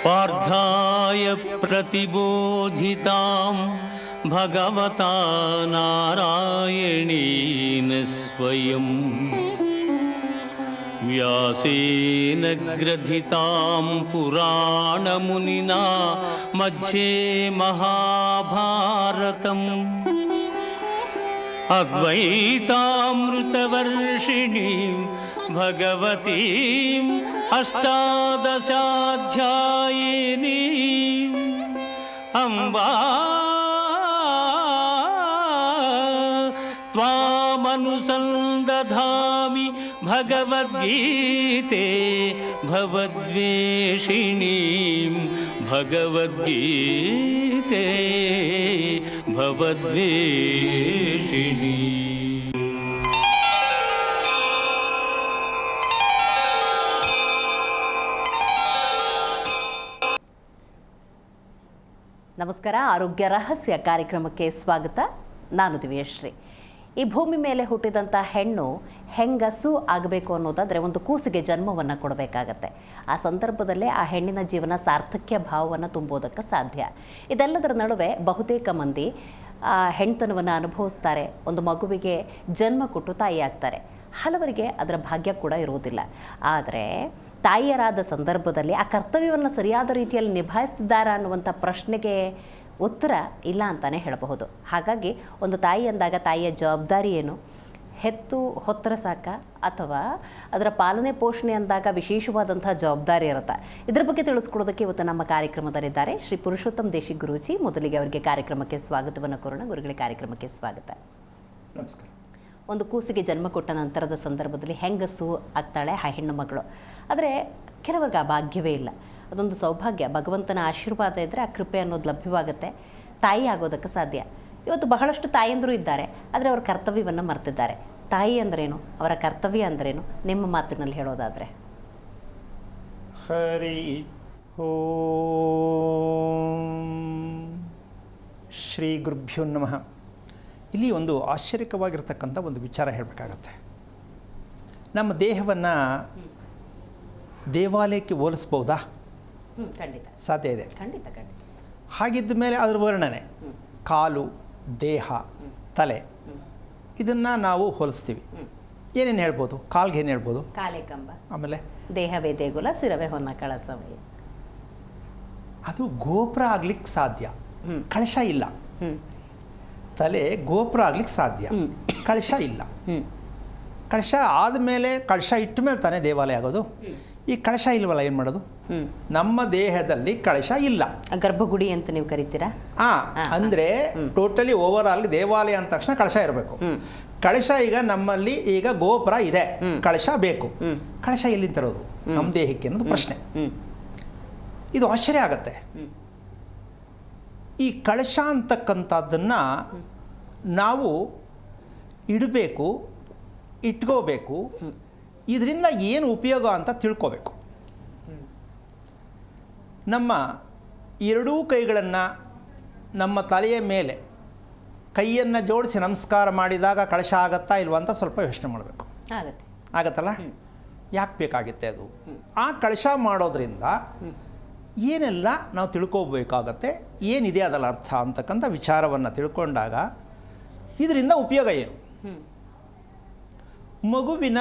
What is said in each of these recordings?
पार्थाय प्रतिबोधितां भगवता नारायणेन स्वयं व्यासेन ग्रथितां पुराणमुनिना मध्ये महाभारतम् अद्वैतामृतवर्षिणीं भगवतीम् अष्टादशाध्यायिनीम् अम्बा त्वामनुसन्दधामि भगवद्गीते भवद्वेषिणीं भगवद्गीते भवद्वेषिणी। ನಮಸ್ಕಾರ. ಆರೋಗ್ಯ ರಹಸ್ಯ ಕಾರ್ಯಕ್ರಮಕ್ಕೆ ಸ್ವಾಗತ. ನಾನು ದಿವ್ಯಶ್ರೀ. ಈ ಭೂಮಿ ಮೇಲೆ ಹುಟ್ಟಿದಂಥ ಹೆಣ್ಣು ಹೆಂಗಸು ಆಗಬೇಕು ಅನ್ನೋದಾದರೆ ಒಂದು ಕೂಸಿಗೆ ಜನ್ಮವನ್ನು ಕೊಡಬೇಕಾಗತ್ತೆ. ಆ ಸಂದರ್ಭದಲ್ಲೇ ಆ ಹೆಣ್ಣಿನ ಜೀವನ ಸಾರ್ಥಕ್ಯ ಭಾವವನ್ನು ತುಂಬೋದಕ್ಕೆ ಸಾಧ್ಯ. ಇದೆಲ್ಲದರ ನಡುವೆ ಬಹುತೇಕ ಮಂದಿ ಹೆಣ್ತನವನ್ನು ಅನುಭವಿಸ್ತಾರೆ, ಒಂದು ಮಗುವಿಗೆ ಜನ್ಮ ಕೊಟ್ಟು ತಾಯಿ ಆಗ್ತಾರೆ. ಹಲವರಿಗೆ ಅದರ ಭಾಗ್ಯ ಕೂಡ ಇರುವುದಿಲ್ಲ. ಆದರೆ ತಾಯಿಯರಾದ ಸಂದರ್ಭದಲ್ಲಿ ಆ ಕರ್ತವ್ಯವನ್ನು ಸರಿಯಾದ ರೀತಿಯಲ್ಲಿ ನಿಭಾಯಿಸ್ತಿದ್ದಾರಾ ಅನ್ನುವಂಥ ಪ್ರಶ್ನೆಗೆ ಉತ್ತರ ಇಲ್ಲ ಅಂತಲೇ ಹೇಳಬಹುದು. ಹಾಗಾಗಿ ಒಂದು ತಾಯಿ ಅಂದಾಗ ತಾಯಿಯ ಜವಾಬ್ದಾರಿ ಏನು, ಹೆತ್ತು ಹೊತ್ತರ ಸಾಕ ಅಥವಾ ಅದರ ಪಾಲನೆ ಪೋಷಣೆ ಅಂದಾಗ ವಿಶೇಷವಾದಂಥ ಜವಾಬ್ದಾರಿ ಇರುತ್ತೆ. ಇದರ ಬಗ್ಗೆ ತಿಳಿಸ್ಕೊಡೋದಕ್ಕೆ ಇವತ್ತು ನಮ್ಮ ಕಾರ್ಯಕ್ರಮದಲ್ಲಿದ್ದಾರೆ ಶ್ರೀ ಪುರುಷೋತ್ತಮ್ ದೇಶಿ ಗುರೂಜಿ. ಮೊದಲಿಗೆ ಅವರಿಗೆ ಕಾರ್ಯಕ್ರಮಕ್ಕೆ ಸ್ವಾಗತವನ್ನು ಕೋರೋಣ. ಗುರುಗಳಿಗೆ ಕಾರ್ಯಕ್ರಮಕ್ಕೆ ಸ್ವಾಗತ. ನಮಸ್ಕಾರ. ಒಂದು ಕೂಸಿಗೆ ಜನ್ಮ ಕೊಟ್ಟ ನಂತರದ ಸಂದರ್ಭದಲ್ಲಿ ಹೆಂಗಸು ಆಗ್ತಾಳೆ ಆ ಹೆಣ್ಣು ಮಗಳು. ಆದರೆ ಕೆಲವರಿಗೆ ಆ ಭಾಗ್ಯವೇ ಇಲ್ಲ. ಅದೊಂದು ಸೌಭಾಗ್ಯ, ಭಗವಂತನ ಆಶೀರ್ವಾದ ಇದ್ದರೆ ಆ ಕೃಪೆ ಅನ್ನೋದು ಲಭ್ಯವಾಗುತ್ತೆ, ತಾಯಿ ಆಗೋದಕ್ಕೆ ಸಾಧ್ಯ. ಇವತ್ತು ಬಹಳಷ್ಟು ತಾಯಂದಿರು ಇದ್ದಾರೆ, ಆದರೆ ಅವರ ಕರ್ತವ್ಯವನ್ನು ಮರ್ತಿದ್ದಾರೆ. ತಾಯಿ ಅಂದ್ರೇನು, ಅವರ ಕರ್ತವ್ಯ ಅಂದ್ರೇನು, ನಿಮ್ಮ ಮಾತಿನಲ್ಲಿ ಹೇಳೋದಾದರೆ? ಹರಿ ಓಂ ಶ್ರೀ ಗುರುಭ್ಯೋ ನಮಃ. ಇಲ್ಲಿ ಒಂದು ಆಶ್ಚರ್ಯಕವಾಗಿರ್ತಕ್ಕಂಥ ಒಂದು ವಿಚಾರ ಹೇಳಬೇಕಾಗತ್ತೆ. ನಮ್ಮ ದೇಹವನ್ನು ದೇವಾಲಯಕ್ಕೆ ಹೋಲಿಸ್ಬೋದಾ? ಖಂಡಿತ ಸಾಧ್ಯ ಇದೆ. ಖಂಡಿತ ಖಂಡಿತ. ಹಾಗಿದ್ದ ಮೇಲೆ ಅದರ ವರ್ಣನೆ, ಕಾಲು, ದೇಹ, ತಲೆ, ಇದನ್ನು ನಾವು ಹೋಲಿಸ್ತೀವಿ. ಏನೇನು ಹೇಳ್ಬೋದು? ಕಾಲ್ಗೆ ಏನು ಹೇಳ್ಬೋದು? ಕಾಲೆ ಕಂಬ, ಆಮೇಲೆ ದೇಹವೇ ದೇಗುಲ, ಸಿರವೇ ಹೊನ್ನ ಕಳಸವೇ. ಅದು ಗೋಪುರ ಆಗ್ಲಿಕ್ಕೆ ಸಾಧ್ಯ, ಕಳಶ ಇಲ್ಲ. ತಲೆ ಗೋಪುರ ಆಗ್ಲಿಕ್ಕೆ ಸಾಧ್ಯ, ಕಳಶ ಇಲ್ಲ. ಕಳಶ ಆದಮೇಲೆ, ಕಳಶ ಇಟ್ಟ ಮೇಲೆ ತಾನೇ ದೇವಾಲಯ ಆಗೋದು. ಈ ಕಳಶ ಇಲ್ವಲ್ಲ, ಏನು ಮಾಡೋದು? ನಮ್ಮ ದೇಹದಲ್ಲಿ ಕಳಶ ಇಲ್ಲ. ಗರ್ಭಗುಡಿ ಅಂತ ನೀವು ಕರಿತೀರಾ? ಅಂದರೆ ಟೋಟಲಿ ಓವರ್ ಆಲ್ ದೇವಾಲಯ ಅಂದ ತಕ್ಷಣ ಕಳಶ ಇರಬೇಕು. ಕಳಶ ಈಗ ನಮ್ಮಲ್ಲಿ ಈಗ ಗೋಪುರ ಇದೆ, ಕಳಶ ಬೇಕು. ಕಳಶ ಎಲ್ಲಿಂದ ತರೋದು ನಮ್ಮ ದೇಹಕ್ಕೆ ಅನ್ನೋದು ಪ್ರಶ್ನೆ. ಇದು ಆಶ್ಚರ್ಯ ಆಗತ್ತೆ. ಈ ಕಳಶ ಅಂತಕ್ಕಂಥದ್ದನ್ನು ನಾವು ಇಡಬೇಕು, ಇಟ್ಕೋಬೇಕು. ಇದರಿಂದ ಏನು ಉಪಯೋಗ ಅಂತ ತಿಳ್ಕೋಬೇಕು. ನಮ್ಮ ಎರಡೂ ಕೈಗಳನ್ನು ನಮ್ಮ ತಲೆಯ ಮೇಲೆ ಕೈಯನ್ನು ಜೋಡಿಸಿ ನಮಸ್ಕಾರ ಮಾಡಿದಾಗ ಕಳಶ ಆಗತ್ತಾ ಇಲ್ವಾ ಅಂತ ಸ್ವಲ್ಪ ಯೋಚನೆ ಮಾಡಬೇಕು. ಆಗತ್ತಲ್ಲ? ಯಾಕೆ ಬೇಕಾಗುತ್ತೆ ಅದು? ಆ ಕಳಶ ಮಾಡೋದ್ರಿಂದ ಏನೆಲ್ಲ ನಾವು ತಿಳ್ಕೋಬೇಕಾಗತ್ತೆ, ಏನಿದೆ ಅದರ ಅರ್ಥ ಅಂತಕ್ಕಂಥ ವಿಚಾರವನ್ನು ತಿಳ್ಕೊಂಡಾಗ ಇದರಿಂದ ಉಪಯೋಗ ಏನು? ಮಗುವಿನ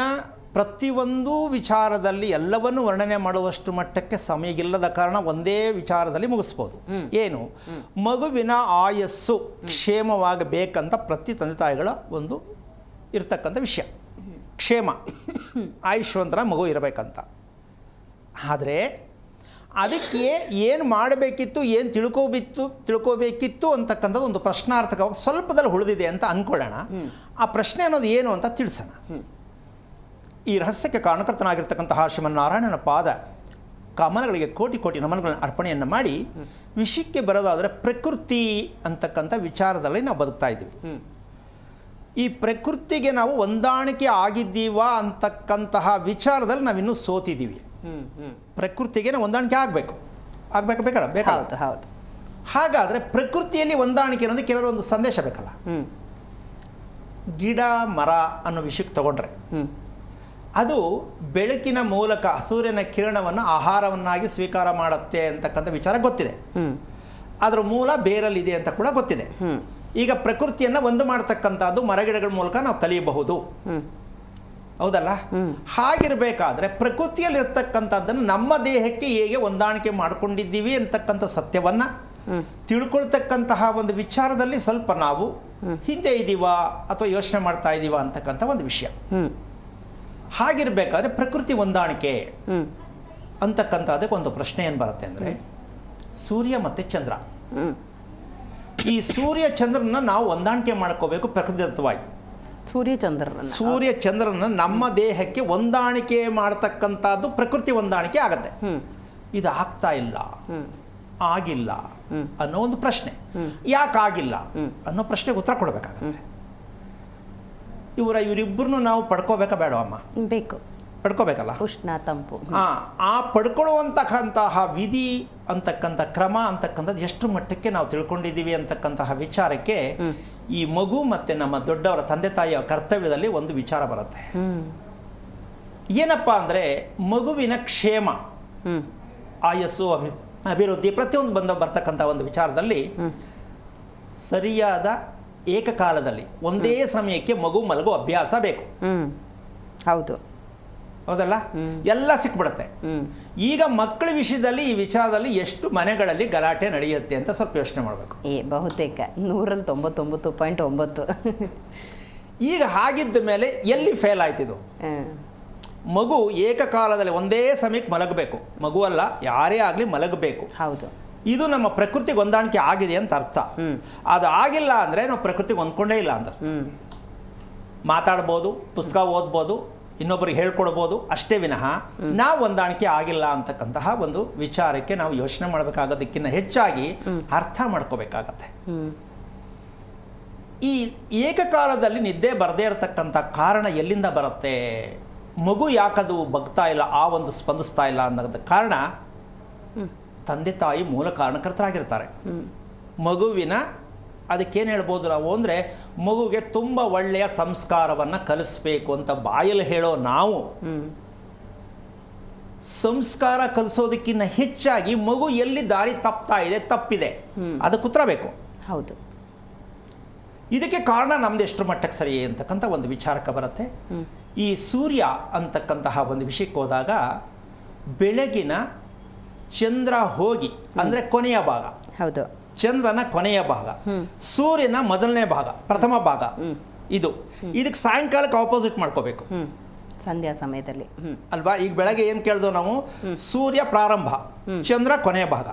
ಪ್ರತಿಯೊಂದು ವಿಚಾರದಲ್ಲಿ ಎಲ್ಲವನ್ನೂ ವರ್ಣನೆ ಮಾಡುವಷ್ಟು ಮಟ್ಟಕ್ಕೆ ಸಮಯವಿಲ್ಲದ ಕಾರಣ ಒಂದೇ ವಿಚಾರದಲ್ಲಿ ಮುಗಿಸ್ಬೋದು. ಏನು? ಮಗುವಿನ ಆಯಸ್ಸು ಕ್ಷೇಮವಾಗಬೇಕಂತ ಪ್ರತಿ ತಂದೆ ತಾಯಿಗಳ ಒಂದು ಇರ್ತಕ್ಕಂಥ ವಿಷಯ. ಕ್ಷೇಮ, ಆಯುಷ್ವಂತರ ಮಗು ಇರಬೇಕಂತ. ಆದರೆ ಅದಕ್ಕೆ ಏನು ಮಾಡಬೇಕಿತ್ತು, ಏನು ತಿಳ್ಕೋಬೇಕಿತ್ತು ಅಂತಕ್ಕಂಥದ್ದು ಒಂದು ಪ್ರಶ್ನಾರ್ಥಕವಾಗಿ ಸ್ವಲ್ಪದಲ್ಲಿ ಉಳಿದಿದೆ ಅಂತ ಅಂದ್ಕೊಳ್ಳೋಣ. ಆ ಪ್ರಶ್ನೆ ಅನ್ನೋದು ಏನು ಅಂತ ತಿಳಿಸೋಣ. ಈ ರಹಸ್ಯಕ್ಕೆ ಕಾರಣಕರ್ತನಾಗಿರ್ತಕ್ಕಂತಹ ಶ್ರೀಮನ್ನಾರಾಯಣನ ಪಾದ ಕಮಲಗಳಿಗೆ ಕೋಟಿ ಕೋಟಿ ನಮನಗಳನ್ನು ಅರ್ಪಣೆಯನ್ನು ಮಾಡಿ ವಿಷಯಕ್ಕೆ ಬರೋದಾದರೆ ಪ್ರಕೃತಿ ಅಂತಕ್ಕಂಥ ವಿಚಾರದಲ್ಲಿ ನಾವು ಬದುಕ್ತಾ ಇದ್ದೀವಿ. ಈ ಪ್ರಕೃತಿಗೆ ನಾವು ಹೊಂದಾಣಿಕೆ ಆಗಿದ್ದೀವಾ ಅಂತಕ್ಕಂತಹ ವಿಚಾರದಲ್ಲಿ ನಾವಿನ್ನೂ ಸೋತಿದ್ದೀವಿ. ಪ್ರಕೃತಿಗೆ ನಾವು ಹೊಂದಾಣಿಕೆ ಆಗಬೇಕು, ಬೇಕಲ್ಲ? ಹೌದು. ಹಾಗಾದರೆ ಪ್ರಕೃತಿಯಲ್ಲಿ ಹೊಂದಾಣಿಕೆ ಅನ್ನೋದು ಕೆಲವರು ಒಂದು ಸಂದೇಶ ಬೇಕಲ್ಲ. ಗಿಡ ಮರ ಅನ್ನೋ ವಿಷಯಕ್ಕೆ ತಗೊಂಡ್ರೆ ಅದು ಬೆಳಕಿನ ಮೂಲಕ ಸೂರ್ಯನ ಕಿರಣವನ್ನು ಆಹಾರವನ್ನಾಗಿ ಸ್ವೀಕಾರ ಮಾಡುತ್ತೆ ಅಂತಕ್ಕಂಥ ವಿಚಾರ ಗೊತ್ತಿದೆ. ಅದರ ಮೂಲ ಬೇರಲ್ಲಿದೆ ಅಂತ ಕೂಡ ಗೊತ್ತಿದೆ. ಈಗ ಪ್ರಕೃತಿಯನ್ನು ಒಂದು ಮಾಡ್ತಕ್ಕಂಥದ್ದು ಮರಗಿಡಗಳ ಮೂಲಕ ನಾವು ಕಲಿಯಬಹುದು, ಹೌದಲ್ಲ? ಹಾಗಿರಬೇಕಾದ್ರೆ ಪ್ರಕೃತಿಯಲ್ಲಿರ್ತಕ್ಕಂಥದ್ದನ್ನು ನಮ್ಮ ದೇಹಕ್ಕೆ ಹೇಗೆ ಹೊಂದಾಣಿಕೆ ಮಾಡಿಕೊಂಡಿದ್ದೀವಿ ಅಂತಕ್ಕಂಥ ಸತ್ಯವನ್ನು ತಿಳ್ಕೊಳ್ತಕ್ಕಂತಹ ಒಂದು ವಿಚಾರದಲ್ಲಿ ಸ್ವಲ್ಪ ನಾವು ಹಿಂದೆ ಇದ್ದೀವಾ ಅಥವಾ ಯೋಚನೆ ಮಾಡ್ತಾ ಇದ್ದೀವಾ ಅಂತಕ್ಕಂಥ ಒಂದು ವಿಷಯ. ಹಾಗಿರಬೇಕಾದ್ರೆ ಪ್ರಕೃತಿ ಹೊಂದಾಣಿಕೆ ಅಂತಕ್ಕಂಥದ್ದಕ್ಕೆ ಒಂದು ಪ್ರಶ್ನೆ ಏನು ಬರುತ್ತೆ ಅಂದರೆ, ಸೂರ್ಯ ಮತ್ತು ಚಂದ್ರ, ಈ ಸೂರ್ಯ ಚಂದ್ರನ ನಾವು ಹೊಂದಾಣಿಕೆ ಮಾಡ್ಕೋಬೇಕು ಪ್ರಕೃತಿದತ್ತವಾಗಿ. ಸೂರ್ಯ ಚಂದ್ರನ ನಮ್ಮ ದೇಹಕ್ಕೆ ಹೊಂದಾಣಿಕೆ ಮಾಡತಕ್ಕಂಥದ್ದು ಪ್ರಕೃತಿ ಹೊಂದಾಣಿಕೆ ಆಗತ್ತೆ. ಇದು ಆಗ್ತಾ ಇಲ್ಲ, ಆಗಿಲ್ಲ ಅನ್ನೋ ಒಂದು ಪ್ರಶ್ನೆ. ಯಾಕಾಗಿಲ್ಲ ಅನ್ನೋ ಪ್ರಶ್ನೆಗೆ ಉತ್ತರ ಕೊಡಬೇಕಾಗತ್ತೆ. ಇವರಿಬ್ಬರನ್ನು ನಾವು ಪಡ್ಕೋಬೇಕಾ ಬೇಡವಮ್ಮ? ಬೇಕು, ಪಡ್ಕೋಬೇಕಲ್ಲ. ಉಷ್ಣ ತಂಪು. ಆ ಪಡ್ಕೊಳ್ಳುವಂತಕ್ಕಂತಹ ವಿಧಿ ಅಂತಕ್ಕಂಥ ಕ್ರಮ ಅಂತಕ್ಕಂಥದ್ದು ಎಷ್ಟು ಮಟ್ಟಕ್ಕೆ ನಾವು ತಿಳ್ಕೊಂಡಿದ್ದೀವಿ ಅಂತಕ್ಕಂತಹ ವಿಚಾರಕ್ಕೆ ಈ ಮಗು ಮತ್ತು ನಮ್ಮ ದೊಡ್ಡವರ ತಂದೆ ತಾಯಿಯ ಕರ್ತವ್ಯದಲ್ಲಿ ಒಂದು ವಿಚಾರ ಬರುತ್ತೆ. ಏನಪ್ಪ ಅಂದರೆ, ಮಗುವಿನ ಕ್ಷೇಮ, ಆಯಸ್ಸು, ಅಭಿವೃದ್ಧಿ ಪ್ರತಿಯೊಂದು ಬರ್ತಕ್ಕಂಥ ಒಂದು ವಿಚಾರದಲ್ಲಿ ಸರಿಯಾದ ಏಕಕಾಲದಲ್ಲಿ ಒಂದೇ ಸಮಯಕ್ಕೆ ಮಗು ಮಲಗೋ ಅಭ್ಯಾಸ ಬೇಕು. ಹೌದು, ಹೌದಲ್ಲ? ಎಲ್ಲ ಸಿಕ್ಬಿಡುತ್ತೆ. ಈಗ ಮಕ್ಕಳ ವಿಷಯದಲ್ಲಿ ಈ ವಿಚಾರದಲ್ಲಿ ಎಷ್ಟು ಮನೆಗಳಲ್ಲಿ ಗಲಾಟೆ ನಡೆಯುತ್ತೆ ಅಂತ ಸ್ವಲ್ಪ ಯೋಚನೆ ಮಾಡಬೇಕು. ಬಹುತೇಕ 199.9. ಈಗ ಹಾಗಿದ್ದ ಮೇಲೆ ಎಲ್ಲಿ ಫೇಲ್ ಆಯ್ತಿದು? ಮಗು ಏಕಕಾಲದಲ್ಲಿ ಒಂದೇ ಸಮಯಕ್ಕೆ ಮಲಗಬೇಕು. ಮಗು ಅಲ್ಲ, ಯಾರೇ ಆಗಲಿ ಮಲಗಬೇಕು. ಹೌದು, ಇದು ನಮ್ಮ ಪ್ರಕೃತಿಗೆ ಹೊಂದಾಣಿಕೆ ಆಗಿದೆ ಅಂತ ಅರ್ಥ. ಅದು ಆಗಿಲ್ಲ ಅಂದರೆ ನಾವು ಪ್ರಕೃತಿಗೆ ಹೊಂದ್ಕೊಂಡೇ ಇಲ್ಲ ಅಂತ ಅರ್ಥ. ಮಾತಾಡ್ಬೋದು, ಪುಸ್ತಕ ಓದ್ಬೋದು, ಇನ್ನೊಬ್ಬರಿಗೆ ಹೇಳ್ಕೊಡ್ಬೋದು, ಅಷ್ಟೇ ವಿನಃ ನಾವು ಹೊಂದಾಣಿಕೆ ಆಗಿಲ್ಲ ಅಂತಕ್ಕಂತಹ ಒಂದು ವಿಚಾರಕ್ಕೆ ನಾವು ಯೋಚನೆ ಮಾಡಬೇಕಾಗೋದಕ್ಕಿಂತ ಹೆಚ್ಚಾಗಿ ಅರ್ಥ ಮಾಡ್ಕೋಬೇಕಾಗತ್ತೆ. ಈ ಏಕಕಾಲದಲ್ಲಿ ನಿದ್ದೆ ಬರದೇ ಇರತಕ್ಕಂಥ ಕಾರಣ ಎಲ್ಲಿಂದ ಬರುತ್ತೆ? ಮಗು ಯಾಕದು ಬಗ್ತಾ ಇಲ್ಲ, ಆ ಒಂದು ಸ್ಪಂದಿಸ್ತಾ ಇಲ್ಲ ಅನ್ನೋದ ಕಾರಣ ತಂದೆ ತಾಯಿ ಮೂಲ ಕಾರಣಕರ್ತರಾಗಿರ್ತಾರೆ. ಮಗುವಿನ ಅದಕ್ಕೇನು ಹೇಳ್ಬೋದು ನಾವು ಅಂದರೆ, ಮಗುಗೆ ತುಂಬ ಒಳ್ಳೆಯ ಸಂಸ್ಕಾರವನ್ನು ಕಲಿಸ್ಬೇಕು ಅಂತ ಬಾಯಲ್ಲಿ ಹೇಳೋ ನಾವು ಸಂಸ್ಕಾರ ಕಲಿಸೋದಕ್ಕಿಂತ ಹೆಚ್ಚಾಗಿ ಮಗು ಎಲ್ಲಿ ದಾರಿ ತಪ್ಪಿದೆ ಅದಕ್ಕೆ ಉತ್ತರ ಬೇಕು. ಹೌದು, ಇದಕ್ಕೆ ಕಾರಣ ನಮ್ದು ಎಷ್ಟು ಮಟ್ಟಕ್ಕೆ ಸರಿ ಅಂತಕ್ಕಂಥ ಒಂದು ವಿಚಾರಕ್ಕೆ ಬರುತ್ತೆ. ಈ ಸೂರ್ಯ ಅಂತಕ್ಕಂತಹ ಒಂದು ವಿಷಯಕ್ಕೆ ಹೋದಾಗ, ಬೆಳಗಿನ ಚಂದ್ರ ಹೋಗಿ ಅಂದರೆ ಕೊನೆಯ ಭಾಗ, ಹೌದು, ಚಂದ್ರನ ಕೊನೆಯ ಭಾಗ, ಸೂರ್ಯನ ಮೊದಲನೇ ಭಾಗ, ಪ್ರಥಮ ಭಾಗ, ಇದಕ್ಕೆ ಸಾಯಂಕಾಲಕ್ಕೆ ಆಪೋಸಿಟ್ ಮಾಡ್ಕೋಬೇಕು. ಸಂಧ್ಯಾ ಸಮಯದಲ್ಲಿ ಅಲ್ವಾ? ಈಗ ಬೆಳಗ್ಗೆ ಏನು ಕೇಳಿದ್ವು ನಾವು? ಸೂರ್ಯ ಪ್ರಾರಂಭ, ಚಂದ್ರ ಕೊನೆಯ ಭಾಗ.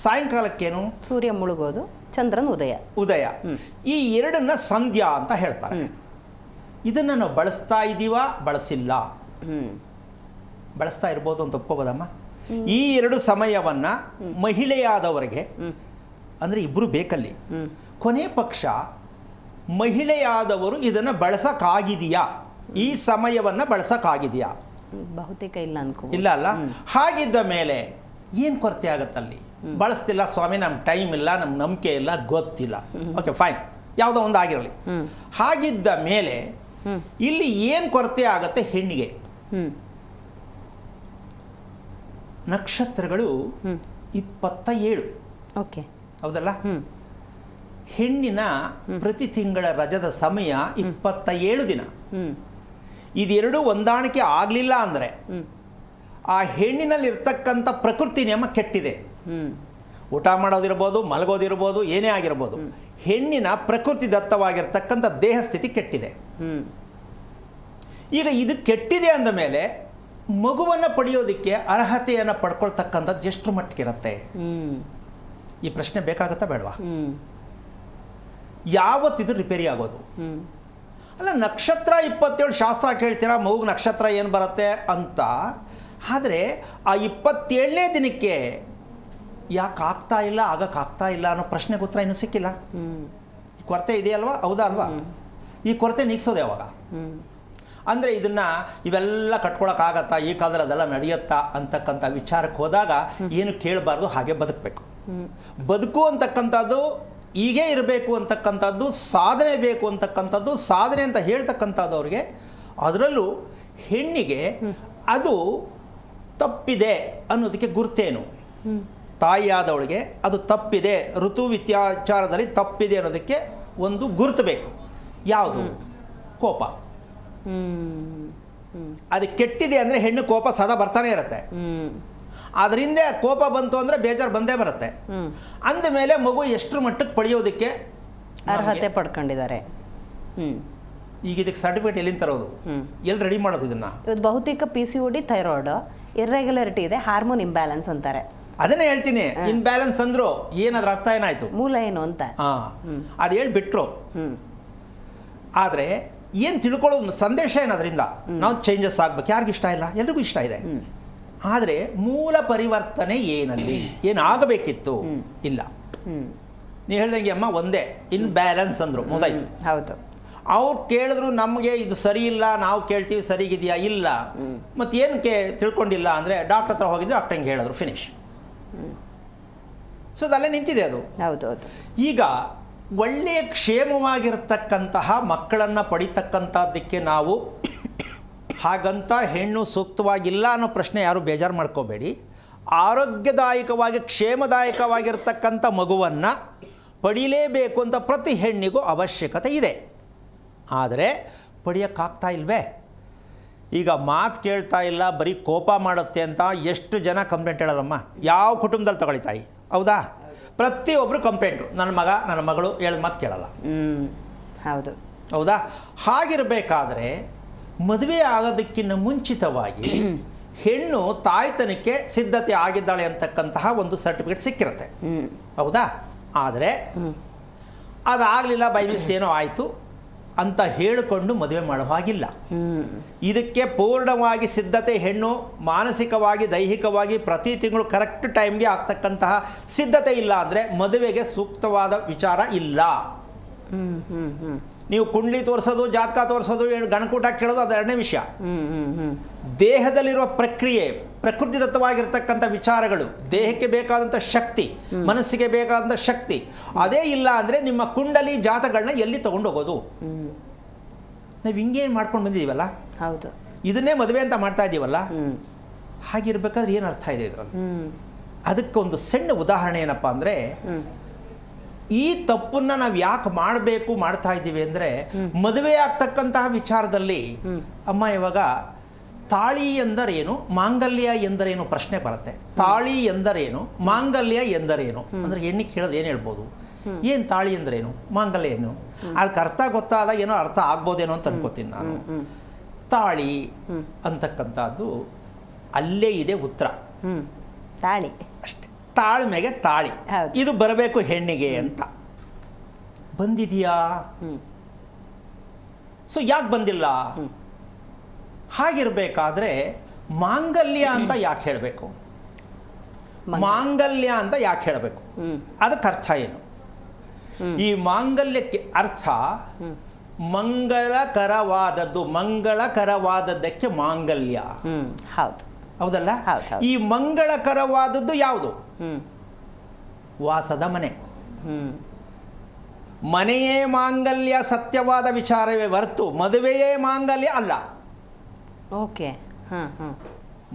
ಸಾಯಂಕಾಲಕ್ಕೇನು? ಸೂರ್ಯ ಮುಳುಗೋದು, ಚಂದ್ರನ ಉದಯ. ಈ ಎರಡನ್ನ ಸಂಧ್ಯಾ ಅಂತ ಹೇಳ್ತಾರೆ. ಇದನ್ನು ನಾವು ಬಳಸ್ತಾ ಇದ್ದೀವಾ, ಬಳಸಿಲ್ಲ? ಬಳಸ್ತಾ ಇರ್ಬೋದು ಅಂತ ಒಪ್ಕೋಬೋದಮ್ಮ. ಈ ಎರಡು ಸಮಯವನ್ನು ಮಹಿಳೆಯಾದವರಿಗೆ, ಅಂದರೆ ಇಬ್ಬರು ಬೇಕಲ್ಲಿ, ಕೊನೆ ಪಕ್ಷ ಮಹಿಳೆಯಾದವರು ಇದನ್ನು ಬಳಸೋಕ್ಕಾಗಿದೆಯಾ? ಈ ಸಮಯವನ್ನು ಬಳಸೋಕ್ಕಾಗಿದೆಯಾ? ಬಹುತೇಕ ಇಲ್ಲ ಅನ್ಕೋ. ಇಲ್ಲ ಅಲ್ಲ? ಹಾಗಿದ್ದ ಮೇಲೆ ಏನು ಕೊರತೆ ಆಗುತ್ತಲ್ಲಿ? ಬಳಸ್ತಿಲ್ಲ ಸ್ವಾಮಿ, ನಮ್ಗೆ ಟೈಮ್ ಇಲ್ಲ, ನಮ್ಗೆ ನಂಬಿಕೆ ಇಲ್ಲ, ಗೊತ್ತಿಲ್ಲ. ಓಕೆ, ಫೈನ್, ಯಾವುದೋ ಒಂದು ಆಗಿರಲಿ. ಹಾಗಿದ್ದ ಮೇಲೆ ಇಲ್ಲಿ ಏನು ಕೊರತೆ ಆಗುತ್ತೆ? ಹೆಣ್ಣಿಗೆ ನಕ್ಷತ್ರಗಳು 27. ಓಕೆ, ಹೌದಲ್ಲ? ಹೆಣ್ಣಿನ ಪ್ರತಿ ತಿಂಗಳ ರಜದ ಸಮಯ 27 ದಿನ. ಇದೆರಡೂ ಹೊಂದಾಣಿಕೆ ಆಗಲಿಲ್ಲ ಅಂದರೆ ಆ ಹೆಣ್ಣಿನಲ್ಲಿ ಇರ್ತಕ್ಕಂಥ ಪ್ರಕೃತಿ ನಿಯಮ ಕೆಟ್ಟಿದೆ. ಊಟ ಮಾಡೋದಿರ್ಬೋದು, ಮಲಗೋದಿರ್ಬೋದು, ಏನೇ ಆಗಿರ್ಬೋದು, ಹೆಣ್ಣಿನ ಪ್ರಕೃತಿ ದತ್ತವಾಗಿರ್ತಕ್ಕಂಥ ದೇಹ ಸ್ಥಿತಿ ಕೆಟ್ಟಿದೆ. ಈಗ ಇದು ಕೆಟ್ಟಿದೆ ಅಂದ ಮೇಲೆ ಮಗುವನ್ನು ಪಡೆಯೋದಕ್ಕೆ ಅರ್ಹತೆಯನ್ನು ಪಡ್ಕೊಳ್ತಕ್ಕಂಥದ್ದು ಎಷ್ಟು ಮಟ್ಟಿಗಿರುತ್ತೆ? ಈ ಪ್ರಶ್ನೆ ಬೇಕಾಗುತ್ತಾ ಬೇಡವಾ? ಯಾವತ್ತಿದು ರಿಪೇರಿ ಆಗೋದು? ಅಲ್ಲ, ನಕ್ಷತ್ರ 27 ಶಾಸ್ತ್ರ ಕೇಳ್ತೀರಾ, ಮಗುಗೆ ನಕ್ಷತ್ರ ಏನು ಬರುತ್ತೆ ಅಂತ. ಆದರೆ ಆ 27ನೇ ದಿನಕ್ಕೆ ಯಾಕೆ ಆಗ್ತಾ ಇಲ್ಲ, ಆಗಕ್ಕಾಗ್ತಾ ಇಲ್ಲ ಅನ್ನೋ ಪ್ರಶ್ನೆಗೆ ಉತ್ತರ ಇನ್ನೂ ಸಿಕ್ಕಿಲ್ಲ. ಈ ಕೊರತೆ ಇದೆಯಲ್ವಾ? ಹೌದಾ ಅಲ್ವಾ? ಈ ಕೊರತೆ ನೀಗಿಸೋದು ಯಾವಾಗ? ಅಂದರೆ ಇವೆಲ್ಲ ಕಟ್ಕೊಳಕ್ಕಾಗತ್ತಾ, ಈ ಕಾಲದಲ್ಲಿ ಅದೆಲ್ಲ ನಡೆಯುತ್ತಾ ಅಂತಕ್ಕಂಥ ವಿಚಾರಕ್ಕೆ ಹೋದಾಗ ಏನು ಕೇಳಬಾರ್ದು, ಹಾಗೆ ಬದುಕಬೇಕು. ಬದುಕು ಅಂತಕ್ಕಂಥದ್ದು ಹೀಗೇ ಇರಬೇಕು ಅಂತಕ್ಕಂಥದ್ದು, ಸಾಧನೆ ಬೇಕು ಅಂತಕ್ಕಂಥದ್ದು, ಸಾಧನೆ ಅಂತ ಹೇಳ್ತಕ್ಕಂಥದ್ದು ಅವ್ರಿಗೆ. ಅದರಲ್ಲೂ ಹೆಣ್ಣಿಗೆ ಅದು ತಪ್ಪಿದೆ ಅನ್ನೋದಕ್ಕೆ ಗುರ್ತೇನು? ತಾಯಿಯಾದವಳಿಗೆ ಅದು ತಪ್ಪಿದೆ, ಋತು ವ್ಯತ್ಯಾಚಾರದಲ್ಲಿ ತಪ್ಪಿದೆ ಅನ್ನೋದಕ್ಕೆ ಒಂದು ಗುರುತು ಬೇಕು. ಯಾವುದು? ಕೋಪ. ಅದು ಕೆಟ್ಟಿದೆ ಅಂದರೆ ಹೆಣ್ಣು ಕೋಪ ಸದಾ ಬರ್ತಾನೆ ಇರುತ್ತೆ. ಅದರಿಂದ ಕೋಪ ಬಂತು ಅಂದರೆ ಬೇಜಾರು ಬಂದೇ ಬರುತ್ತೆ. ಅಂದಮೇಲೆ ಮಗು ಎಷ್ಟರ ಮಟ್ಟಕ್ಕೆ ಪಡೆಯೋದಕ್ಕೆ ಅರ್ಹತೆ ಪಡ್ಕೊಂಡಿದ್ದಾರೆ. ಈಗ ಇದಕ್ಕೆ ಸರ್ಟಿಫಿಕೇಟ್ ಎಲ್ಲಿಂದ ತರೋದು? ಎಲ್ಲಿ ರೆಡಿ ಮಾಡೋದು ಇದನ್ನು? ಇವತ್ತು ಬಹುತೇಕ PCOD, ಥೈರಾಯ್ಡ್ ಇರ್ರೆಗ್ಯುಲರಿಟಿ ಇದೆ, ಹಾರ್ಮೋನ್ ಇಂಬ್ಯಾಲೆನ್ಸ್ ಅಂತಾರೆ. ಅದನ್ನೇ ಹೇಳ್ತೀನಿ. ಇನ್ಬ್ಯಾಲೆನ್ಸ್ ಅಂದ್ರು ಏನದ್ರ ಅರ್ಥ ಏನಾಯ್ತು? ಮೂಲ ಏನು ಅಂತ ಅದು ಹೇಳ್ಬಿಟ್ರು. ಆದರೆ ಏನು ತಿಳ್ಕೊಳ್ಳೋದು ಸಂದೇಶ ಏನದ್ರಿಂದ? ನಾವು ಚೇಂಜಸ್ ಆಗ್ಬೇಕು. ಯಾರಿಗೂ ಇಷ್ಟ ಇಲ್ಲ? ಎಲ್ರಿಗೂ ಇಷ್ಟ ಇದೆ. ಆದರೆ ಮೂಲ ಪರಿವರ್ತನೆ ಏನಲ್ಲಿ? ಏನಾಗಬೇಕಿತ್ತು? ಇಲ್ಲ. ನೀವು ಹೇಳ್ದಂಗೆ ಅಮ್ಮ ಒಂದೇ ಇನ್ಬ್ಯಾಲೆನ್ಸ್ ಅಂದರು, ಮುದಾಯ್ತು. ಹೌದು. ಅವ್ರು ಕೇಳಿದ್ರು ನಮಗೆ ಇದು ಸರಿ ಇಲ್ಲ, ನಾವು ಕೇಳ್ತೀವಿ ಸರಿಗಿದೆಯಾ? ಇಲ್ಲ. ಮತ್ತು ಏನಕ್ಕೆ ತಿಳ್ಕೊಂಡಿಲ್ಲ ಅಂದರೆ ಡಾಕ್ಟರ್ ಹತ್ರ ಹೋಗಿದ್ದು, ಡಾಕ್ಟರ್ ಹಿಂಗೆ ಹೇಳಿದ್ರು, ಫಿನಿಶ್. ಸೊ ಅದಲ್ಲೇ ನಿಂತಿದೆ ಅದು. ಹೌದೌದು. ಈಗ ಒಳ್ಳೆಯ ಕ್ಷೇಮವಾಗಿರ್ತಕ್ಕಂತಹ ಮಕ್ಕಳನ್ನು ಪಡಿತಕ್ಕಂಥದ್ದಕ್ಕೆ ನಾವು ಹಾಗಂತ ಹೆಣ್ಣು ಸೂಕ್ತವಾಗಿಲ್ಲ ಅನ್ನೋ ಪ್ರಶ್ನೆ ಯಾರು ಬೇಜಾರು ಮಾಡ್ಕೋಬೇಡಿ. ಆರೋಗ್ಯದಾಯಕವಾಗಿ ಕ್ಷೇಮದಾಯಕವಾಗಿರ್ತಕ್ಕಂಥ ಮಗುವನ್ನು ಪಡೀಲೇಬೇಕು ಅಂತ ಪ್ರತಿ ಹೆಣ್ಣಿಗೂ ಅವಶ್ಯಕತೆ ಇದೆ. ಆದರೆ ಪಡೆಯೋಕ್ಕಾಗ್ತಾ ಇಲ್ವೇ? ಈಗ ಮಾತು ಕೇಳ್ತಾ ಇಲ್ಲ, ಬರೀ ಕೋಪ ಮಾಡುತ್ತೆ ಅಂತ ಎಷ್ಟು ಜನ ಕಂಪ್ಲೇಂಟ್ ಹೇಳೋದಮ್ಮ? ಯಾವ ಕುಟುಂಬದಲ್ಲಿ ತಗೊಳ್ಳಿ ತಾಯಿ, ಹೌದಾ? ಪ್ರತಿಯೊಬ್ಬರು ಕಂಪ್ಲೇಂಟು, ನನ್ನ ಮಗ ನನ್ನ ಮಗಳು ಹೇಳಿದ ಮಾತು ಕೇಳಲ್ಲ. ಹೌದು, ಹೌದಾ? ಹಾಗಿರಬೇಕಾದ್ರೆ ಮದುವೆ ಆಗೋದಕ್ಕಿಂತ ಮುಂಚಿತವಾಗಿ ಹೆಣ್ಣು ತಾಯ್ತನಕ್ಕೆ ಸಿದ್ಧತೆ ಆಗಿದ್ದಾಳೆ ಅಂತಕ್ಕಂತಹ ಒಂದು ಸರ್ಟಿಫಿಕೇಟ್ ಸಿಕ್ಕಿರುತ್ತೆ, ಹೌದಾ? ಆದರೆ ಅದಾಗಲಿಲ್ಲ, ಬೈ ಮಿಸ್ ಏನೋ ಆಯಿತು ಅಂತ ಹೇಳಿಕೊಂಡು ಮದುವೆ ಮಾಡೋ ಹಾಗಿಲ್ಲ. ಇದಕ್ಕೆ ಪೂರ್ಣವಾಗಿ ಸಿದ್ಧತೆ ಹೆಣ್ಣು ಮಾನಸಿಕವಾಗಿ ದೈಹಿಕವಾಗಿ ಪ್ರತಿ ತಿಂಗಳು ಕರೆಕ್ಟ್ ಟೈಮ್ಗೆ ಆಗ್ತಕ್ಕಂತಹ ಸಿದ್ಧತೆ ಇಲ್ಲ ಅಂದರೆ ಮದುವೆಗೆ ಸೂಕ್ತವಾದ ವಿಚಾರ ಇಲ್ಲ. ನೀವು ಕುಂಡ್ಲಿ ತೋರಿಸೋದು, ಜಾತಕ ತೋರಿಸೋದು, ಗಣಕೂಟ ಕೇಳೋದು ಅದು ಎರಡನೇ ವಿಷಯ. ದೇಹದಲ್ಲಿರುವ ಪ್ರಕ್ರಿಯೆ, ಪ್ರಕೃತಿದತ್ತವಾಗಿರ್ತಕ್ಕಂಥ ವಿಚಾರಗಳು, ದೇಹಕ್ಕೆ ಬೇಕಾದಂಥ ಶಕ್ತಿ, ಮನಸ್ಸಿಗೆ ಬೇಕಾದಂಥ ಶಕ್ತಿ ಅದೇ ಇಲ್ಲ ಅಂದರೆ ನಿಮ್ಮ ಕುಂಡಲಿ ಜಾತಗಳನ್ನ ಎಲ್ಲಿ ತಗೊಂಡು ಹೋಗೋದು? ನಾವು ಹಿಂಗೇನು ಮಾಡ್ಕೊಂಡು ಬಂದಿದ್ದೀವಲ್ಲ, ಹೌದು, ಇದನ್ನೇ ಮದುವೆ ಅಂತ ಮಾಡ್ತಾ ಇದ್ದೀವಲ್ಲ. ಹಾಗಿರ್ಬೇಕಾದ್ರೆ ಏನು ಅರ್ಥ ಇದೆ ಇದರಲ್ಲಿ? ಅದಕ್ಕೊಂದು ಸಣ್ಣ ಉದಾಹರಣೆ ಏನಪ್ಪ ಅಂದರೆ, ಈ ತಪ್ಪನ್ನು ನಾವು ಯಾಕೆ ಮಾಡಬೇಕು ಮಾಡ್ತಾ ಇದ್ದೀವಿ ಅಂದರೆ, ಮದುವೆ ಆಗ್ತಕ್ಕಂತಹ ವಿಚಾರದಲ್ಲಿ ಅಮ್ಮ ಇವಾಗ ತಾಳಿ ಎಂದರೇನು, ಮಾಂಗಲ್ಯ ಎಂದರೇನು ಪ್ರಶ್ನೆ ಬರುತ್ತೆ. ತಾಳಿ ಎಂದರೇನು, ಮಾಂಗಲ್ಯ ಎಂದರೇನು ಅಂದರೆ ಹೆಣ್ಣಿಗೆ ಕೇಳೋದು ಏನು ಹೇಳ್ಬೋದು? ಏನು ತಾಳಿ ಎಂದರೇನು, ಮಾಂಗಲ್ಯ ಏನು? ಅದಕ್ಕೆ ಅರ್ಥ ಗೊತ್ತಾದ ಏನೋ ಅರ್ಥ ಆಗ್ಬೋದೇನೋ ಅಂತ ಅನ್ಕೋತೀನಿ ನಾನು. ತಾಳಿ ಅಂತಕ್ಕಂಥದ್ದು ಅಲ್ಲೇ ಇದೆ ಉತ್ತರ. ತಾಳಿ ಅಷ್ಟೇ, ತಾಳ್ಮೆಗೆ ತಾಳಿ. ಇದು ಬರಬೇಕು ಹೆಣ್ಣಿಗೆ ಅಂತ ಬಂದಿದೆಯಾ? ಸೊ ಯಾಕೆ ಬಂದಿಲ್ಲ? ಹಾಗಿರ್ಬೇಕಾದ್ರೆ ಮಾಂಗಲ್ಯ ಅಂತ ಯಾಕೆ ಹೇಳಬೇಕು? ಮಾಂಗಲ್ಯ ಅಂತ ಯಾಕೆ ಹೇಳಬೇಕು? ಅದಕ್ಕೆ ಅರ್ಥ ಏನು? ಈ ಮಾಂಗಲ್ಯಕ್ಕೆ ಅರ್ಥ ಮಂಗಳಕರವಾದದ್ದು, ಮಂಗಳಕರವಾದದ್ದಕ್ಕೆ ಮಾಂಗಲ್ಯ. ಹೌದು, ಹೌದಲ್ಲ? ಈ ಮಂಗಳಕರವಾದದ್ದು ಯಾವುದು? ವಾಸದ ಮನೆ. ಮನೆಯೇ ಮಾಂಗಲ್ಯ ಸತ್ಯವಾದ ವಿಚಾರವೇ ಹೊರತು ಮದುವೆಯೇ ಮಾಂಗಲ್ಯ ಅಲ್ಲ. ಓಕೆ.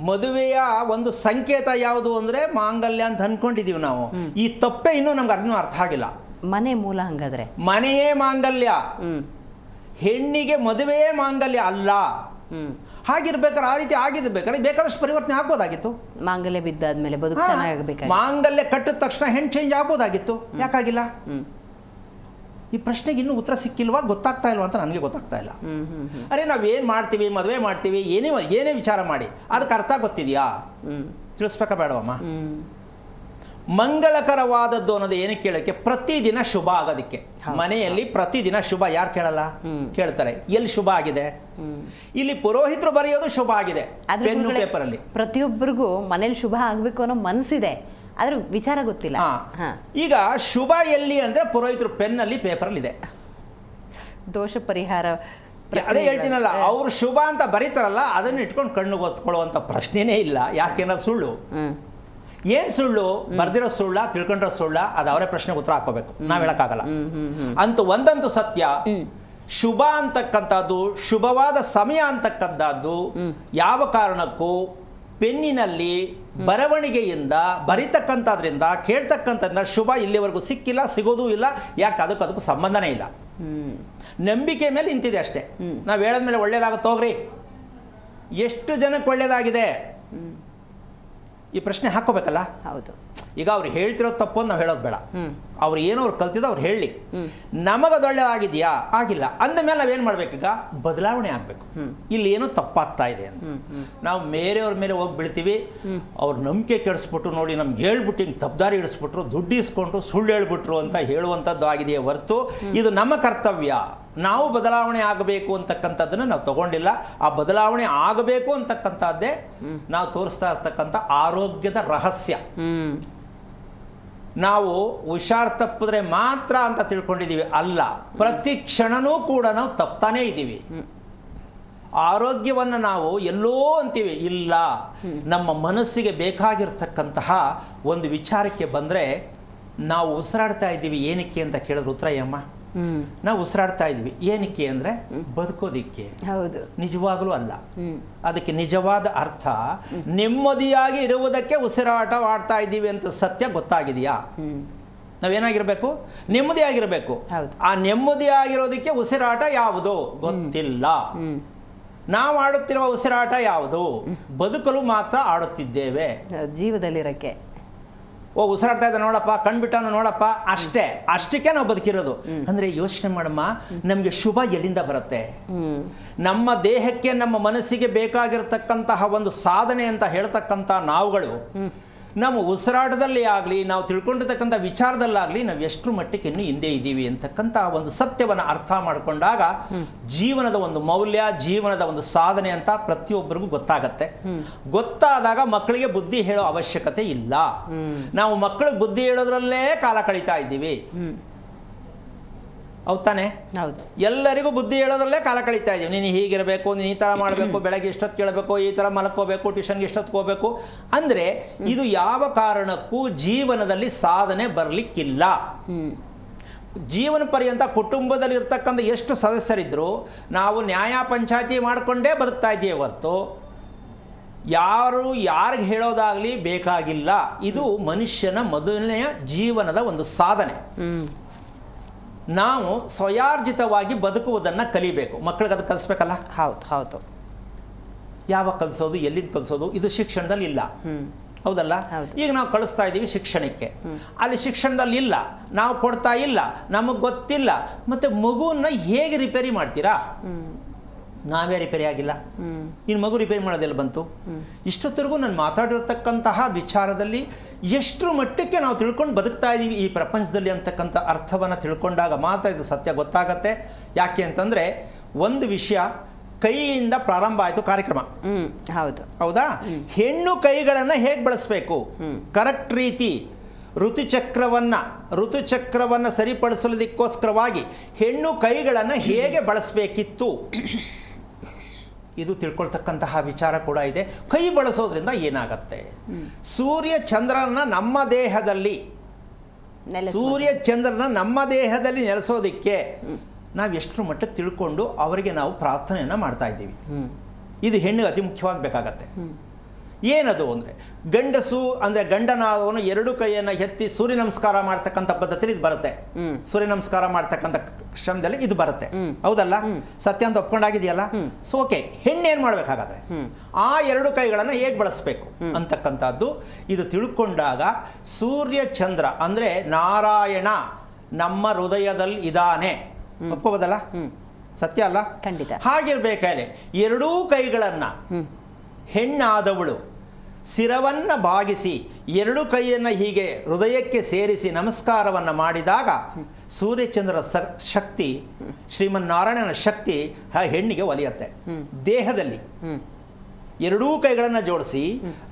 ಮದುವೆಯ ಒಂದು ಸಂಕೇತ ಯಾವುದು ಅಂದರೆ ಮಾಂಗಲ್ಯ ಅಂತ ಅಂದ್ಕೊಂಡಿದ್ದೀವಿ ನಾವು. ಈ ತಪ್ಪೇ ಇನ್ನೂ ನಮ್ಗೆ ಅದನ್ನು ಅರ್ಥ ಆಗಿಲ್ಲ. ಮನೆ ಮೂಲ ಹಂಗಾದ್ರೆ ಮನೆಯೇ ಮಾಂಗಲ್ಯ, ಹೆಣ್ಣಿಗೆ ಮದುವೆಯೇ ಮಾಂಗಲ್ಯ ಅಲ್ಲ. ಹಾಗಿರ್ಬೇಕಾದ್ರೆ ಆ ರೀತಿ ಆಗಿರ್ಬೇಕಾದ್ರೆ ಬೇಕಾದಷ್ಟು ಪರಿವರ್ತನೆ ಆಗ್ಬೋದಾಗಿತ್ತು. ಮಾಂಗಲ್ಯ ಬಿದ್ದಾದ್ಮೇಲೆ ಬದುಕು ಚೆನ್ನಾಗಬೇಕು. ಮಾಂಗಲ್ಯ ಕಟ್ಟಿದ ತಕ್ಷಣ ಹೆಣ್ಣು ಚೇಂಜ್ ಆಗ್ಬೋದಾಗಿತ್ತು, ಯಾಕಾಗಿಲ್ಲ? ಈ ಪ್ರಶ್ನೆಗೆ ಇನ್ನೂ ಉತ್ತರ ಸಿಕ್ಕಿಲ್ವಾ, ಗೊತ್ತಾಗ್ತಾ ಇಲ್ವಾ ಅಂತ ನನಗೆ ಗೊತ್ತಾಗ್ತಾ ಇಲ್ಲ. ಅರೆ ನಾವೇನು ಮಾಡ್ತೀವಿ, ಮದುವೆ ಮಾಡ್ತೀವಿ, ಏನೇ ವಿಚಾರ ಮಾಡಿ ಅದಕ್ಕೆ ಅರ್ಥ ಗೊತ್ತಿದೆಯಾ? ತಿಳಿಸ್ಬೇಕಾ ಬೇಡವಮ್ಮ? ಮಂಗಳಕರವಾದದ್ದು ಅನ್ನೋದು ಏನಕ್ಕೆ ಕೇಳೋಕ್ಕೆ? ಪ್ರತಿದಿನ ಶುಭ ಆಗೋದಕ್ಕೆ. ಮನೆಯಲ್ಲಿ ಪ್ರತಿದಿನ ಶುಭ ಯಾರು ಕೇಳಲ್ಲ? ಕೇಳ್ತಾರೆ. ಎಲ್ಲಿ ಶುಭ ಆಗಿದೆ? ಇಲ್ಲಿ ಪುರೋಹಿತರು ಬರೆಯೋದು ಶುಭ ಆಗಿದೆ ಪೆನ್ನು ಪೇಪರಲ್ಲಿ. ಪ್ರತಿಯೊಬ್ಬರಿಗೂ ಮನೇಲಿ ಶುಭ ಆಗಬೇಕು ಅನ್ನೋ ಮನಸ್ಸಿದೆ, ಆದ್ರೆ ವಿಚಾರ ಗೊತ್ತಿಲ್ಲ. ಈಗ ಶುಭ ಎಲ್ಲಿ ಅಂದರೆ ಪುರೋಹಿತರು ಪೆನ್ನಲ್ಲಿ ಪೇಪರಲ್ಲಿ ಇದೆ. ದೋಷ ಪರಿಹಾರ ಅದೇ ಹೇಳ್ತೀನಲ್ಲ, ಅವರು ಶುಭ ಅಂತ ಬರೀತಾರಲ್ಲ ಅದನ್ನು ಇಟ್ಕೊಂಡು ಕಣ್ಣು ಗೊತ್ಕೊಳ್ಳುವಂಥ ಪ್ರಶ್ನೆನೇ ಇಲ್ಲ. ಯಾಕೆನ್ನೋದು ಸುಳ್ಳು. ಏನು ಸುಳ್ಳು? ಬರ್ದಿರೋ ಸುಳ್ಳ, ತಿಳ್ಕೊಂಡಿರೋ ಸುಳ್ಳ, ಅದು ಅವರೇ ಪ್ರಶ್ನೆಗೆ ಉತ್ತರ ಹಾಕೋಬೇಕು, ನಾವು ಹೇಳೋಕ್ಕಾಗಲ್ಲ. ಅಂತೂ ಒಂದಂತೂ ಸತ್ಯ, ಶುಭ ಅಂತಕ್ಕಂಥದ್ದು, ಶುಭವಾದ ಸಮಯ ಅಂತಕ್ಕಂಥದ್ದು ಯಾವ ಕಾರಣಕ್ಕೂ ಪೆನ್ನಿನಲ್ಲಿ ಬರವಣಿಗೆಯಿಂದ ಬರಿತಕ್ಕಂಥದ್ರಿಂದ ಕೇಳ್ತಕ್ಕಂಥದ್ರಿಂದ ಶುಭ ಇಲ್ಲಿವರೆಗೂ ಸಿಕ್ಕಿಲ್ಲ, ಸಿಗೋದೂ ಇಲ್ಲ. ಯಾಕೆ? ಅದಕ್ಕೂ ಸಂಬಂಧನೇ ಇಲ್ಲ. ನಂಬಿಕೆ ಮೇಲೆ ನಿಂತಿದೆ ಅಷ್ಟೇ. ನಾವು ಹೇಳಿದ್ಮೇಲೆ ಒಳ್ಳೇದಾಗುತ್ತೆ ಹೋಗ್ರಿ. ಎಷ್ಟು ಜನಕ್ಕೆ ಒಳ್ಳೇದಾಗಿದೆ? ಈ ಪ್ರಶ್ನೆ ಹಾಕೋಬೇಕಲ್ಲ. ಹೌದು. ಈಗ ಅವ್ರು ಹೇಳ್ತಿರೋದು ತಪ್ಪು ಅಂತ ನಾವು ಹೇಳೋದು ಬೇಡ. ಅವ್ರು ಏನೋ ಅವ್ರು ಕಲ್ತಿದ್ದು ಅವ್ರು ಹೇಳಿ. ನಮಗದು ಒಳ್ಳೇದಾಗಿದೆಯಾ? ಆಗಿಲ್ಲ ಅಂದಮೇಲೆ ನಾವೇನು ಮಾಡಬೇಕೀಗ? ಬದಲಾವಣೆ ಆಗಬೇಕು. ಇಲ್ಲಿ ಏನೋ ತಪ್ಪಾಗ್ತಾ ಇದೆ ಅಂತ ನಾವು ಬೇರೆಯವ್ರ ಮೇಲೆ ಹೋಗಿ ಬೀಳ್ತೀವಿ. ಅವ್ರ ನಂಬಿಕೆ ಕೆಡಿಸ್ಬಿಟ್ಟು, ನೋಡಿ ನಮ್ಗೆ ಹೇಳ್ಬಿಟ್ಟು ಹಿಂಗೆ ತಪ್ಪದಾರಿ ಇಡಿಸ್ಬಿಟ್ರು, ದುಡ್ಡು ಇಸ್ಕೊಂಡ್ರು, ಸುಳ್ಳು ಹೇಳ್ಬಿಟ್ರು ಅಂತ ಹೇಳುವಂಥದ್ದು ಆಗಿದೆಯೇ ಹೊರತು ಇದು ನಮ್ಮ ಕರ್ತವ್ಯ. ನಾವು ಬದಲಾವಣೆ ಆಗಬೇಕು ಅಂತಕ್ಕಂಥದ್ದನ್ನು ನಾವು ತಗೊಂಡಿಲ್ಲ. ಆ ಬದಲಾವಣೆ ಆಗಬೇಕು ಅಂತಕ್ಕಂಥದ್ದೇ ನಾವು ತೋರಿಸ್ತಾ ಇರ್ತಕ್ಕಂಥ ಆರೋಗ್ಯದ ರಹಸ್ಯ. ನಾವು ಹುಷಾರು ತಪ್ಪಿದ್ರೆ ಮಾತ್ರ ಅಂತ ತಿಳ್ಕೊಂಡಿದ್ದೀವಿ. ಅಲ್ಲ, ಪ್ರತಿ ಕ್ಷಣನೂ ಕೂಡ ನಾವು ತಪ್ತಾನೇ ಇದ್ದೀವಿ. ಆರೋಗ್ಯವನ್ನು ನಾವು ಎಲ್ಲೋ ಅಂತೀವಿ. ಇಲ್ಲ, ನಮ್ಮ ಮನಸ್ಸಿಗೆ ಬೇಕಾಗಿರ್ತಕ್ಕಂತಹ ಒಂದು ವಿಚಾರಕ್ಕೆ ಬಂದರೆ ನಾವು ಉಸಿರಾಡ್ತಾ ಇದ್ದೀವಿ. ಏನಕ್ಕೆ ಅಂತ ಕೇಳಿದ್ರೆ ಉತ್ತರ ಏಮ್ಮ? ನಾವು ಉಸಿರಾಡ್ತಾ ಇದ್ದೀವಿ ಏನಕ್ಕೆ ಅಂದರೆ ಬದುಕೋದಿಕ್ಕೆ. ಹೌದು, ನಿಜವಾಗಲೂ ಅಲ್ಲ. ಅದಕ್ಕೆ ನಿಜವಾದ ಅರ್ಥ ನೆಮ್ಮದಿಯಾಗಿ ಇರುವುದಕ್ಕೆ ಉಸಿರಾಟ ಆಡ್ತಾ ಇದ್ದೀವಿ ಅಂತ ಸತ್ಯ ಗೊತ್ತಾಗಿದೆಯಾ? ನಾವೇನಾಗಿರ್ಬೇಕು? ನೆಮ್ಮದಿಯಾಗಿರಬೇಕು. ಆ ನೆಮ್ಮದಿಯಾಗಿರೋದಕ್ಕೆ ಉಸಿರಾಟ ಯಾವುದು ಗೊತ್ತಿಲ್ಲ. ನಾವು ಆಡುತ್ತಿರುವ ಉಸಿರಾಟ ಯಾವುದು? ಬದುಕಲು ಮಾತ್ರ ಆಡುತ್ತಿದ್ದೇವೆ, ಜೀವದಲ್ಲಿರಕ್ಕೆ. ಉಸಿರಾಡ್ತಾ ಇದ್ದ ನೋಡಪ್ಪ, ಕಣ್ಬಿಟ್ಟಾನು ನೋಡಪ್ಪ, ಅಷ್ಟಕ್ಕೆ ನಾವು ಬದುಕಿರೋದು. ಅಂದರೆ ಯೋಚನೆ ಮಾಡಮ್ಮ, ನಮಗೆ ಶುಭ ಎಲ್ಲಿಂದ ಬರುತ್ತೆ? ನಮ್ಮ ದೇಹಕ್ಕೆ, ನಮ್ಮ ಮನಸ್ಸಿಗೆ ಬೇಕಾಗಿರ್ತಕ್ಕಂತಹ ಒಂದು ಸಾಧನೆ ಅಂತ ಹೇಳ್ತಕ್ಕಂಥ ನಾವುಗಳು ನಮ್ಮ ಉಸಿರಾಟದಲ್ಲಿ ಆಗಲಿ, ನಾವು ತಿಳ್ಕೊಂಡಿರ್ತಕ್ಕಂಥ ವಿಚಾರದಲ್ಲಾಗಲಿ ನಾವು ಎಷ್ಟು ಮಟ್ಟಕ್ಕೆ ಇನ್ನೂ ಹಿಂದೆ ಇದ್ದೀವಿ ಅಂತಕ್ಕಂಥ ಒಂದು ಸತ್ಯವನ್ನು ಅರ್ಥ ಮಾಡಿಕೊಂಡಾಗ ಜೀವನದ ಒಂದು ಮೌಲ್ಯ, ಜೀವನದ ಒಂದು ಸಾಧನೆ ಅಂತ ಪ್ರತಿಯೊಬ್ಬರಿಗೂ ಗೊತ್ತಾಗತ್ತೆ. ಗೊತ್ತಾದಾಗ ಮಕ್ಕಳಿಗೆ ಬುದ್ಧಿ ಹೇಳೋ ಅವಶ್ಯಕತೆ ಇಲ್ಲ. ನಾವು ಮಕ್ಕಳಿಗೆ ಬುದ್ಧಿ ಹೇಳೋದ್ರಲ್ಲೇ ಕಾಲ ಕಳೀತಾ ಇದ್ದೀವಿ. ಹೌದು ತಾನೆ? ಹೌದು. ಎಲ್ಲರಿಗೂ ಬುದ್ಧಿ ಹೇಳೋದ್ರಲ್ಲೇ ಕಾಲ ಕಳೀತಾ ಇದ್ದೀವಿ. ನೀನು ಹೀಗಿರಬೇಕು, ನೀನು ಈ ಥರ ಮಾಡಬೇಕು, ಬೆಳಗ್ಗೆ ಇಷ್ಟೊತ್ತು ಕೇಳಬೇಕು, ಈ ಥರ ಮಲ್ಕೋಬೇಕು, ಟ್ಯೂಷನ್ಗೆ ಇಷ್ಟೊತ್ತು ಹೋಗಬೇಕು. ಅಂದರೆ ಇದು ಯಾವ ಕಾರಣಕ್ಕೂ ಜೀವನದಲ್ಲಿ ಸಾಧನೆ ಬರಲಿಕ್ಕಿಲ್ಲ. ಜೀವನ ಪರ್ಯಂತ ಕುಟುಂಬದಲ್ಲಿ ಇರ್ತಕ್ಕಂಥ ಎಷ್ಟು ಸದಸ್ಯರಿದ್ದರೂ ನಾವು ನ್ಯಾಯ ಪಂಚಾಯತಿ ಮಾಡಿಕೊಂಡೇ ಬದುಕ್ತಾ ಇದ್ದೀವಿ ಹೊರತು ಯಾರಿಗೆ ಹೇಳೋದಾಗಲಿ ಬೇಕಾಗಿಲ್ಲ. ಇದು ಮನುಷ್ಯನ ಮೊದಲನೆಯ ಜೀವನದ ಒಂದು ಸಾಧನೆ. ನಾವು ಸ್ವಯಾರ್ಜಿತವಾಗಿ ಬದುಕುವುದನ್ನು ಕಲಿಬೇಕು. ಮಕ್ಕಳಿಗೆ ಅದು ಕಲಿಸ್ಬೇಕಲ್ಲ. ಹೌದು. ಯಾವಾಗ ಕಲಿಸೋದು, ಎಲ್ಲಿಂದ ಕಲಿಸೋದು? ಇದು ಶಿಕ್ಷಣದಲ್ಲಿ ಇಲ್ಲ. ಹೌದಲ್ಲ? ಈಗ ನಾವು ಕಳಿಸ್ತಾ ಇದ್ದೀವಿ ಶಿಕ್ಷಣಕ್ಕೆ. ಅಲ್ಲಿ ಶಿಕ್ಷಣದಲ್ಲಿ ಇಲ್ಲ, ನಾವು ಕೊಡ್ತಾ ಇಲ್ಲ, ನಮಗೆ ಗೊತ್ತಿಲ್ಲ. ಮತ್ತು ಮಗುವನ್ನ ಹೇಗೆ ರಿಪೇರಿ ಮಾಡ್ತೀರಾ? ನಾವೇ ರಿಪೇರಿ ಆಗಿಲ್ಲ, ಇನ್ನು ಮಗು ರಿಪೇರಿ ಮಾಡೋದೆಲ್ಲ ಬಂತು? ಇಷ್ಟೊತ್ತರೆಗೂ ನಾನು ಮಾತಾಡಿರ್ತಕ್ಕಂತಹ ವಿಚಾರದಲ್ಲಿ ಎಷ್ಟು ಮಟ್ಟಕ್ಕೆ ನಾವು ತಿಳ್ಕೊಂಡು ಬದುಕ್ತಾ ಇದ್ದೀವಿ ಈ ಪ್ರಪಂಚದಲ್ಲಿ ಅಂತಕ್ಕಂಥ ಅರ್ಥವನ್ನು ತಿಳ್ಕೊಂಡಾಗ ಮಾತ್ರ ಇದು ಸತ್ಯ ಗೊತ್ತಾಗತ್ತೆ. ಯಾಕೆ ಅಂತಂದರೆ ಒಂದು ವಿಷಯ, ಕೈಯಿಂದ ಪ್ರಾರಂಭ ಆಯಿತು ಕಾರ್ಯಕ್ರಮ. ಹೌದಾ? ಹೆಣ್ಣು ಕೈಗಳನ್ನು ಹೇಗೆ ಬಳಸಬೇಕು, ಕರೆಕ್ಟ್ ರೀತಿ ಋತುಚಕ್ರವನ್ನು ಸರಿಪಡಿಸಲಿಕ್ಕೋಸ್ಕರವಾಗಿ ಹೆಣ್ಣು ಕೈಗಳನ್ನು ಹೇಗೆ ಬಳಸಬೇಕಿತ್ತು, ಇದು ತಿಳ್ಕೊಳ್ತಕ್ಕಂತಹ ವಿಚಾರ ಕೂಡ ಇದೆ. ಕೈ ಬಳಸೋದ್ರಿಂದ ಏನಾಗತ್ತೆ? ಸೂರ್ಯ ಚಂದ್ರನ ನಮ್ಮ ದೇಹದಲ್ಲಿ ನೆಲೆಸೋದಕ್ಕೆ ನಾವು ಎಷ್ಟು ಮಟ್ಟಕ್ಕೆ ತಿಳ್ಕೊಂಡು ಅವರಿಗೆ ನಾವು ಪ್ರಾರ್ಥನೆಯನ್ನು ಮಾಡ್ತಾ ಇದ್ದೀವಿ. ಇದು ಹೆಣ್ಣಿಗೆ ಅತಿ ಮುಖ್ಯವಾಗಿ ಬೇಕಾಗತ್ತೆ. ಏನದು ಅಂದರೆ, ಗಂಡಸು ಅಂದರೆ ಗಂಡನಾದವನು ಎರಡು ಕೈಯನ್ನು ಎತ್ತಿ ಸೂರ್ಯ ನಮಸ್ಕಾರ ಮಾಡ್ತಕ್ಕಂಥ ಪದ್ಧತಿಯಲ್ಲಿ ಇದು ಬರುತ್ತೆ. ಸೂರ್ಯ ನಮಸ್ಕಾರ ಮಾಡ್ತಕ್ಕಂಥ ಶ್ರಮದಲ್ಲಿ ಇದು ಬರುತ್ತೆ. ಹೌದಲ್ಲ? ಸತ್ಯ ಅಂತ ಒಪ್ಕೊಂಡಾಗಿದೆಯಲ್ಲ? ಸೊ ಓಕೆ, ಹೆಣ್ಣೇನು ಮಾಡಬೇಕಾಗಾದ್ರೆ ಆ ಎರಡು ಕೈಗಳನ್ನು ಹೇಗೆ ಬಳಸಬೇಕು ಅಂತಕ್ಕಂಥದ್ದು ಇದು ತಿಳ್ಕೊಂಡಾಗ ಸೂರ್ಯ ಚಂದ್ರ ಅಂದರೆ ನಾರಾಯಣ ನಮ್ಮ ಹೃದಯದಲ್ಲಿ ಇದ್ದಾನೆ. ಒಪ್ಕೋಬೋದಲ್ಲ? ಸತ್ಯ ಅಲ್ಲ? ಖಂಡಿತ. ಹಾಗಿರ್ಬೇಕಾದ್ರೆ ಎರಡೂ ಕೈಗಳನ್ನು ಹೆಣ್ಣಾದವಳು ಶಿರವನ್ನು ಬಾಗಿಸಿ ಎರಡು ಕೈಯನ್ನು ಹೀಗೆ ಹೃದಯಕ್ಕೆ ಸೇರಿಸಿ ನಮಸ್ಕಾರವನ್ನು ಮಾಡಿದಾಗ ಸೂರ್ಯಚಂದ್ರರ ಶಕ್ತಿ, ಶ್ರೀಮನ್ನಾರಾಯಣನ ಶಕ್ತಿ ಆ ಹೆಣ್ಣಿಗೆ ಒಲಿಯುತ್ತೆ. ದೇಹದಲ್ಲಿ ಎರಡೂ ಕೈಗಳನ್ನು ಜೋಡಿಸಿ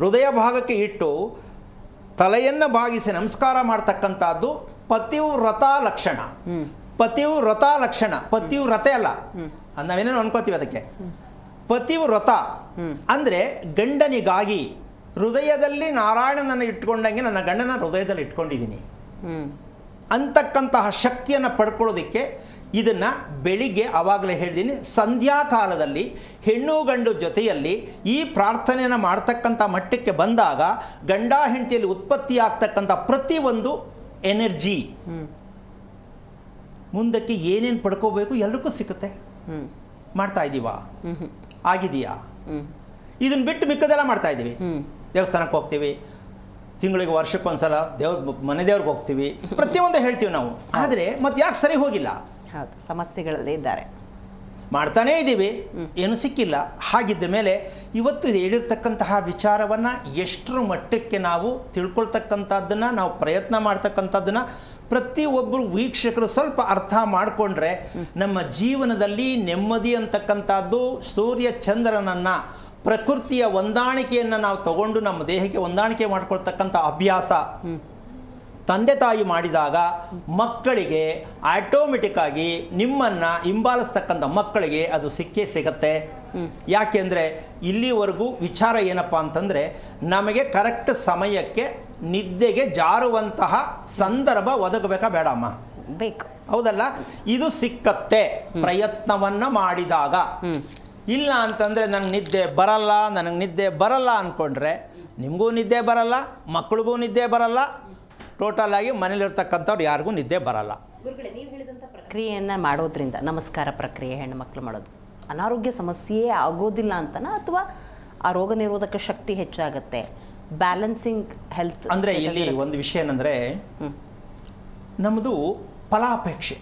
ಹೃದಯ ಭಾಗಕ್ಕೆ ಇಟ್ಟು ತಲೆಯನ್ನು ಬಾಗಿಸಿ ನಮಸ್ಕಾರ ಮಾಡ್ತಕ್ಕಂಥದ್ದು ಪತಿವ್ರತ ಲಕ್ಷಣ. ಪತಿವ್ರತೆ ಅಲ್ಲ, ನಾವೇನೇನು ಅನ್ಕೋತೀವಿ ಅದಕ್ಕೆ. ಪತಿವ್ರತ ಅಂದರೆ ಗಂಡನಿಗಾಗಿ ಹೃದಯದಲ್ಲಿ ನಾರಾಯಣನನ್ನು ಇಟ್ಕೊಂಡಂಗೆ ನನ್ನ ಗಂಡನ ಹೃದಯದಲ್ಲಿ ಇಟ್ಕೊಂಡಿದ್ದೀನಿ ಅಂತಕ್ಕಂತಹ ಶಕ್ತಿಯನ್ನು ಪಡ್ಕೊಳ್ಳೋದಕ್ಕೆ ಇದನ್ನು ಬೆಳಿಗ್ಗೆ ಆವಾಗಲೇ ಹೇಳಿದ್ದೀನಿ, ಸಂಧ್ಯಾಕಾಲದಲ್ಲಿ ಹೆಣ್ಣು ಗಂಡು ಜೊತೆಯಲ್ಲಿ ಈ ಪ್ರಾರ್ಥನೆಯನ್ನು ಮಾಡ್ತಕ್ಕಂಥ ಮಟ್ಟಕ್ಕೆ ಬಂದಾಗ ಗಂಡ ಹೆಂಡತಿಯಲ್ಲಿ ಉತ್ಪತ್ತಿ ಆಗ್ತಕ್ಕಂಥ ಪ್ರತಿಯೊಂದು ಎನರ್ಜಿ ಮುಂದಕ್ಕೆ ಏನೇನು ಪಡ್ಕೋಬೇಕು ಎಲ್ರಿಗೂ ಸಿಗುತ್ತೆ. ಮಾಡ್ತಾ ಇದ್ದೀವಾ? ಆಗಿದೆಯಾ? ಇದನ್ನು ಬಿಟ್ಟು ಮಿಕ್ಕದೆಲ್ಲ ಮಾಡ್ತಾ ಇದ್ದೀವಿ. ದೇವಸ್ಥಾನಕ್ಕೆ ಹೋಗ್ತೀವಿ, ತಿಂಗಳಿಗೆ ವರ್ಷಕ್ಕೊಂದ್ಸಲ ಮನೆ ದೇವ್ರಿಗೆ ಹೋಗ್ತೀವಿ, ಪ್ರತಿಯೊಂದು ಹೇಳ್ತೀವಿ ನಾವು. ಆದರೆ ಮತ್ತೆ ಯಾಕೆ ಸರಿ ಹೋಗಿಲ್ಲ? ಹೌದು, ಸಮಸ್ಯೆಗಳಲ್ಲಿ ಇದ್ದಾರೆ. ಮಾಡ್ತಾನೇ ಇದ್ದೀವಿ, ಏನು ಸಿಕ್ಕಿಲ್ಲ. ಹಾಗಿದ್ದ ಮೇಲೆ ಇವತ್ತು ಹೇಳಿರ್ತಕ್ಕಂತಹ ವಿಚಾರವನ್ನು ಎಷ್ಟರ ಮಟ್ಟಕ್ಕೆ ನಾವು ತಿಳ್ಕೊಳ್ತಕ್ಕಂಥದ್ದನ್ನು, ನಾವು ಪ್ರಯತ್ನ ಮಾಡ್ತಕ್ಕಂಥದ್ದನ್ನು ಪ್ರತಿಯೊಬ್ಬರು ವೀಕ್ಷಕರು ಸ್ವಲ್ಪ ಅರ್ಥ ಮಾಡಿಕೊಂಡ್ರೆ ನಮ್ಮ ಜೀವನದಲ್ಲಿ ನೆಮ್ಮದಿ ಅಂತಕ್ಕಂಥದ್ದು, ಸೂರ್ಯ ಚಂದ್ರನನ್ನು, ಪ್ರಕೃತಿಯ ಹೊಂದಾಣಿಕೆಯನ್ನು ನಾವು ತಗೊಂಡು ನಮ್ಮ ದೇಹಕ್ಕೆ ಹೊಂದಾಣಿಕೆ ಮಾಡ್ಕೊಳ್ತಕ್ಕಂಥ ಅಭ್ಯಾಸ ತಂದೆ ತಾಯಿ ಮಾಡಿದಾಗ ಮಕ್ಕಳಿಗೆ ಆಟೋಮೆಟಿಕ್ಕಾಗಿ ನಿಮ್ಮನ್ನು ಹಿಂಬಾಲಿಸ್ತಕ್ಕಂಥ ಮಕ್ಕಳಿಗೆ ಅದು ಸಿಕ್ಕೇ ಸಿಗತ್ತೆ. ಯಾಕೆಂದರೆ ಇಲ್ಲಿವರೆಗೂ ವಿಚಾರ ಏನಪ್ಪ ಅಂತಂದರೆ, ನಮಗೆ ಕರೆಕ್ಟ್ ಸಮಯಕ್ಕೆ ನಿದ್ದೆಗೆ ಜಾರುವಂತಹ ಸಂದರ್ಭ ಒದಗಬೇಕಾ ಬೇಡಮ್ಮ? ಬೇಕು. ಹೌದಲ್ಲ? ಇದು ಸಿಕ್ಕತ್ತೆ ಪ್ರಯತ್ನವನ್ನು ಮಾಡಿದಾಗ. ಇಲ್ಲ ಅಂತಂದರೆ ನನಗೆ ನಿದ್ದೆ ಬರಲ್ಲ ಅಂದ್ಕೊಂಡ್ರೆ ನಿಮಗೂ ನಿದ್ದೆ ಬರಲ್ಲ, ಮಕ್ಕಳಿಗೂ ನಿದ್ದೆ ಬರಲ್ಲ, ಟೋಟಲ್ ಆಗಿ ಮನೇಲಿರ್ತಕ್ಕಂಥವ್ರು ಯಾರಿಗೂ ನಿದ್ದೆ ಬರಲ್ಲ. ಗುರುಗಳೇ, ನೀವು ಹೇಳಿದಂಥ ಪ್ರಕ್ರಿಯೆಯನ್ನು ಮಾಡೋದ್ರಿಂದ, ನಮಸ್ಕಾರ ಪ್ರಕ್ರಿಯೆ ಹೆಣ್ಣು ಮಕ್ಕಳು ಮಾಡೋದು, ಅನಾರೋಗ್ಯ ಸಮಸ್ಯೆಯೇ ಆಗೋದಿಲ್ಲ ಅಂತನಾ, ಅಥವಾ ಆ ರೋಗ ನಿರೋಧಕ ಶಕ್ತಿ ಹೆಚ್ಚಾಗುತ್ತೆ, ಬ್ಯಾಲೆನ್ಸಿಂಗ್ ಹೆಲ್ತ್? ಅಂದರೆ ಇಲ್ಲಿ ಒಂದು ವಿಷಯ ಏನಂದರೆ, ನಮ್ಮದು ಫಲಾಪೇಕ್ಷೆ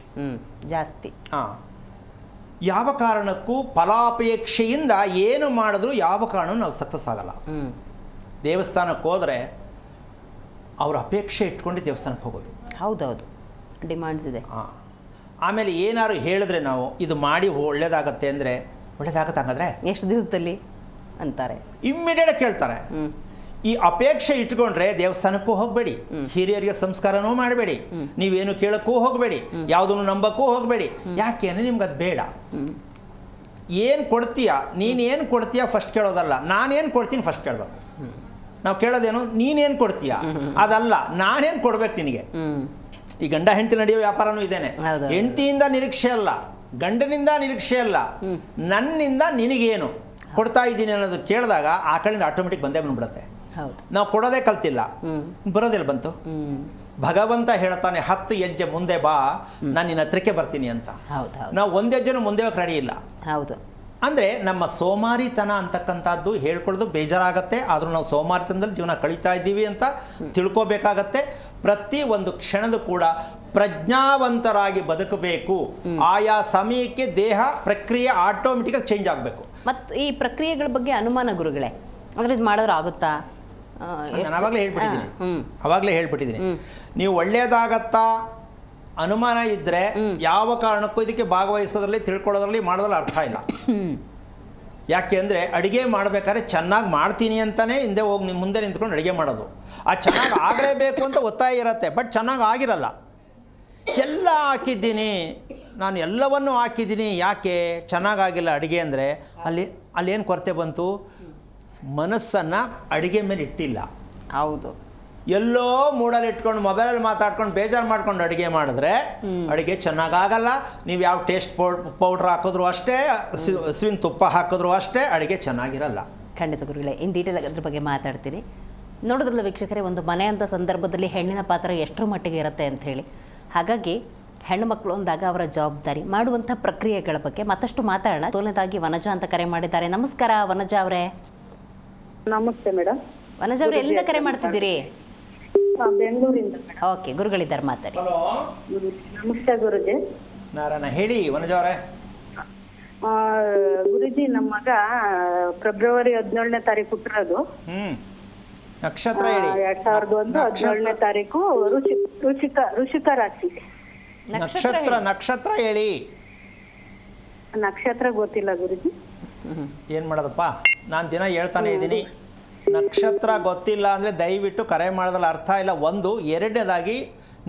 ಜಾಸ್ತಿ. ಯಾವ ಕಾರಣಕ್ಕೂ ಫಲಾಪೇಕ್ಷೆಯಿಂದ ಏನು ಮಾಡಿದ್ರೂ ಯಾವ ಕಾರಣವೂ ನಾವು ಸಕ್ಸಸ್ ಆಗಲ್ಲ. ದೇವಸ್ಥಾನಕ್ಕೆ ಹೋದರೆ ಅವ್ರ ಅಪೇಕ್ಷೆ ಇಟ್ಕೊಂಡು ದೇವಸ್ಥಾನಕ್ಕೆ ಹೋಗೋದು. ಹೌದೌದು, ಡಿಮಾಂಡ್ಸ್ ಇದೆ. ಆಮೇಲೆ ಏನಾದ್ರು ಹೇಳಿದ್ರೆ ನಾವು ಇದು ಮಾಡಿ ಒಳ್ಳೇದಾಗತ್ತೆ ಅಂದರೆ, ಒಳ್ಳೇದಾಗತ್ತೆ ಹಂಗಾದ್ರೆ ಎಷ್ಟು ದಿವಸದಲ್ಲಿ ಅಂತಾರೆ, ಇಮ್ಮಿಡಿಯೇಟ್ ಕೇಳ್ತಾರೆ. ಈ ಅಪೇಕ್ಷೆ ಇಟ್ಕೊಂಡ್ರೆ ದೇವಸ್ಥಾನಕ್ಕೂ ಹೋಗಬೇಡಿ, ಹಿರಿಯರಿಗೆ ಸಂಸ್ಕಾರನೂ ಮಾಡಬೇಡಿ, ನೀವೇನು ಕೇಳೋಕ್ಕೂ ಹೋಗಬೇಡಿ, ಯಾವುದನ್ನು ನಂಬಕ್ಕೂ ಹೋಗಬೇಡಿ. ಯಾಕೆಂದರೆ ನಿಮ್ಗೆ ಅದು ಬೇಡ. ಏನು ಕೊಡ್ತೀಯಾ, ನೀನೇನು ಕೊಡ್ತೀಯಾ ಫಸ್ಟ್ ಕೇಳೋದಲ್ಲ, ನಾನೇನು ಕೊಡ್ತೀನಿ ಫಸ್ಟ್ ಕೇಳಬೇಕು. ನಾವು ಕೇಳೋದೇನು, ನೀನೇನು ಕೊಡ್ತೀಯಾ ಅದಲ್ಲ, ನಾನೇನು ಕೊಡ್ಬೇಕು ನಿನಗೆ. ಈ ಗಂಡ ಹೆಂಡತಿ ನಡೆಯೋ ವ್ಯಾಪಾರನೂ ಇದೇನೆ. ಹೆಂಡತಿಯಿಂದ ನಿರೀಕ್ಷೆ ಅಲ್ಲ, ಗಂಡನಿಂದ ನಿರೀಕ್ಷೆ ಅಲ್ಲ, ನನ್ನಿಂದ ನಿನಗೇನು ಕೊಡ್ತಾ ಇದ್ದೀನಿ ಅನ್ನೋದು ಕೇಳಿದಾಗ ಆ ಕಡೆಯಿಂದ ಆಟೋಮೆಟಿಕ್ ಬಂದೇ ಬಂದ್ಬಿಡುತ್ತೆ. ನಾವು ಕೊಡೋದೇ ಕಲ್ತಿಲ್ಲ, ಬರೋದಿಲ್ಲ ಬಂತು. ಭಗವಂತ ಹೇಳ್ತಾನೆ 10 ಹೆಜ್ಜೆ ಮುಂದೆ ಬಾ, ನಾನು ನಿನ್ನ ಹತ್ರಕ್ಕೆ ಬರ್ತೀನಿ ಅಂತ. ನಾವು 1 ಹೆಜ್ಜೆನೂ ಮುಂದೆ ಹೋಗಕ್ಕೆ ರೆಡಿ ಇಲ್ಲ. ಹೌದು. ಅಂದರೆ ನಮ್ಮ ಸೋಮಾರಿತನ ಅಂತಕ್ಕಂಥದ್ದು ಹೇಳ್ಕೊಳ್ಳೋದು ಬೇಜಾರಾಗತ್ತೆ. ಆದರೂ ನಾವು ಸೋಮಾರಿತನದಲ್ಲಿ ಜೀವನ ಕಳೀತಾ ಇದ್ದೀವಿ ಅಂತ ತಿಳ್ಕೋಬೇಕಾಗತ್ತೆ. ಪ್ರತಿ ಒಂದು ಕ್ಷಣದ ಕೂಡ ಪ್ರಜ್ಞಾವಂತರಾಗಿ ಬದುಕಬೇಕು. ಆಯಾ ಸಮಯಕ್ಕೆ ದೇಹ ಪ್ರಕ್ರಿಯೆ ಆಟೋಮೆಟಿಕಾಗಿ ಚೇಂಜ್ ಆಗಬೇಕು. ಮತ್ತು ಈ ಪ್ರಕ್ರಿಯೆಗಳ ಬಗ್ಗೆ ಅನುಮಾನ ಗುರುಗಳೇ, ಅಂದರೆ ಇದು ಮಾಡೋರು ಆಗುತ್ತಾ? ನಾನು ಆವಾಗಲೇ ಹೇಳ್ಬಿಟ್ಟಿದ್ದೀನಿ. ನೀವು ಒಳ್ಳೇದಾಗತ್ತಾ ಅನುಮಾನ ಇದ್ದರೆ ಯಾವ ಕಾರಣಕ್ಕೂ ಇದಕ್ಕೆ ಭಾಗವಹಿಸೋದ್ರಲ್ಲಿ, ತಿಳ್ಕೊಳ್ಳೋದ್ರಲ್ಲಿ, ಮಾಡೋದ್ರಲ್ಲಿ ಅರ್ಥ ಇಲ್ಲ. ಯಾಕೆ ಅಂದರೆ ಅಡುಗೆ ಮಾಡಬೇಕಾದ್ರೆ ಚೆನ್ನಾಗಿ ಮಾಡ್ತೀನಿ ಅಂತಲೇ ಹಿಂದೆ ಹೋಗಿ ಮುಂದೆ ನಿಂತ್ಕೊಂಡು ಅಡುಗೆ ಮಾಡೋದು. ಆ ಚೆನ್ನಾಗಿ ಆಗಲೇಬೇಕು ಅಂತ ಒತ್ತಾಯ ಇರುತ್ತೆ, ಬಟ್ ಚೆನ್ನಾಗಿ ಆಗಿರಲ್ಲ. ಎಲ್ಲ ಹಾಕಿದ್ದೀನಿ, ನಾನು ಎಲ್ಲವನ್ನೂ ಹಾಕಿದ್ದೀನಿ, ಯಾಕೆ ಚೆನ್ನಾಗಾಗಿಲ್ಲ ಅಡುಗೆ ಅಂದರೆ ಅಲ್ಲೇನು ಕೊರತೆ ಬಂತು? ಮನಸ್ಸನ್ನು ಅಡುಗೆ ಮೇಲೆ ಇಟ್ಟಿಲ್ಲ. ಹೌದು. ಎಲ್ಲೋ ಮೂಡಲ್ಲಿ ಇಟ್ಕೊಂಡು ಮೊಬೈಲಲ್ಲಿ ಮಾತಾಡ್ಕೊಂಡು ಬೇಜಾರು ಮಾಡ್ಕೊಂಡು ಅಡುಗೆ ಮಾಡಿದ್ರೆ ಅಡುಗೆ ಚೆನ್ನಾಗಾಗಲ್ಲ. ನೀವು ಯಾವ ಟೇಸ್ಟ್ ಪೌಡ್ರ್ ಹಾಕಿದ್ರು ಅಷ್ಟೇ, ಹಸುವಿನ ತುಪ್ಪ ಹಾಕಿದ್ರು ಅಷ್ಟೇ, ಅಡುಗೆ ಚೆನ್ನಾಗಿರಲ್ಲ. ಖಂಡಿತ ಗುರುಗಳೇ, ಇನ್ ಡೀಟೇಲ್ ಅದ್ರ ಬಗ್ಗೆ ಮಾತಾಡ್ತೀನಿ. ನೋಡೋದ್ರಲ್ಲ ವೀಕ್ಷಕರೇ, ಒಂದು ಮನೆ ಅಂತ ಸಂದರ್ಭದಲ್ಲಿ ಹೆಣ್ಣಿನ ಪಾತ್ರ ಎಷ್ಟರ ಮಟ್ಟಿಗೆ ಇರುತ್ತೆ ಅಂತ ಹೇಳಿ. ಹಾಗಾಗಿ ಹೆಣ್ಣು ಮಕ್ಕಳು ಅಂದಾಗ ಅವರ ಜವಾಬ್ದಾರಿ, ಮಾಡುವಂಥ ಪ್ರಕ್ರಿಯೆಗಳ ಬಗ್ಗೆ ಮತ್ತಷ್ಟು ಮಾತಾಡೋಣ. ಮೊದಲನೇದಾಗಿ ವನಜಾ ಅಂತ ಕರೆ ಮಾಡಿದ್ದಾರೆ. ನಮಸ್ಕಾರ ವನಜಾ ಅವರೇ. ನಮಸ್ತೆ ಮೇಡಮ್. ವನಜಾ ಅವರೇ, ಎಲ್ಲಿಂದ ಕರೆ ಮಾಡ್ತಿದ್ದೀರಿ? ಬೆಂಗಳೂರಿಂದ. ಓಕೆ, ಗುರುಗಳಿದ್ದಾರೆ, ಮಾತಾಡಿ. ನಮಸ್ತೆ ಗುರುಜಿ. ನಾರಾಯಣ, ಹೇಳಿ ವನಜಾ ಅವರೇ. ಗುರುಜಿ, ನಮ್ಮ ಮಗ ಫೆಬ್ರವರಿ 17ನೇ ತಾರೀಕು ಹುಟ್ಟಿರೋದು. ನಕ್ಷತ್ರ ಹೇಳಿ. 2001 17ನೇ ತಾರೀಕು, ಋಷಿಕ ರಾಶಿ. ನಕ್ಷತ್ರ ಹೇಳಿ. ನಕ್ಷತ್ರ ಗೊತ್ತಿಲ್ಲ ಗುರುಜಿ. ಏನು ಮಾಡೋದಪ್ಪ, ನಾನು ದಿನ ಹೇಳ್ತಾನೆ ಇದ್ದೀನಿ. ನಕ್ಷತ್ರ ಗೊತ್ತಿಲ್ಲ ಅಂದರೆ ದಯವಿಟ್ಟು ಕರೆ ಮಾಡೋದ್ರಲ್ಲಿ ಅರ್ಥ ಇಲ್ಲ. ಒಂದು, ಎರಡನೇದಾಗಿ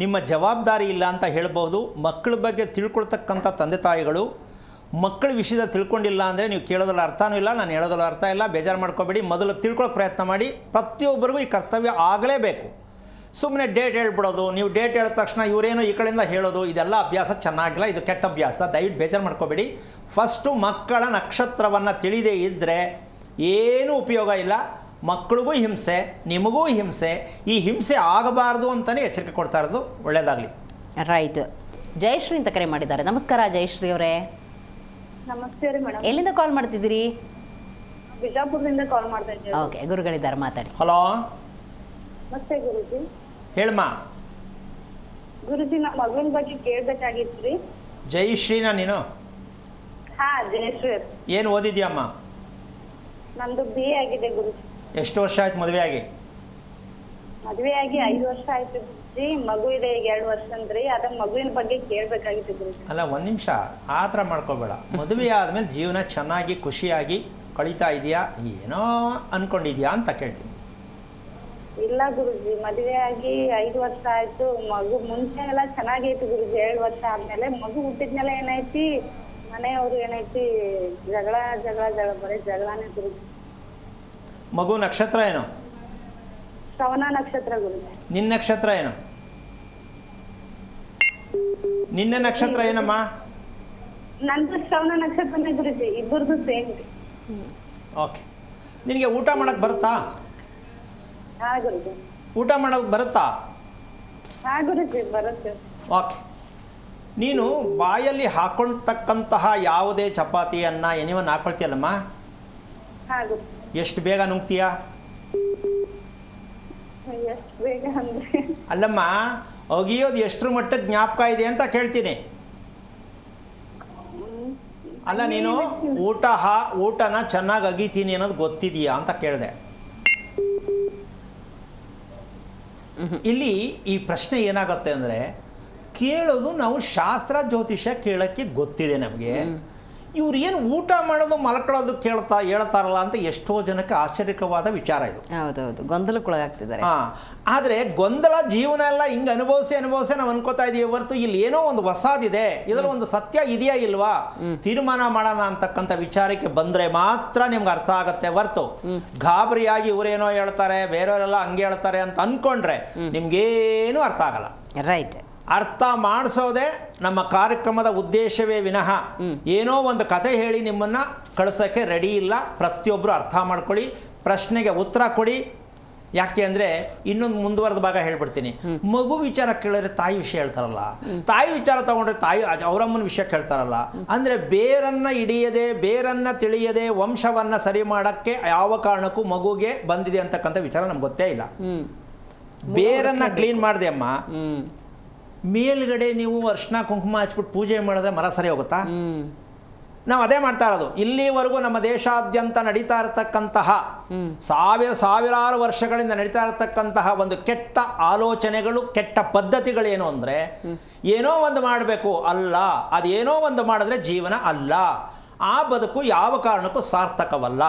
ನಿಮ್ಮ ಜವಾಬ್ದಾರಿ ಇಲ್ಲ ಅಂತ ಹೇಳ್ಬೋದು. ಮಕ್ಕಳ ಬಗ್ಗೆ ತಿಳ್ಕೊಳ್ತಕ್ಕಂಥ ತಂದೆ ತಾಯಿಗಳು ಮಕ್ಕಳ ವಿಷಯದ ತಿಳ್ಕೊಂಡಿಲ್ಲ ಅಂದರೆ ನೀವು ಕೇಳೋದ್ರಲ್ಲಿ ಅರ್ಥನೂ ಇಲ್ಲ, ನಾನು ಹೇಳೋದ್ರಲ್ಲಿ ಅರ್ಥ ಇಲ್ಲ. ಬೇಜಾರು ಮಾಡ್ಕೋಬೇಡಿ, ಮೊದಲು ತಿಳ್ಕೊಳ್ಳೋಕೆ ಪ್ರಯತ್ನ ಮಾಡಿ. ಪ್ರತಿಯೊಬ್ಬರಿಗೂ ಈ ಕರ್ತವ್ಯ ಆಗಲೇಬೇಕು. ಸುಮ್ಮನೆ ಡೇಟ್ ಹೇಳ್ಬಿಡೋದು, ನೀವು ಡೇಟ್ ಹೇಳಿದ ತಕ್ಷಣ ಇವರೇನೋ ಈ ಕಡೆಯಿಂದ ಹೇಳೋದು, ಇದೆಲ್ಲ ಅಭ್ಯಾಸ ಚೆನ್ನಾಗಿಲ್ಲ, ಇದು ಕೆಟ್ಟ ಅಭ್ಯಾಸ, ದಯವಿಟ್ಟು ಬೇಜಾರು ಮಾಡ್ಕೋಬೇಡಿ. ಫಸ್ಟು ಮಕ್ಕಳ ನಕ್ಷತ್ರವನ್ನು ತಿಳಿದೇ ಇದ್ದರೆ ಏನೂ ಉಪಯೋಗ ಇಲ್ಲ. ಮಕ್ಕಳಿಗೂ ಹಿಂಸೆ, ನಿಮಗೂ ಹಿಂಸೆ. ಈ ಹಿಂಸೆ ಆಗಬಾರ್ದು ಅಂತಲೇ ಎಚ್ಚರಿಕೆ ಕೊಡ್ತಾ ಇರೋದು. ಒಳ್ಳೆಯದಾಗಲಿ. ರೈಟ್. ಜಯಶ್ರೀ ಅಂತ ಕರೆ ಮಾಡಿದ್ದಾರೆ. ನಮಸ್ಕಾರ ಜಯಶ್ರೀ ಅವರೇ. ನಮಸ್ತೆ ರೀ ಮೇಡಮ್. ಎಲ್ಲಿಂದ ಕಾಲ್ ಮಾಡ್ತಿದ್ದೀರಿ? ಬಿಜಾಪುರದಿಂದ ಕಾಲ್ ಮಾಡ್ತಾ ಇದ್ದೇವೆ. ಓಕೆ, ಗುರುಗಳಿದ್ದಾರೆ, ಮಾತಾಡಿ. ಹಲೋ, ನಮಸ್ತೆ ಗುರುಜಿ. ಹೇಳಮ್ಮ. ಗುರುಜಿ, ನಮ್ಮ ಮಗನ ಬಗ್ಗೆ ಕೇಳ್ಬೇಕಾಗಿತ್ತು ರೀ. ಜಯಶ್ರೀನಾ ನೀನು? ಹಾ, ಜಯಶ್ರೀ. ಏನು ಓದಿದ್ಯಮ್ಮ? ನಂದು BA ಆಗಿದೆ ಗುರುಜಿ. ಎಷ್ಟು ವರ್ಷ ಆಯ್ತು ಮದುವೆ ಆಗಿ? ಮದುವೆ ಆಗಿ 5 ವರ್ಷ ಆಯ್ತು ಗುರುಜಿ. ಮಗು ಇದೆ ಈಗ 2 ವರ್ಷ ಅಂದ್ರಿ. ಅದ ಮಗುವಿನ ಬಗ್ಗೆ ಕೇಳ್ಬೇಕಾಗಿತ್ತು ಗುರುಜಿ. ಅಲ್ಲ, ಒಂದು ನಿಮಿಷ, ಆ ಥರ ಮಾಡ್ಕೋಬೇಡ. ಮದುವೆ ಆದಮೇಲೆ ಜೀವನ ಚೆನ್ನಾಗಿ ಖುಷಿಯಾಗಿ ಕಳೀತಾ ಇದೆಯಾ, ಏನೋ ಅಂದ್ಕೊಂಡಿದ್ಯಾ ಅಂತ ಕೇಳ್ತೀನಿ. ಇಲ್ಲ ಗುರುಜಿ, ಮದುವೆ ಆಗಿ 5 ವರ್ಷ ಆಯ್ತು. ಮಗು ಮುಂಚೆ ಎಲ್ಲ ಚೆನ್ನಾಗೈತಿ ಗುರುಜಿ. 7 ವರ್ಷ ಆದ್ಮೇಲೆ ಮಗು ಹುಟ್ಟಿದ್ಮೇಲೆ ಏನೈತಿ, ಮನೆಯವರು ಏನೈತಿ, ಜಗಳ ಬರೀ ಜಗಳನೇ ಗುರುಜಿ. ಮಗು ನಕ್ಷತ್ರ ಏನು? ಶ್ರವಣ ನಕ್ಷತ್ರ ಗುರುಜಿ. ನಿನ್ನ ನಕ್ಷತ್ರ ಏನು? ನಿನ್ನ ನಕ್ಷತ್ರ ಏನಮ್ಮ? ನಂದು ಶ್ರವಣ ನಕ್ಷತ್ರನೇ ಗುರುಜಿ. ಇಬ್ಬರದು ಸೇಮ್. ಓಕೆ. ನಿನಗೆ ಊಟ ಮಾಡೋಕ್ಕೆ ಬರುತ್ತಾ? ಹಾ ಗುರುಜಿ. ಊಟ ಮಾಡೋಕ್ಕೆ ಬರುತ್ತಾ? ಹಾ ಗುರುಜಿ, ಬರುತ್ತೆ. ಓಕೆ. ನೀನು ಬಾಯಲ್ಲಿ ಹಾಕ್ಕೊಳ್ತಕ್ಕಂತಹ ಯಾವುದೇ ಚಪಾತಿ, ಅನ್ನ, ಏನಿವನ್ನ ಹಾಕ್ಕೊಳ್ತೀಯಲ್ಲಮ್ಮ, ಹಾ ಗುರುಜಿ. ಎಷ್ಟು ಬೇಗ ನುಂಗ್ತೀಯಾ? ಎಷ್ಟು ಬೇಗ ಅಂದ್ರೆ ಅಲ್ಲಮ್ಮ, ಒಗಿಯೋದು ಎಷ್ಟರ ಮಟ್ಟಕ್ಕೆ ಜ್ಞಾಪಕ ಇದೆ ಅಂತ ಕೇಳ್ತೀನಿ. ಅಲ್ಲ, ನೀನು ಊಟನ ಚೆನ್ನಾಗಿ ಅಗಿತೀನಿ ಅನ್ನೋದು ಗೊತ್ತಿದೆಯಾ ಅಂತ ಕೇಳಿದೆ. ಇಲ್ಲಿ ಈ ಪ್ರಶ್ನೆ ಏನಾಗುತ್ತೆ ಅಂದರೆ, ಕೇಳೋದು ನಾವು ಶಾಸ್ತ್ರ ಜ್ಯೋತಿಷ್ಯ ಕೇಳೋಕ್ಕೆ ಗೊತ್ತಿದೆ ನಮಗೆ. ಇವ್ರು ಏನು ಊಟ ಮಾಡೋದು ಮಲ್ಕೊಳ್ಳೋದು ಹೇಳ್ತಾರಲ್ಲ ಅಂತ ಎಷ್ಟೋ ಜನಕ್ಕೆ ಆಶ್ಚರ್ಯಕವಾದ ವಿಚಾರ ಇದು. ಹೌದೌದು, ಗೊಂದಲಕ್ಕೊಳಗಾಗ್ತಿದ್ದಾರೆ. ಆದರೆ ಗೊಂದಲ ಜೀವನ ಎಲ್ಲ ಹಿಂಗೆ ಅನುಭವಿಸಿ ನಾವು ಅನ್ಕೋತಾ ಇದೀವಿ ಹೊರತು ಇಲ್ಲಿ ಏನೋ ಒಂದು ಹೊಸದಿದೆ, ಇದರಲ್ಲಿ ಒಂದು ಸತ್ಯ ಇದೆಯಾ ಇಲ್ವಾ ತೀರ್ಮಾನ ಮಾಡೋಣ ಅಂತಕ್ಕಂಥ ವಿಚಾರಕ್ಕೆ ಬಂದರೆ ಮಾತ್ರ ನಿಮ್ಗೆ ಅರ್ಥ ಆಗುತ್ತೆ ಹೊರತು ಗಾಬರಿಯಾಗಿ ಇವರೇನೋ ಹೇಳ್ತಾರೆ, ಬೇರೆಯವರೆಲ್ಲ ಹಂಗೆ ಹೇಳ್ತಾರೆ ಅಂತ ಅಂದ್ಕೊಂಡ್ರೆ ನಿಮ್ಗೇನು ಅರ್ಥ ಆಗಲ್ಲ. ರೈಟ್. ಅರ್ಥ ಮಾಡಿಸೋದೇ ನಮ್ಮ ಕಾರ್ಯಕ್ರಮದ ಉದ್ದೇಶವೇ ವಿನಃ ಏನೋ ಒಂದು ಕತೆ ಹೇಳಿ ನಿಮ್ಮನ್ನು ಕಳಿಸೋಕ್ಕೆ ರೆಡಿ ಇಲ್ಲ. ಪ್ರತಿಯೊಬ್ಬರು ಅರ್ಥ ಮಾಡ್ಕೊಳ್ಳಿ, ಪ್ರಶ್ನೆಗೆ ಉತ್ತರ ಕೊಡಿ. ಯಾಕೆ ಅಂದರೆ ಇನ್ನೊಂದು ಮುಂದುವರೆದ ಭಾಗ ಹೇಳ್ಬಿಡ್ತೀನಿ. ಮಗು ವಿಚಾರ ಕೇಳಿದ್ರೆ ತಾಯಿ ವಿಷಯ ಹೇಳ್ತಾರಲ್ಲ, ತಾಯಿ ವಿಚಾರ ತಗೊಂಡ್ರೆ ತಾಯಿ ಅವರಮ್ಮನ ವಿಷಯ ಕೇಳ್ತಾರಲ್ಲ. ಅಂದರೆ ಬೇರನ್ನು ಹಿಡಿಯದೆ, ಬೇರನ್ನು ತಿಳಿಯದೆ ವಂಶವನ್ನು ಸರಿ ಮಾಡೋಕ್ಕೆ ಯಾವ ಕಾರಣಕ್ಕೂ ಮಗುಗೆ ಬಂದಿದೆ ಅಂತಕ್ಕಂಥ ವಿಚಾರ ನಮ್ಗೆ ಗೊತ್ತೇ ಇಲ್ಲ. ಬೇರನ್ನು ಕ್ಲೀನ್ ಮಾಡಿದೆ ಅಮ್ಮ, ಮೇಲ್ಗಡೆ ನೀವು ಅರ್ಶಿನ ಕುಂಕುಮ ಹಚ್ಬಿಟ್ಟು ಪೂಜೆ ಮಾಡಿದ್ರೆ ಮರ ಸರಿ ಹೋಗುತ್ತಾ? ನಾವು ಅದೇ ಮಾಡ್ತಾ ಇರೋದು. ಇಲ್ಲಿವರೆಗೂ ನಮ್ಮ ದೇಶಾದ್ಯಂತ ನಡೀತಾ ಇರತಕ್ಕಂತಹ ಸಾವಿರಾರು ವರ್ಷಗಳಿಂದ ನಡೀತಾ ಇರತಕ್ಕಂತಹ ಒಂದು ಕೆಟ್ಟ ಆಲೋಚನೆಗಳು, ಕೆಟ್ಟ ಪದ್ಧತಿಗಳೇನು ಅಂದರೆ, ಏನೋ ಒಂದು ಮಾಡಬೇಕು ಅಲ್ಲ, ಅದೇನೋ ಒಂದು ಮಾಡಿದ್ರೆ ಜೀವನ ಅಲ್ಲ, ಆ ಬದುಕು ಯಾವ ಕಾರಣಕ್ಕೂ ಸಾರ್ಥಕವಲ್ಲ.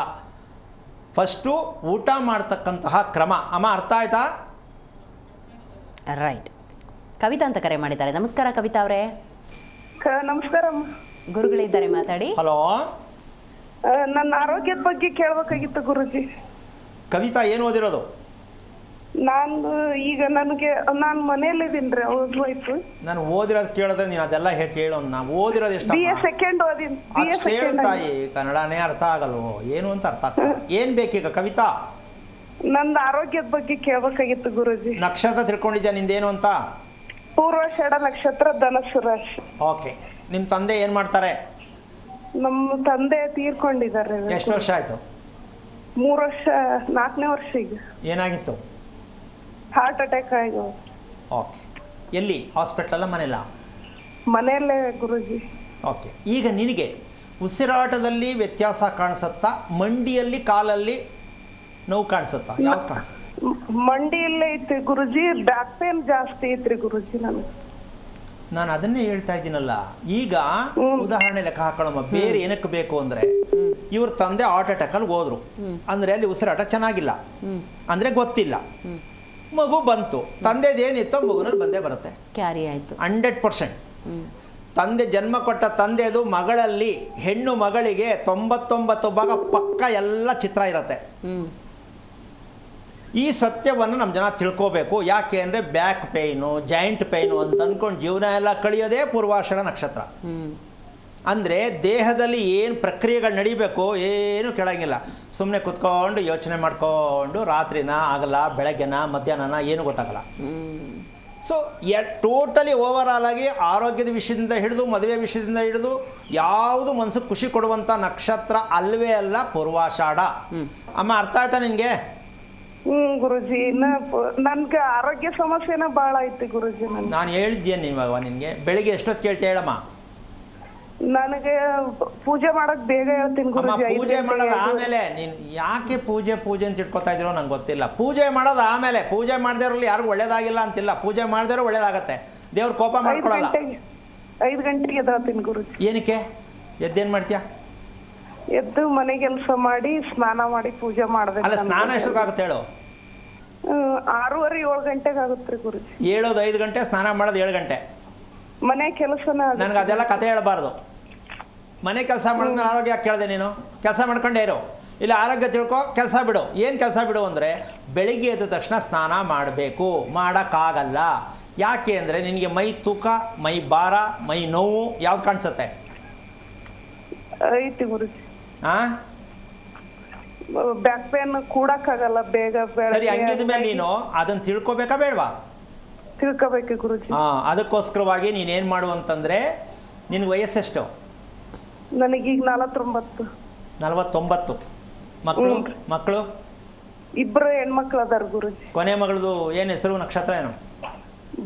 ಫಸ್ಟು ಊಟ ಮಾಡ್ತಕ್ಕಂತಹ ಕ್ರಮ. ಅಮ್ಮ, ಅರ್ಥ ಆಯ್ತಾ? ರೈಟ್. ಕವಿತಾ ಅಂತ ಕರೆ ಮಾಡಿದ್ದಾರೆ. ನಮಸ್ಕಾರ ಕವಿತಾ ಅವರೇ. ನಮಸ್ಕಾರ. ಗುರುಗಳಿದ್ದಾರೆ, ಮಾತಾಡಿ. ಹಲೋ. ನನ್ನ ಆರೋಗ್ಯದ ಬಗ್ಗೆ ಕೇಳಬೇಕಾಗಿತ್ತು ಗುರುಜಿ. ಕವಿತಾ ಏನು ಓದಿರೋದು? ನಾನು ಮನೆಯಲ್ಲಿದ್ದೀನಿ ರೀ, ಹೌದು ಆಯ್ತು. ನಾನು ಓದಿರೋದು ಕೇಳಿದ್ರೆ ನೀನು ಅದೆಲ್ಲ ಕೇಳೋ. ನಾವು ಓದಿರೋದು ಎಷ್ಟು? BA ಸೆಕೆಂಡ್ ಓದಿನಿ. ಅಷ್ಟು ಹೇಳು ತಾಯಿ, ಕನ್ನಡನೇ ಅರ್ಥ ಆಗಲ್ವೋ, ಏನು ಅಂತ ಅರ್ಥ ಆಗ್ತದೆ. ಏನು ಬೇಕೀಗ ಕವಿತಾ? ನಂದು ಆರೋಗ್ಯದ ಬಗ್ಗೆ ಕೇಳಬೇಕಾಗಿತ್ತು ಗುರುಜಿ. ನಕ್ಷತ್ರ ತಿಳ್ಕೊಂಡಿದ್ಯಾ ನಿಂದೇನು ಅಂತ? ಪೂರ್ವಾಷಾಢ ನಕ್ಷತ್ರ, ಧನಸ್ಸು ರಾಶಿ. ಓಕೆ. ನಿಮ್ಮ ತಂದೆ ಏನು ಮಾಡ್ತಾರೆ? ನಮ್ಮ ತಂದೆ ತೀರ್ಕೊಂಡಿದ್ದಾರೆ. ಎಷ್ಟು ವರ್ಷ ಆಯಿತು? 3 ವರ್ಷ, 4ನೇ ವರ್ಷ ಈಗ. ಏನಾಗಿತ್ತು? ಹಾರ್ಟ್ ಅಟ್ಯಾಕ್ ಆಗಿ. ಓಕೆ. ಎಲ್ಲಿ, ಹಾಸ್ಪಿಟ್ಲಲ್ಲ ಮನೆಯಲ್ಲ? ಮನೆಯಲ್ಲೇ ಗುರುಜಿ. ಓಕೆ. ಈಗ ನಿನಗೆ ಉಸಿರಾಟದಲ್ಲಿ ವ್ಯತ್ಯಾಸ ಕಾಣಿಸುತ್ತಾ, ಮಂಡಿಯಲ್ಲಿ ಕಾಲಲ್ಲಿ ನೋವು ಕಾಣಿಸುತ್ತಾ? ಯಾವ್ದು ಕಾಣಿಸುತ್ತೆ? ಮಂಡಿಯಲ್ಲೇ ಐತಿ ಗುರುಜಿ. ಬ್ಯಾಕ್ ಪೇನ್ ಜಾಸ್ತಿ ಐತ್ರಿ ಗುರುಜಿ. ನಾನು ಅದನ್ನೇ ಹೇಳ್ತಾ ಇದ್ದೀನಲ್ಲ. ಈಗ ಉದಾಹರಣೆ ಲೆಕ್ಕ ಹಾಕೊಳ್ಳಮ್ಮ. ಬೇರೆ ಏನಕ್ಕೆ ಬೇಕು ಅಂದರೆ, ಇವ್ರ ತಂದೆ ಹಾರ್ಟ್ ಅಟ್ಯಾಕಲ್ಲಿ ಹೋದ್ರು ಅಂದರೆ ಅಲ್ಲಿ ಉಸಿರಾಟ ಚೆನ್ನಾಗಿಲ್ಲ ಅಂದರೆ ಗೊತ್ತಿಲ್ಲ. ಮಗು ಬಂತು, ತಂದೆದೇನಿತ್ತೋ ಮಗುನಲ್ಲಿ ಬಂದೇ ಬರುತ್ತೆ. ಕ್ಯಾರಿ ಆಯಿತು 100%. ತಂದೆ ಜನ್ಮ ಕೊಟ್ಟ ತಂದೆದು ಮಗಳಲ್ಲಿ, ಹೆಣ್ಣು ಮಗಳಿಗೆ 99 ಭಾಗ ಪಕ್ಕ ಎಲ್ಲ ಚಿತ್ರ ಇರುತ್ತೆ. ಈ ಸತ್ಯವನ್ನು ನಮ್ಮ ಜನ ತಿಳ್ಕೋಬೇಕು. ಯಾಕೆ ಅಂದರೆ ಬ್ಯಾಕ್ ಪೇಯ್ನು, ಜಾಯಿಂಟ್ ಪೇಯ್ನು ಅಂತ ಅಂದ್ಕೊಂಡು ಜೀವನ ಎಲ್ಲ ಕಳೆಯೋದೇ ಪೂರ್ವಾಷಾಢ ನಕ್ಷತ್ರ. ಅಂದರೆ ದೇಹದಲ್ಲಿ ಏನು ಪ್ರಕ್ರಿಯೆಗಳು ನಡಿಬೇಕು ಏನೂ ಕೇಳೋಂಗಿಲ್ಲ. ಸುಮ್ಮನೆ ಕುತ್ಕೊಂಡು ಯೋಚನೆ ಮಾಡ್ಕೊಂಡು ರಾತ್ರಿನ ಆಗಲ್ಲ, ಬೆಳಗ್ಗೆನ, ಮಧ್ಯಾಹ್ನನ ಏನೂ ಗೊತ್ತಾಗಲ್ಲ. ಸೊ ಟೋಟಲಿ ಓವರಾಲ್ ಆಗಿ ಆರೋಗ್ಯದ ವಿಷಯದಿಂದ ಹಿಡಿದು ಮದುವೆ ವಿಷಯದಿಂದ ಹಿಡಿದು ಯಾವುದು ಮನಸ್ಸಿಗೆ ಖುಷಿ ಕೊಡುವಂಥ ನಕ್ಷತ್ರ ಅಲ್ವೇ ಅಲ್ಲ ಪೂರ್ವಾಷಾಢ. ಅಮ್ಮ ಅರ್ಥ ಆಯ್ತಾ ನಿನಗೆ? ಗುರುಜಿ ನನ್ಗೆ ಆರೋಗ್ಯ ಸಮಸ್ಯೆನ ಬಾಳ ಐತಿ ಗುರುಜಿ. ನಾನು ಹೇಳಿದ್ದೇನೆ ಇವಾಗ ನಿನಗೆ. ಬೆಳಿಗ್ಗೆ ಎಷ್ಟೊತ್ತು ಕೇಳ್ತೀಯ ಹೇಳಮ್ಮ? ನನಗೆ ಪೂಜೆ ಮಾಡಕ್ ಬೇಗ ಹೇಳ್ತೀನಿ ಅಮ್ಮ. ಗುರುಜಿ. ಪೂಜೆ ಮಾಡೋದು ಆಮೇಲೆ. ನೀನು ಯಾಕೆ ಪೂಜೆ ಅಂತ ಇಟ್ಕೊತಾ ಇದ್ದೀರೋ ನಂಗೆ ಗೊತ್ತಿಲ್ಲ. ಪೂಜೆ ಮಾಡೋದು ಆಮೇಲೆ. ಪೂಜೆ ಮಾಡದೇವ್ರಲ್ಲಿ ಯಾರಿಗೂ ಒಳ್ಳೇದಾಗಿಲ್ಲ ಅಂತಿಲ್ಲ. ಪೂಜೆ ಮಾಡಿದ್ರೆ ಒಳ್ಳೇದಾಗತ್ತೆ. ದೇವ್ರ ಕೋಪ ಮಾಡ್ಕೊಳಲ್ಲ. 5 ಗಂಟೆಗೆ ಎದ್ದೇಳ್ತೀನಿ ಗುರುಜಿ. ಏನಕ್ಕೆ ಎದ್ದೇನು ಮಾಡ್ತೀಯಾ? ಎದ್ದು ಮನೆ ಕೆಲಸ ಮಾಡಿ ಸ್ನಾನ ಮಾಡಿ ಪೂಜೆ ಮಾಡ್ಬೇಕು. ಅಲ್ಲ, ಸ್ನಾನ ಎಷ್ಟೊತ್ತಾಗುತ್ತೆ ಹೇಳು? 6:30 7 ಗಂಟೆಗೆ ಆಗುತ್ತೆ ಗುರುಜಿ. ಹೇಳೋದು 5 ಗಂಟೆ, ಸ್ನಾನ ಮಾಡೋದು 7 ಗಂಟೆ. ಮನೆ ಕೆಲಸನ ನನಗೆ ಅದೆಲ್ಲ ಕತೆ ಹೇಳಬಾರ್ದು. ಮನೆ ಕೆಲಸ ಮಾಡಿದ್ಮೇಲೆ ಆರೋಗ್ಯ ಯಾಕೆ ಕೇಳಿದೆ ನೀನು? ಕೆಲಸ ಮಾಡ್ಕೊಂಡೇ ಇರು. ಇಲ್ಲ ಆರೋಗ್ಯ ತಿಳ್ಕೊ, ಕೆಲಸ ಬಿಡು. ಏನು ಕೆಲಸ ಬಿಡು ಅಂದರೆ ಬೆಳಿಗ್ಗೆ ಎದ್ದ ತಕ್ಷಣ ಸ್ನಾನ ಮಾಡಬೇಕು. ಮಾಡೋಕ್ಕಾಗಲ್ಲ. ಯಾಕೆ ಅಂದರೆ ನಿನಗೆ ಮೈ ತೂಕ, ಮೈ ಭಾರ, ಮೈ ನೋವು ಯಾವ್ದು ಕಾಣಿಸುತ್ತೆ? ಐತಿ ಗುರುಜಿ. ಹಾಂ, ಬ್ಯಾಕ್ ಪೇನ್ ಕೂಡಕ್ಕಾಗಲ್ಲ ಬೇಗ. ಸರಿ, ಹಂಗಿದ ಮೇಲೆ ನೀನು ಅದನ್ನು ತಿಳ್ಕೊಬೇಕಾ ಬೇಡವಾ? ತಿಳ್ಕೊಬೇಕು ಗುರುಜಿ. ಹಾಂ, ಅದಕ್ಕೋಸ್ಕರವಾಗಿ ನೀನೇನು ಮಾಡು ಅಂತಂದರೆ, ನಿನಗೆ ವಯಸ್ಸೆಷ್ಟು? ನನಗೀಗ 49. 49. ಮಕ್ಕಳು? 2 ಹೆಣ್ಮಕ್ಳು ಅದಾರ ಗುರುಜಿ. ಕೊನೆ ಮಗಳದು ಏನು ಹೆಸರು, ನಕ್ಷತ್ರ ಏನು?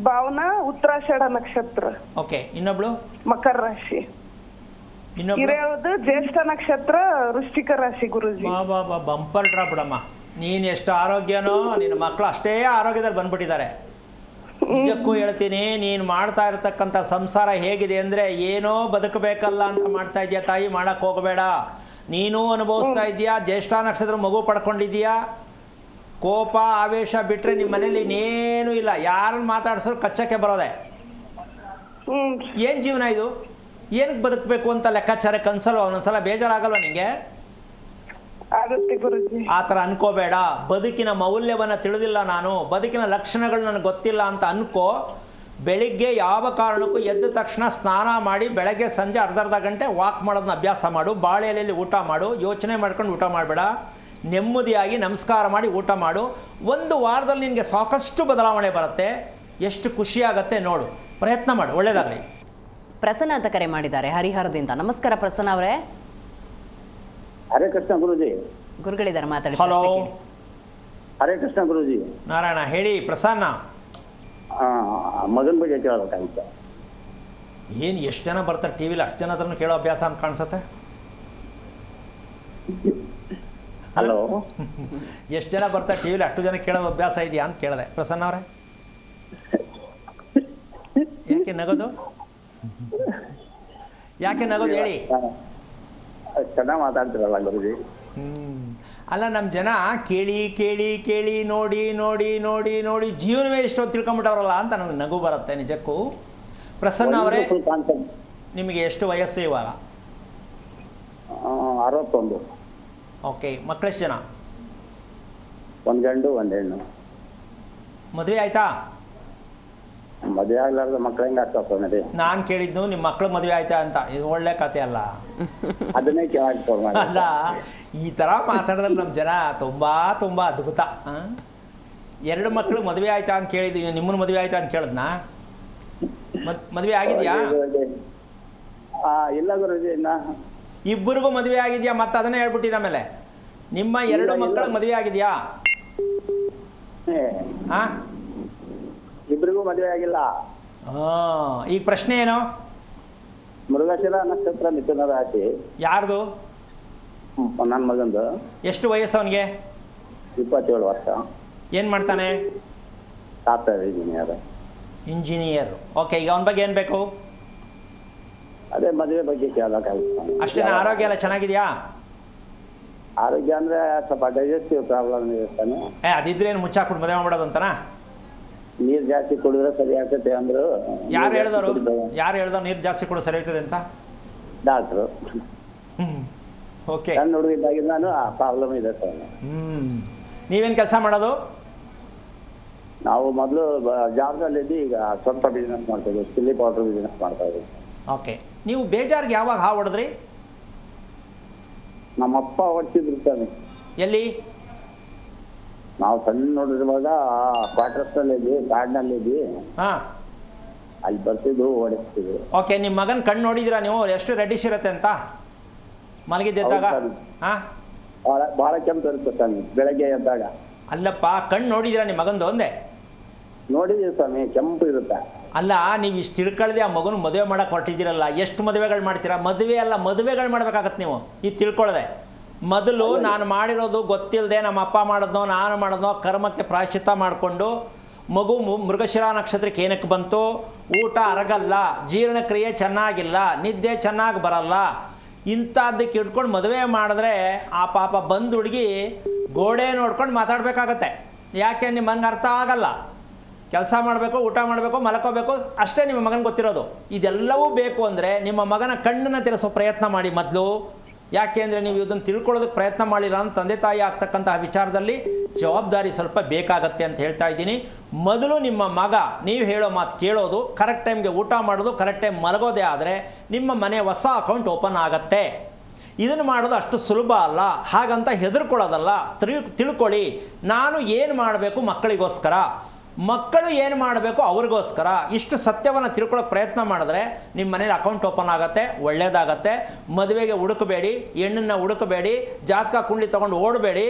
ಭಾವನಾ ಉತ್ತರಾಷಾಢ ನಕ್ಷತ್ರ. ಓಕೆ. ಇನ್ನೊಬ್ಳು? ಮಕರ ರಾಶಿ. ಇನ್ನೊಬ್ಳು? ಹಿರಿಯದು ಜ್ಯೇಷ್ಠ ನಕ್ಷತ್ರ, ವೃಶ್ಚಿಕ ರಾಶಿ ಗುರುಜಿ. ಬಾ ಬಂಪರ್ ಡ್ರಾ ಬಿಡಮ್ಮ. ನೀನು ಎಷ್ಟು ಆರೋಗ್ಯನೋ ನಿನ್ನ ಮಕ್ಕಳು ಅಷ್ಟೇ ಆರೋಗ್ಯದಲ್ಲಿ ಬಂದ್ಬಿಟ್ಟಿದ್ದಾರೆ. ನಿಜಕ್ಕೂ ಹೇಳ್ತೀನಿ, ನೀನು ಮಾಡ್ತಾ ಇರತಕ್ಕಂಥ ಸಂಸಾರ ಹೇಗಿದೆ ಅಂದರೆ ಏನೋ ಬದುಕಬೇಕಲ್ಲ ಅಂತ ಮಾಡ್ತಾ ಇದೆಯಾ ತಾಯಿ. ಮಾಡೋಕ್ಕೆ ಹೋಗಬೇಡ. ನೀನು ಅನುಭವಿಸ್ತಾ ಇದೆಯಾ. ಜ್ಯೇಷ್ಠ ನಕ್ಷತ್ರ ಮಗು ಪಡ್ಕೊಂಡಿದ್ದೀಯಾ. ಕೋಪ ಆವೇಶ ಬಿಟ್ಟರೆ ನಿಮ್ಮ ಮನೇಲಿ ಇನ್ನೇನೂ ಇಲ್ಲ. ಯಾರನ್ನು ಮಾತಾಡ್ಸೋರು ಕಚ್ಚಕ್ಕೆ ಬರೋದೆ. ಏನು ಜೀವನ ಇದು? ಏನಕ್ಕೆ ಬದುಕಬೇಕು ಅಂತ ಲೆಕ್ಕಾಚಾರ ಕನ್ಸಲ್ವ? ಒಂದೊಂದ್ಸಲ ಬೇಜಾರಾಗಲ್ವ ನಿನಗೆ? ಆಗುತ್ತೆ ಗುರುಜಿ. ಆ ಥರ ಅನ್ಕೋಬೇಡ. ಬದುಕಿನ ಮೌಲ್ಯವನ್ನು ತಿಳಿದಿಲ್ಲ ನಾನು, ಬದುಕಿನ ಲಕ್ಷಣಗಳು ನನಗೆ ಗೊತ್ತಿಲ್ಲ ಅಂತ ಅನ್ಕೋ. ಬೆಳಿಗ್ಗೆ ಯಾವ ಕಾರಣಕ್ಕೂ ಎದ್ದ ತಕ್ಷಣ ಸ್ನಾನ ಮಾಡಿ ಬೆಳಗ್ಗೆ ಸಂಜೆ ಅರ್ಧ ಗಂಟೆ ವಾಕ್ ಮಾಡೋದನ್ನ ಅಭ್ಯಾಸ ಮಾಡು. ಬಾಳೆ ಎಲೆಯಲ್ಲಿ ಊಟ ಮಾಡು. ಯೋಚನೆ ಮಾಡ್ಕೊಂಡು ಊಟ ಮಾಡಬೇಡ. ನೆಮ್ಮದಿಯಾಗಿ ನಮಸ್ಕಾರ ಮಾಡಿ ಊಟ ಮಾಡು. 1 ವಾರದಲ್ಲಿ ನಿನಗೆ ಸಾಕಷ್ಟು ಬದಲಾವಣೆ ಬರುತ್ತೆ. ಎಷ್ಟು ಖುಷಿಯಾಗತ್ತೆ ನೋಡು. ಪ್ರಯತ್ನ ಮಾಡು. ಒಳ್ಳೆಯದಾಗಲಿ. ಪ್ರಸನ್ನ ಅಂತ ಕರೆ ಮಾಡಿದ್ದಾರೆ ಹರಿಹರದಿಂದ. ನಮಸ್ಕಾರ ಪ್ರಸನ್ನ ಅವರೇ. ಹರೇ ಕೃಷ್ಣ ಗುರುಜಿ. ಗುರುಗಳಿದ್ದಾರೆ, ಮಾತಾಡಿ. ಹಲೋ. ಹರೇ ಕೃಷ್ಣ ಗುರುಜಿ. ನಾರಾಯಣ ಹೇಳಿ ಪ್ರಸನ್ನ. ಮಗನ ಬಗ್ಗೆ ಕೇಳಬೇಕಾಗಿತ್ತು. ಏನು ಎಷ್ಟು ಜನ ಬರ್ತಾರೆ ಟಿ ವಿಲಿ, ಅಷ್ಟು ಜನ ಹತ್ರನೂ ಕೇಳೋ ಅಭ್ಯಾಸ ಅಂತ ಕಾಣಿಸುತ್ತೆ. ಹಲೋ. ಎಷ್ಟು ಜನ ಬರ್ತಾರೆ ಟಿ ವಿಲಿ, ಅಷ್ಟು ಜನ ಕೇಳೋ ಅಭ್ಯಾಸ ಇದೆಯಾ ಅಂತ ಕೇಳಿದೆ. ಪ್ರಸನ್ನ ಅವರೇ ಯಾಕೆ ನಗೋದು? ಯಾಕೆ ನಗೋದು ಹೇಳಿ. ಚೆನ್ನಾಗಿ ಮಾತಾಡ್ತಿರಲ್ಲ ಗುರುಜಿ. ಅಲ್ಲ, ನಮ್ಮ ಜನ ಕೇಳಿ ಕೇಳಿ ಕೇಳಿ ನೋಡಿ ನೋಡಿ ನೋಡಿ ನೋಡಿ ಜೀವನವೇ ಎಷ್ಟೊತ್ತು ತಿಳ್ಕೊಂಬಿಟ್ಟವ್ರಲ್ಲ ಅಂತ ನನಗೆ ನಗು ಬರುತ್ತೆ ನಿಜಕ್ಕೂ. ಪ್ರಸನ್ನ ಅವರೇ, ನಿಮಗೆ ಎಷ್ಟು ವಯಸ್ಸು ಇವಾಗ? 61. ಓಕೆ. ಮಕ್ಕಳೆಷ್ಟು ಜನ? 1 ಗಂಡು 1 ಹೆಣ್ಣು. ಮದುವೆ ಆಯಿತಾ? ಮದುವೆ ಆಗ್ಲಾರ್ದ ಮಕ್ಳು ಹೆಂಗೆ ಆಗ್ತಾವ ನಡಿ? ನಾನು ಕೇಳಿದ್ದು ನಿಮ್ಮ ಮಕ್ಕಳು ಮದುವೆ ಆಯ್ತಾ ಅಂತ. ಇದು ಒಳ್ಳೆ ಕತೆ ಅಲ್ಲ? ಅದನ್ನೇ ಕೇಳಕ್ಕೆ ಅಲ್ಲ, ಈ ಥರ ಮಾತಾಡಿದ್ರೆ ನಮ್ಮ ಜನ ತುಂಬ ಅದ್ಭುತ. 2 ಮಕ್ಕಳು ಮದುವೆ ಆಯ್ತಾ ಅಂತ ಕೇಳಿದ್ದು. ನಿಮ್ಮನ್ನು ಮದುವೆ ಆಯ್ತಾ ಅಂತ ಕೇಳಿದ್ನಾ? ಮದುವೆ ಆಗಿದೆಯಾ? ಇಲ್ಲ ಗುರುಜಿ, ಇನ್ನ ಇಬ್ಬರಿಗೂ ಮದುವೆ ಆಗಿದೆಯಾ? ಮತ್ತೆ ಅದನ್ನೇ ಹೇಳ್ಬಿಟ್ಟಿನ ಮೇಲೆ ನಿಮ್ಮ 2 ಮಕ್ಕಳು ಮದುವೆ ಆಗಿದೆಯಾ? ಹಾಂ, ಇಬ್ಬರಿಗೂ ಮದುವೆ ಆಗಿಲ್ಲ. ಈಗ ಪ್ರಶ್ನೆ ಏನು? ಮೃಗಶಿರ ನಕ್ಷತ್ರ, ಮಿಥುನ ರಾಶಿ. ಯಾರ್ದು? ನನ್ನ ಮಗಂದು. ಎಷ್ಟು ವಯಸ್ಸು ಅವನಿಗೆ? 27 ವರ್ಷ. ಏನು ಮಾಡ್ತಾನೆ? Software engineer. ಓಕೆ. ಈಗ ಅವನ ಬಗ್ಗೆ ಏನು ಬೇಕು? ಅದೇ ಮದುವೆ ಬಗ್ಗೆ ಕೇಳಬೇಕಾಗಿತ್ತು. ಅಷ್ಟೇನಾ? ಆರೋಗ್ಯ ಎಲ್ಲ ಚೆನ್ನಾಗಿದೆಯಾ? ಆರೋಗ್ಯ ಅಂದರೆ ಸ್ವಲ್ಪ ಡೈಜೆಸ್ಟಿವ್ ಪ್ರಾಬ್ಲಮ್ ಇರ್ತಾನೆ. ಅದಿದ್ರೆ ಏನು ಮುಚ್ಚಾಕ್ಬಿಟ್ಟು ಮದುವೆ ಮಾಡ್ಬಿಡೋದು ಅಂತನಾ? ನೀರು ಜಾಸ್ತಿ ಕುಡಿದ್ರೆ ಸರಿ ಆಗ್ತೈತೆ ಅಂದರು. ಯಾರು ಹೇಳ್ದವ್ರು ನೀರು ಜಾಸ್ತಿ ಕೊಡು ಸರಿ ಹೋಗ್ತದೆ ಅಂತ? ಡಾಕ್ಟ್ರು. ಓಕೆ. ಸಣ್ಣ ಹುಡುಗಿದ್ದಾಗಿ ನಾನು ಆ ಪ್ರಾಬ್ಲಮ್ ಇದೆ ಸರ್. ನೀವೇನು ಕೆಲಸ ಮಾಡೋದು? ನಾವು ಮೊದಲು ಜಾಬ್ದಲ್ಲಿದ್ದು ಈಗ ಸ್ವಂತ ಬಿಸ್ನೆಸ್ ಮಾಡ್ತಾ ಇದ್ದೀವಿ, ಚಿಲ್ಲಿ ಪೌಡ್ರ್ ಬಿಸ್ನೆಸ್ ಮಾಡ್ತಾ ಇದ್ದೀವಿ. ಓಕೆ. ನೀವು ಬೇಜಾರಿಗೆ ಯಾವಾಗ ಹಾವು ಹೊಡೆದ್ರಿ? ನಮ್ಮಪ್ಪ ಹೊಡ್ತಿದ್ರು ತಾನೆ. ಎಲ್ಲಿ? ನಾವು ಸಣ್ಣ ನೋಡಿರುವಾಗ ಕ್ವಾರ್ಟರ್ಸ್ನಲ್ಲಿದ್ವಿ, ಕಾಡಿನಲ್ಲಿದ್ವಿ, ಹಾಂ. ಅಲ್ಲಿ ಬರ್ತಿದ್ವು, ಓಡಿಸ್ತಿದ್ವಿ. ಓಕೆ. ನಿಮ್ಮ ಮಗನ ಕಣ್ಣು ನೋಡಿದ್ದೀರಾ ನೀವು ಎಷ್ಟು ರೆಡ್ಡಿಶ್ ಇರುತ್ತೆ ಅಂತ ಮಲಗಿದ್ದಾಗ? ಹೌದು ಸರ್. ಹಾಂ. ಭಾಳ ಕೆಂಪು ಇರುತ್ತೆ ತಾನೆ ಬೆಳಗ್ಗೆ ಎದ್ದಾಗ. ಅಲ್ಲಪ್ಪ, ಕಣ್ಣು ನೋಡಿದ್ದೀರಾ ನಿಮ್ಮ ಮಗಂದು ಒಂದೇ? ನೋಡಿದ್ದೀವಿ ಸ್ವಾಮಿ, ಕೆಂಪು ಇರುತ್ತೆ. ಅಲ್ಲ, ನೀವು ಇಷ್ಟು ತಿಳ್ಕೊಳ್ದೆ ಆ ಮಗನ ಮದುವೆ ಮಾಡೋಕೆ ಹೊರಟಿದ್ದೀರಲ್ಲ, ಎಷ್ಟು ಮದುವೆಗಳು ಮಾಡ್ತೀರಾ? ಮದುವೆ ಅಲ್ಲ, ಮದುವೆಗಳು ಮಾಡ್ಬೇಕಾಗತ್ತೆ ನೀವು ಇದು ತಿಳ್ಕೊಳ್ಳದೆ. ಮೊದಲು ನಾನು ಮಾಡಿರೋದು ಗೊತ್ತಿಲ್ಲದೆ ನಮ್ಮ ಅಪ್ಪ ಮಾಡಿದ್ನೋ ನಾನು ಮಾಡಿದ್ನೋ ಕರ್ಮಕ್ಕೆ ಪ್ರಾಯಶ್ಚಿತ್ತ ಮಾಡಿಕೊಂಡು ಮಗು ಮೃಗಶಿರ ನಕ್ಷತ್ರಕ್ಕೆ ಏನಕ್ಕೆ ಬಂತು, ಊಟ ಅರಗಲ್ಲ, ಜೀರ್ಣಕ್ರಿಯೆ ಚೆನ್ನಾಗಿಲ್ಲ, ನಿದ್ದೆ ಚೆನ್ನಾಗಿ ಬರಲ್ಲ, ಇಂಥದ್ದಕ್ಕೆ ಇಟ್ಕೊಂಡು ಮದುವೆ ಮಾಡಿದ್ರೆ ಆ ಪಾಪ ಬಂದು ಹುಡುಗಿ ಗೋಡೆ ನೋಡ್ಕೊಂಡು ಮಾತಾಡಬೇಕಾಗತ್ತೆ. ಯಾಕೆ ನಿಮ್ಮ ಮನೆಗೆ ಅರ್ಥ ಆಗಲ್ಲ. ಕೆಲಸ ಮಾಡಬೇಕು, ಊಟ ಮಾಡಬೇಕು, ಮಲ್ಕೋಬೇಕು, ಅಷ್ಟೇ ನಿಮ್ಮ ಮಗನಿಗೆ ಗೊತ್ತಿರೋದು. ಇದೆಲ್ಲವೂ ಬೇಕು ಅಂದರೆ ನಿಮ್ಮ ಮಗನ ಕಣ್ಣನ್ನು ತೆರೆಸೋ ಪ್ರಯತ್ನ ಮಾಡಿ ಮೊದಲು. ಯಾಕೆ ಅಂದರೆ ನೀವು ಇದನ್ನು ತಿಳ್ಕೊಳ್ಳೋದಕ್ಕೆ ಪ್ರಯತ್ನ ಮಾಡಿಲ್ಲ ಅಂತ ತಂದೆ ತಾಯಿ ಆಗ್ತಕ್ಕಂತಹ ವಿಚಾರದಲ್ಲಿ ಜವಾಬ್ದಾರಿ ಸ್ವಲ್ಪ ಬೇಕಾಗತ್ತೆ ಅಂತ ಹೇಳ್ತಾ ಇದ್ದೀನಿ. ಮೊದಲು ನಿಮ್ಮ ಮಗ ನೀವು ಹೇಳೋ ಮಾತು ಕೇಳೋದು, ಕರೆಕ್ಟ್ ಟೈಮ್ಗೆ ಊಟ ಮಾಡೋದು, ಕರೆಕ್ಟ್ ಟೈಮ್ ಮಲಗೋದೇ ಆದರೆ ನಿಮ್ಮ ಮನೆ ಹೊಸ ಅಕೌಂಟ್ ಓಪನ್ ಆಗತ್ತೆ. ಇದನ್ನು ಮಾಡೋದು ಅಷ್ಟು ಸುಲಭ ಅಲ್ಲ. ಹಾಗಂತ ಹೆದರ್ಕೊಳ್ಳೋದಲ್ಲ. ತಿಳ್ಕೊಳ್ಳಿ, ನಾನು ಏನು ಮಾಡಬೇಕು ಮಕ್ಕಳಿಗೋಸ್ಕರ, ಮಕ್ಕಳು ಏನು ಮಾಡಬೇಕು ಅವ್ರಿಗೋಸ್ಕರ, ಇಷ್ಟು ಸತ್ಯವನ್ನು ತಿಳ್ಕೊಳ್ಳೋಕೆ ಪ್ರಯತ್ನ ಮಾಡಿದ್ರೆ ನಿಮ್ಮ ಮನೇಲಿ ಅಕೌಂಟ್ ಓಪನ್ ಆಗುತ್ತೆ, ಒಳ್ಳೆಯದಾಗತ್ತೆ. ಮದುವೆಗೆ ಹುಡುಕಬೇಡಿ, ಹೆಣ್ಣನ್ನು ಹುಡುಕಬೇಡಿ, ಜಾತಕ ಕುಂಡ್ಲಿ ತೊಗೊಂಡು ಓಡಬೇಡಿ.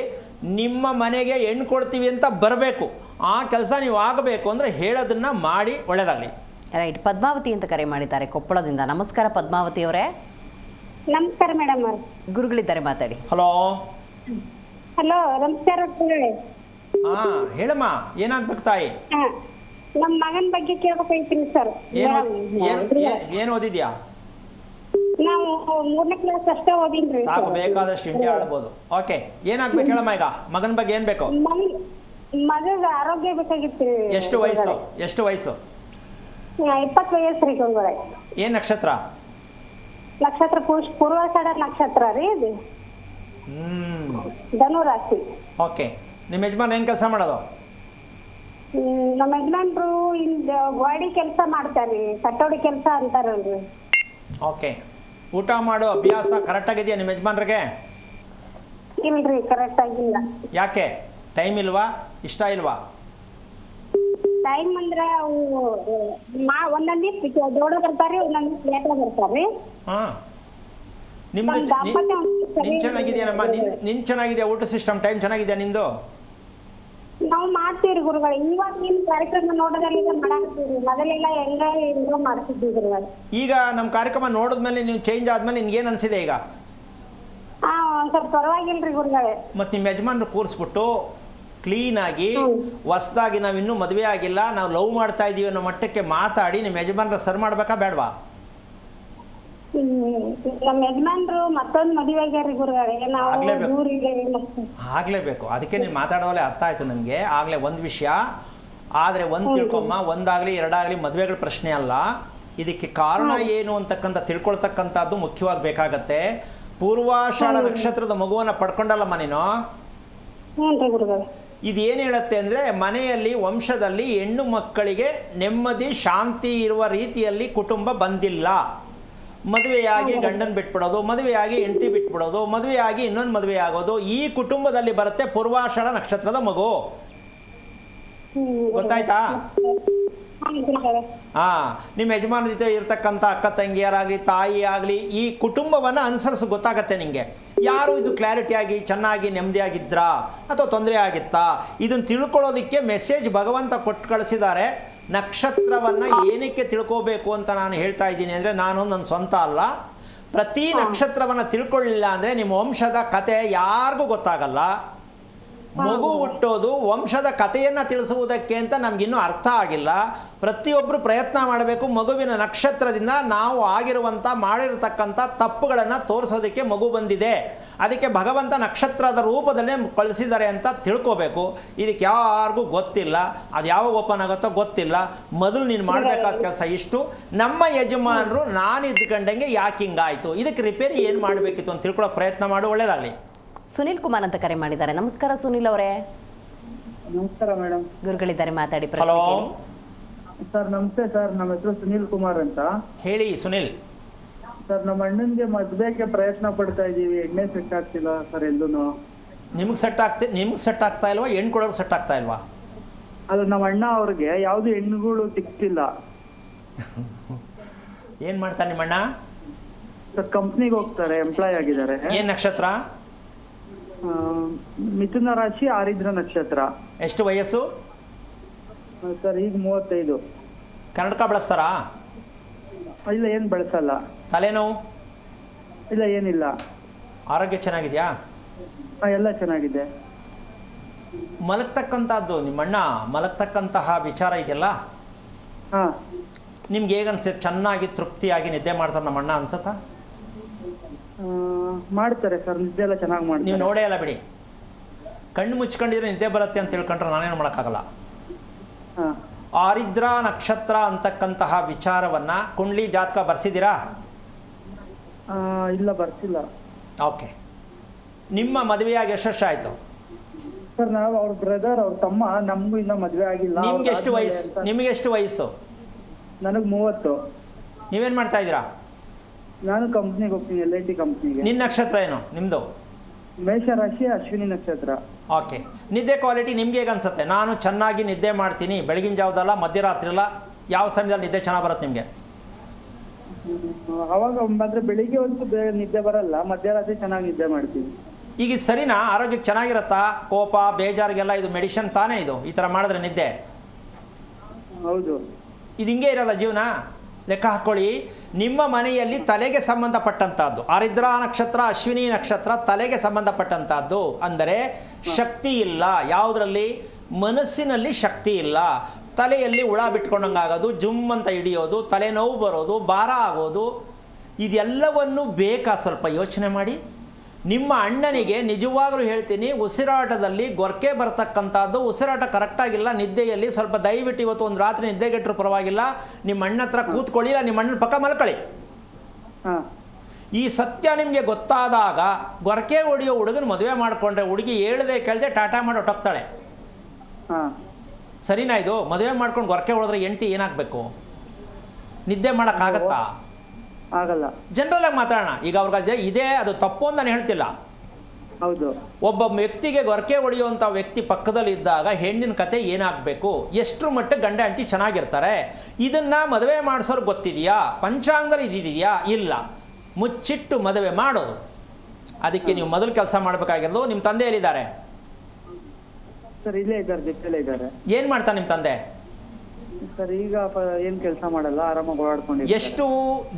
ನಿಮ್ಮ ಮನೆಗೆ ಹೆಣ್ಣು ಕೊಡ್ತೀವಿ ಅಂತ ಬರಬೇಕು. ಆ ಕೆಲಸ ನೀವು ಆಗಬೇಕು ಅಂದರೆ ಹೇಳೋದನ್ನು ಮಾಡಿ, ಒಳ್ಳೆಯದಾಗಲಿ. ರೈಟ್. ಪದ್ಮಾವತಿ ಅಂತ ಕರೆ ಮಾಡಿದ್ದಾರೆ ಕೊಪ್ಪಳದಿಂದ. ನಮಸ್ಕಾರ ಪದ್ಮಾವತಿ ಅವರೇ. ನಮಸ್ಕಾರ ಮೇಡಮ್. ಗುರುಗಳಿದ್ದಾರೆ, ಮಾತಾಡಿ. ಹಲೋ. ಹಲೋ, ನಮಸ್ಕಾರ. ಹಾಂ, ಹೇಳಮ್ಮ, ಏನಾಗ್ಬೇಕು ತಾಯಿ? ನಮ್ಮ ಮಗನ ಬಗ್ಗೆ ಕೇಳ್ಬೇಕಾಯ್ತೀನಿ ಸರ್. ಏನು ಓದಿದ್ಯಾ? ನಾವು 3ನೇ ಕ್ಲಾಸ್ ಅಷ್ಟೇ ಓದಿನ್ರಿ. ಸಾಕು, ಬೇಕಾದಷ್ಟು ಇಂಡಿಯಾ ಆಡ್ಬೋದು. ಓಕೆ, ಏನಾಗ್ಬೇಕು ಹೇಳಮ್ಮ ಈಗ? ಮಗನ ಬಗ್ಗೆ ಏನು ಬೇಕು? ಮಗಗ ಆರೋಗ್ಯ ಬೇಕಾಗಿತ್ತು. ಎಷ್ಟು ವಯಸ್ಸು? 20 ವಯಸ್ಸು ರೀ. ಏನು ನಕ್ಷತ್ರ? ನಕ್ಷತ್ರ ಪೂರ್ವಾಷಾಢ ನಕ್ಷತ್ರ ರೀ ಇದು. ಧನು ರಾಶಿ. ಓಕೆ. ನಿಮ್ಮ ಯಜಮಾನ್ ಏನು ಕೆಲಸ ಮಾಡೋದು? ನಮ್ಮ ಯಜಮಾನ್ರು ಗಾಡಿ ಕೆಲಸ ಮಾಡ್ತಾರೆ, ಕಟ್ಟೋಡಿ ಕೆಲಸ ಅಂತಾರಲ್ರಿ. ಓಕೆ. ಊಟ ಮಾಡೋ ಅಭ್ಯಾಸ ಕರೆಕ್ಟಾಗಿದೆಯಾ ನಿಮ್ಮ ಯಜಮಾನ್ರಿಗೆ? ಇಲ್ರಿ, ಕರೆಕ್ಟ್ ಆಗಿಲ್ಲ. ಯಾಕೆ? ಟೈಮ್ ಇಲ್ವಾ? ಇಷ್ಟ ಇಲ್ವಾ? ಟೈಮ್ ಅಂದ್ರೆ ಅವು ಒಂದೊಂದು ದೊಡ್ಡ ಬರ್ತಾರೆ, ಒಂದೊಂದು ಲೇಟ್ ಬರ್ತಾರೆ. ಹಾಂ. ನಿಮ್ಮದು ನಿನ್ನ ಚೆನ್ನಾಗಿದೆಯೇನಮ್ಮ? ನಿನ್ನ ಚೆನ್ನಾಗಿದೆಯಾ? ಊಟ ಸಿಸ್ಟಮ್ ಟೈಮ್ ಚೆನ್ನಾಗಿದೆಯಾ ನಿಂದು? ನಾವು ಮಾಡ್ತೀವಿ ಗುರುಗಳು. ಇವಾಗ ನಿಮ್ಮ ಕಾರ್ಯಕ್ರಮ ನೋಡೋದ್ರಲ್ಲಿ ಮಾಡಾಕ್ತೀವಿ. ಮೊದಲೆಲ್ಲ ಹೆಂಗೋ ಮಾಡ್ತಿದ್ವಿ ಗುರುಗಳು. ಈಗ ನಮ್ಮ ಕಾರ್ಯಕ್ರಮ ನೋಡಿದ್ಮೇಲೆ ನೀವು ಚೇಂಜ್ ಆದ್ಮೇಲೆ ನಿನ್ಗೇನು ಅನಿಸಿದೆ ಈಗ? ಒಂದ್ ಸ್ವಲ್ಪ ಪರವಾಗಿಲ್ರಿ ಗುರುಗಳೇ. ಮತ್ತು ನಿಮ್ಮ ಯಜಮಾನ್ರು ಕೂರಿಸ್ಬಿಟ್ಟು ಕ್ಲೀನಾಗಿ ಹೊಸ್ದಾಗಿ ನಾವಿನ್ನೂ ಮದುವೆ ಆಗಿಲ್ಲ, ನಾವು ಲವ್ ಮಾಡ್ತಾ ಇದ್ದೀವಿ ಅನ್ನೋ ಮಟ್ಟಕ್ಕೆ ಮಾತಾಡಿ ನಿಮ್ಮ ಯಜಮಾನ್ರ ಸರ್ ಮಾಡಬೇಕಾ ಬೇಡವಾ? ನಮ್ಮ ಯಜಮಾನ್ರು ಮತ್ತೊಂದು ಮದುವೆ ಆಗ್ಯಾರಿ ಗುರುಗಳೇ. ಆಗಲೇಬೇಕು. ಅದಕ್ಕೆ ನೀನು ಮಾತಾಡೋವಲ್ಲೇ ಅರ್ಥ ಆಯಿತು ನನಗೆ ಆಗಲೇ ಒಂದು ವಿಷಯ. ಆದರೆ ಒಂದು ತಿಳ್ಕೊಮ್ಮ, ಒಂದಾಗಲಿ ಎರಡಾಗಲಿ ಮದುವೆಗಳ ಪ್ರಶ್ನೆ ಅಲ್ಲ. ಇದಕ್ಕೆ ಕಾರಣ ಏನು ಅಂತಕ್ಕಂಥ ತಿಳ್ಕೊಳ್ತಕ್ಕಂಥದ್ದು ಮುಖ್ಯವಾಗಿ ಬೇಕಾಗತ್ತೆ. ಪೂರ್ವಾಷಾಢ ನಕ್ಷತ್ರದ ಮಗುವನ್ನು ಪಡ್ಕೊಂಡಲ್ಲಮ್ಮ ನೀನು. ಇದೇನು ಹೇಳುತ್ತೆ ಅಂದರೆ ಮನೆಯಲ್ಲಿ ವಂಶದಲ್ಲಿ ಹೆಣ್ಣು ಮಕ್ಕಳಿಗೆ ನೆಮ್ಮದಿ ಶಾಂತಿ ಇರುವ ರೀತಿಯಲ್ಲಿ ಕುಟುಂಬ ಬಂದಿಲ್ಲ. ಮದುವೆಯಾಗಿ ಗಂಡನ ಬಿಟ್ಬಿಡೋದು, ಮದುವೆಯಾಗಿ ಹೆಂಡತಿ ಬಿಟ್ಬಿಡೋದು, ಮದುವೆಯಾಗಿ ಇನ್ನೊಂದು ಮದುವೆ ಆಗೋದು, ಈ ಕುಟುಂಬದಲ್ಲಿ ಬರುತ್ತೆ ಪೂರ್ವಾಷಾಢ ನಕ್ಷತ್ರದ ಮಗು. ಗೊತ್ತಾಯ್ತಾ? ಹಾಂ. ನಿಮ್ಮ ಯಜಮಾನ ಜೊತೆ ಇರ್ತಕ್ಕಂಥ ಅಕ್ಕ ತಂಗಿಯರಾಗಲಿ ತಾಯಿ ಆಗಲಿ ಈ ಕುಟುಂಬವನ್ನು ಅನುಸರಿಸಿ ಗೊತ್ತಾಗತ್ತೆ ನಿಮಗೆ. ಯಾರು ಇದು ಕ್ಲಾರಿಟಿಯಾಗಿ ಚೆನ್ನಾಗಿ ನೆಮ್ಮದಿಯಾಗಿದ್ರಾ ಅಥವಾ ತೊಂದರೆ ಆಗಿತ್ತಾ? ಇದನ್ನು ತಿಳ್ಕೊಳ್ಳೋದಕ್ಕೆ ಮೆಸೇಜ್ ಭಗವಂತ ಕೊಟ್ಟು ಕಳಿಸಿದ್ದಾರೆ. ನಕ್ಷತ್ರವನ್ನು ಏನಕ್ಕೆ ತಿಳ್ಕೋಬೇಕು ಅಂತ ನಾನು ಹೇಳ್ತಾ ಇದ್ದೀನಿ ಅಂದರೆ, ನಾನು ನನ್ನ ಸ್ವಂತ ಅಲ್ಲ. ಪ್ರತಿ ನಕ್ಷತ್ರವನ್ನು ತಿಳ್ಕೊಳ್ಳಿಲ್ಲ ಅಂದರೆ ನಿಮ್ಮ ವಂಶದ ಕತೆ ಯಾರಿಗೂ ಗೊತ್ತಾಗಲ್ಲ. ಮಗು ಹುಟ್ಟೋದು ವಂಶದ ಕಥೆಯನ್ನು ತಿಳಿಸುವುದಕ್ಕೆ ಅಂತ ನಮಗಿನ್ನೂ ಅರ್ಥ ಆಗಿಲ್ಲ. ಪ್ರತಿಯೊಬ್ಬರು ಪ್ರಯತ್ನ ಮಾಡಬೇಕು. ಮಗುವಿನ ನಕ್ಷತ್ರದಿಂದ ನಾವು ಮಾಡಿರತಕ್ಕಂಥ ತಪ್ಪುಗಳನ್ನು ತೋರಿಸೋದಕ್ಕೆ ಮಗು ಬಂದಿದೆ. ಅದಕ್ಕೆ ಭಗವಂತ ನಕ್ಷತ್ರದ ರೂಪದಲ್ಲೇ ಕಳಿಸಿದ್ದಾರೆ ಅಂತ ತಿಳ್ಕೋಬೇಕು. ಇದಕ್ಕೆ ಯಾರಿಗೂ ಗೊತ್ತಿಲ್ಲ. ಅದು ಯಾವಾಗ ಓಪನ್ ಆಗುತ್ತೋ ಗೊತ್ತಿಲ್ಲ. ಮೊದಲು ನೀನು ಮಾಡಬೇಕಾದ ಕೆಲಸ ಇಷ್ಟು. ನಮ್ಮ ಯಜಮಾನರು ನಾನು ಇದ್ಕೊಂಡಂಗೆ ಯಾಕೆ ಹಿಂಗಾಯಿತು, ಇದಕ್ಕೆ ರಿಪೇರಿ ಏನು ಮಾಡಬೇಕಿತ್ತು ಅಂತ ತಿಳ್ಕೊಳ್ಳೋ ಪ್ರಯತ್ನ ಮಾಡು. ಒಳ್ಳೆಯದಾಗಲಿ. ಸುನಿಲ್ ಕುಮಾರ್ ಅಂತ ಕರೆ ಮಾಡಿದ್ದಾರೆ. ನಮಸ್ಕಾರ ಸುನಿಲ್ ಅವರೇ. ನಮಸ್ಕಾರ ಮೇಡಮ್. ಗುರುಗಳಿದ್ದಾರೆ, ಮಾತಾಡಿ ಪ್ರಶ್ನೆ ಹಲೋ ಕೇಳಿ. ಸರ್ ನಮಸ್ತೆ ಸರ್, ನಮ್ಮ ಹೆಸರು ಸುನೀಲ್ ಕುಮಾರ್ ಅಂತ. ಹೇಳಿ ಸುನಿಲ್. ಸರ್ ನಮ್ಮ ಅಣ್ಣನ್ಗೆ ಮದ್ವೆಗೆ ಪ್ರಯತ್ನ ಪಡ್ತಾ ಇದೀವಿ, ಎಣ್ಣೆ ಸೆಟ್ ಆಗ್ತಿಲ್ಲ ಸರ್ ಎಲ್ಲೂ. ನಿಮ್ಗೆ ಸೆಟ್ ಆಗ್ತಾ ಇಲ್ವಾ, ಹೆಣ್ಣು ಕೊಡೋರು ಸೆಟ್ ಆಗ್ತಾ ಇಲ್ವಾ? ಅದು ನಮ್ಮ ಅಣ್ಣ ಅವ್ರಿಗೆ ಯಾವ್ದು ಹೆಣ್ಣುಗಳು ಸಿಗ್ತಿಲ್ಲ ಏನು ಮಾಡ್ತಾರೆ ನಿಮ್ಮಣ್ಣ? ಸರ್ ಕಂಪ್ನಿಗೆ ಹೋಗ್ತಾರೆ, ಎಂಪ್ಲಾಯ್ ಆಗಿದ್ದಾರೆ. ಏನು ನಕ್ಷತ್ರ? ಮಿಥುನ ರಾಶಿ, ಆರಿದ್ರ ನಕ್ಷತ್ರ. ಎಷ್ಟು ವಯಸ್ಸು? ಸರ್ ಈಗ 35. ಕನ್ನಡಕ ಬಳಸ್ತಾರಾ? ಇಲ್ಲ ಏನ್ ಬಳಸಲ್ಲ. ತಲೆನೋವು? ಇಲ್ಲ ಏನಿಲ್ಲ. ಆರೋಗ್ಯ ಚೆನ್ನಾಗಿದೆಯಾ? ಎಲ್ಲ ಚೆನ್ನಾಗಿದೆ. ಮಲಗ್ತಕ್ಕಂಥದ್ದು ನಿಮ್ಮಣ್ಣ ಮಲಗ್ತಕ್ಕಂತಹ ವಿಚಾರ ಇದೆಯಲ್ಲ, ಹಾ ನಿಮ್ಗೆ ಹೇಗೆ ಅನ್ಸುತ್ತೆ? ಚೆನ್ನಾಗಿ ತೃಪ್ತಿಯಾಗಿ ನಿದ್ದೆ ಮಾಡ್ತಾರೆ ನಮ್ಮಣ್ಣ ಅನ್ಸುತ್ತಾ? ಮಾಡ್ತಾರೆ ಸರ್, ನಿದ್ದೆ ಎಲ್ಲ ಚೆನ್ನಾಗಿ ಮಾಡ್ತಾರೆ. ನೀವು ನೋಡೇ ಅಲ್ಲ ಬಿಡಿ, ಕಣ್ಣು ಮುಚ್ಕೊಂಡಿದ್ರೆ ನಿದ್ದೆ ಬರುತ್ತೆ ಅಂತ ತಿಳ್ಕೊಂಡ್ರೆ ನಾನೇನು ಮಾಡೋಕ್ಕಾಗಲ್ಲ. ಹಾ ಆರಿದ್ರ ನಕ್ಷತ್ರ ಅಂತಕ್ಕಂತಹ ವಿಚಾರವನ್ನು ಕುಂಡ್ಲಿ ಜಾತಕ ಬರ್ಸಿದ್ದೀರಾ? ಇಲ್ಲ ಬರ್ತಿಲ್ಲ. ಓಕೆ. ನಿಮ್ಮ ಮದುವೆಯಾಗಿ ಎಷ್ಟು ವರ್ಷ ಆಯಿತು? ಸರ್ ನಾವು ಅವ್ರ ಬ್ರದರ್, ಅವ್ರ ತಮ್ಮ, ನಮಗೂ ಇನ್ನ ಮದ್ವೆ ಆಗಿಲ್ಲ. ನಿಮ್ಗೆ ಎಷ್ಟು ವಯಸ್ಸು? ನಿಮಗೆ ಎಷ್ಟು ವಯಸ್ಸು? ನನಗೆ 30. ನೀವೇನು ಮಾಡ್ತಾ ಇದ್ದೀರಾ? ನಾನು ಕಂಪ್ನಿಗೆ ಹೋಗ್ತೀನಿ, LIT ಕಂಪ್ನಿಗೆ. ನಿನ್ನ ನಕ್ಷತ್ರ ಏನು ನಿಮ್ಮದು? ಮೇಷರಾಶಿ, ಅಶ್ವಿನಿ ನಕ್ಷತ್ರ. ಓಕೆ. ನಿದ್ದೆ ಕ್ವಾಲಿಟಿ ನಿಮ್ಗೆ ಹೇಗೆ ಅನ್ಸುತ್ತೆ? ನಾನು ಚೆನ್ನಾಗಿ ನಿದ್ದೆ ಮಾಡ್ತೀನಿ, ಬೆಳಗಿನ ಜಾವದಲ್ಲ, ಮಧ್ಯರಾತ್ರಿ ಅಲ್ಲ, ಯಾವ ಸಮಯದಲ್ಲಿ ನಿದ್ದೆ ಚೆನ್ನಾಗಿ ಬರುತ್ತೆ ನಿಮಗೆ? ಅವಾಗ ಅಂದ್ರೆ ಬೆಳಿಗ್ಗೆ ಒಂದು ನಿದ್ದೆ ಬರಲ್ಲ, ಮಧ್ಯರಾತ್ರಿ ಚೆನ್ನಾಗಿ ನಿದ್ದೆ ಮಾಡ್ತೀನಿ. ಈಗ ಇದು ಸರಿನಾ? ಆರೋಗ್ಯಕ್ಕೆ ಚೆನ್ನಾಗಿರುತ್ತಾ? ಕೋಪ ಬೇಜಾರಿಗೆಲ್ಲ ಇದು ಮೆಡಿಷನ್ ತಾನೇ ಇದು, ಈ ಥರ ಮಾಡಿದ್ರೆ ನಿದ್ದೆ? ಹೌದು. ಇದು ಹಿಂಗೆ ಇರೋಲ್ಲ ಜೀವನ. ಲೆಕ್ಕ ಹಾಕ್ಕೊಳ್ಳಿ, ನಿಮ್ಮ ಮನೆಯಲ್ಲಿ ತಲೆಗೆ ಸಂಬಂಧಪಟ್ಟಂಥದ್ದು ಆರಿದ್ರ ನಕ್ಷತ್ರ, ಅಶ್ವಿನಿ ನಕ್ಷತ್ರ ತಲೆಗೆ ಸಂಬಂಧಪಟ್ಟಂಥದ್ದು. ಅಂದರೆ ಶಕ್ತಿ ಇಲ್ಲ. ಯಾವುದರಲ್ಲಿ? ಮನಸ್ಸಿನಲ್ಲಿ ಶಕ್ತಿ ಇಲ್ಲ. ತಲೆಯಲ್ಲಿ ಹುಳ ಬಿಟ್ಕೊಂಡಂಗಾಗೋದು, ಜುಮ್ ಅಂತ ಹಿಡಿಯೋದು, ತಲೆನೋವು ಬರೋದು, ಭಾರ ಆಗೋದು, ಇದೆಲ್ಲವನ್ನು ಬೇಕಾ? ಸ್ವಲ್ಪ ಯೋಚನೆ ಮಾಡಿ. ನಿಮ್ಮ ಅಣ್ಣನಿಗೆ ನಿಜವಾಗ್ಲೂ ಹೇಳ್ತೀನಿ, ಉಸಿರಾಟದಲ್ಲಿ ಗೊರಕೆ ಬರ್ತಕ್ಕಂಥದ್ದು, ಉಸಿರಾಟ ಕರೆಕ್ಟಾಗಿಲ್ಲ, ನಿದ್ದೆಯಲ್ಲಿ ಸ್ವಲ್ಪ ದಯವಿಟ್ಟು ಇವತ್ತು ಒಂದು ರಾತ್ರಿ ನಿದ್ದೆಗೆಟ್ಟರು ಪರವಾಗಿಲ್ಲ, ನಿಮ್ಮ ಅಣ್ಣ ಹತ್ರ ಕೂತ್ಕೊಳ್ಳಿಲ್ಲ, ನಿಮ್ಮ ಅಣ್ಣನ ಪಕ್ಕ ಮಲ್ಕೊಳ್ಳಿ. ಈ ಸತ್ಯ ನಿಮಗೆ ಗೊತ್ತಾದಾಗ ಗೊರಕೆ ಹೊಡೆಯೋ ಹುಡುಗನ ಮದುವೆ ಮಾಡಿಕೊಂಡ್ರೆ ಹುಡುಗಿ ಹೇಳ್ದೆ ಕೇಳದೆ ಟಾಟಾ ಮಾಡಿ ಹೊಟ್ಟೋಗ್ತಾಳೆ. ಸರಿನಾ? ಇದು ಮದುವೆ ಮಾಡ್ಕೊಂಡು ಗೊರಕೆ ಹೊಡೆದ್ರೆ ಹೆಂಡತಿ ಏನಾಗಬೇಕು? ನಿದ್ದೆ ಮಾಡೋಕ್ಕಾಗತ್ತಾ? ಆಗಲ್ಲ. ಜನರಲ್ ಆಗಿ ಮಾತಾಡೋಣ. ಈಗ ಅವ್ರಿಗೆ ಇದೇ ಅದು ತಪ್ಪು ಅಂತ ನಾನು ಹೇಳ್ತಿಲ್ಲ. ಹೌದು. ಒಬ್ಬ ವ್ಯಕ್ತಿಗೆ ಗೊರಕೆ ಹೊಡೆಯುವಂಥ ವ್ಯಕ್ತಿ ಪಕ್ಕದಲ್ಲಿ ಇದ್ದಾಗ ಹೆಣ್ಣಿನ ಕತೆ ಏನಾಗಬೇಕು? ಎಷ್ಟರ ಮಟ್ಟಿಗೆ ಗಂಡ ಹೆಂಡತಿ ಚೆನ್ನಾಗಿರ್ತಾರೆ? ಇದನ್ನು ಮದುವೆ ಮಾಡಿಸೋರು ಗೊತ್ತಿದೆಯಾ? ಪಂಚಾಂಗದಲ್ಲಿ ಇದಿದೆಯಾ? ಇಲ್ಲ. ಮುಚ್ಚಿಟ್ಟು ಮದುವೆ ಮಾಡೋದು. ಅದಕ್ಕೆ ನೀವು ಮೊದಲು ಕೆಲಸ ಮಾಡಬೇಕಾಗಿರೋದು, ನಿಮ್ಮ ತಂದೆ ಎಲ್ಲಿದ್ದಾರೆ? ಸರ್ ಇಲ್ಲೇ ಇದ್ದಾರೆ, ಜೊತೆಲೇ ಇದ್ದಾರೆ. ಏನು ಮಾಡ್ತಾರೆ ನಿಮ್ಮ ತಂದೆ? ಸರ್ ಈಗ ಏನು ಕೆಲಸ ಮಾಡಲ್ಲ, ಆರಾಮಾಗಿ ಓಡಾಡ್ಕೊಂಡಿದ್ದಾರೆ. ಎಷ್ಟು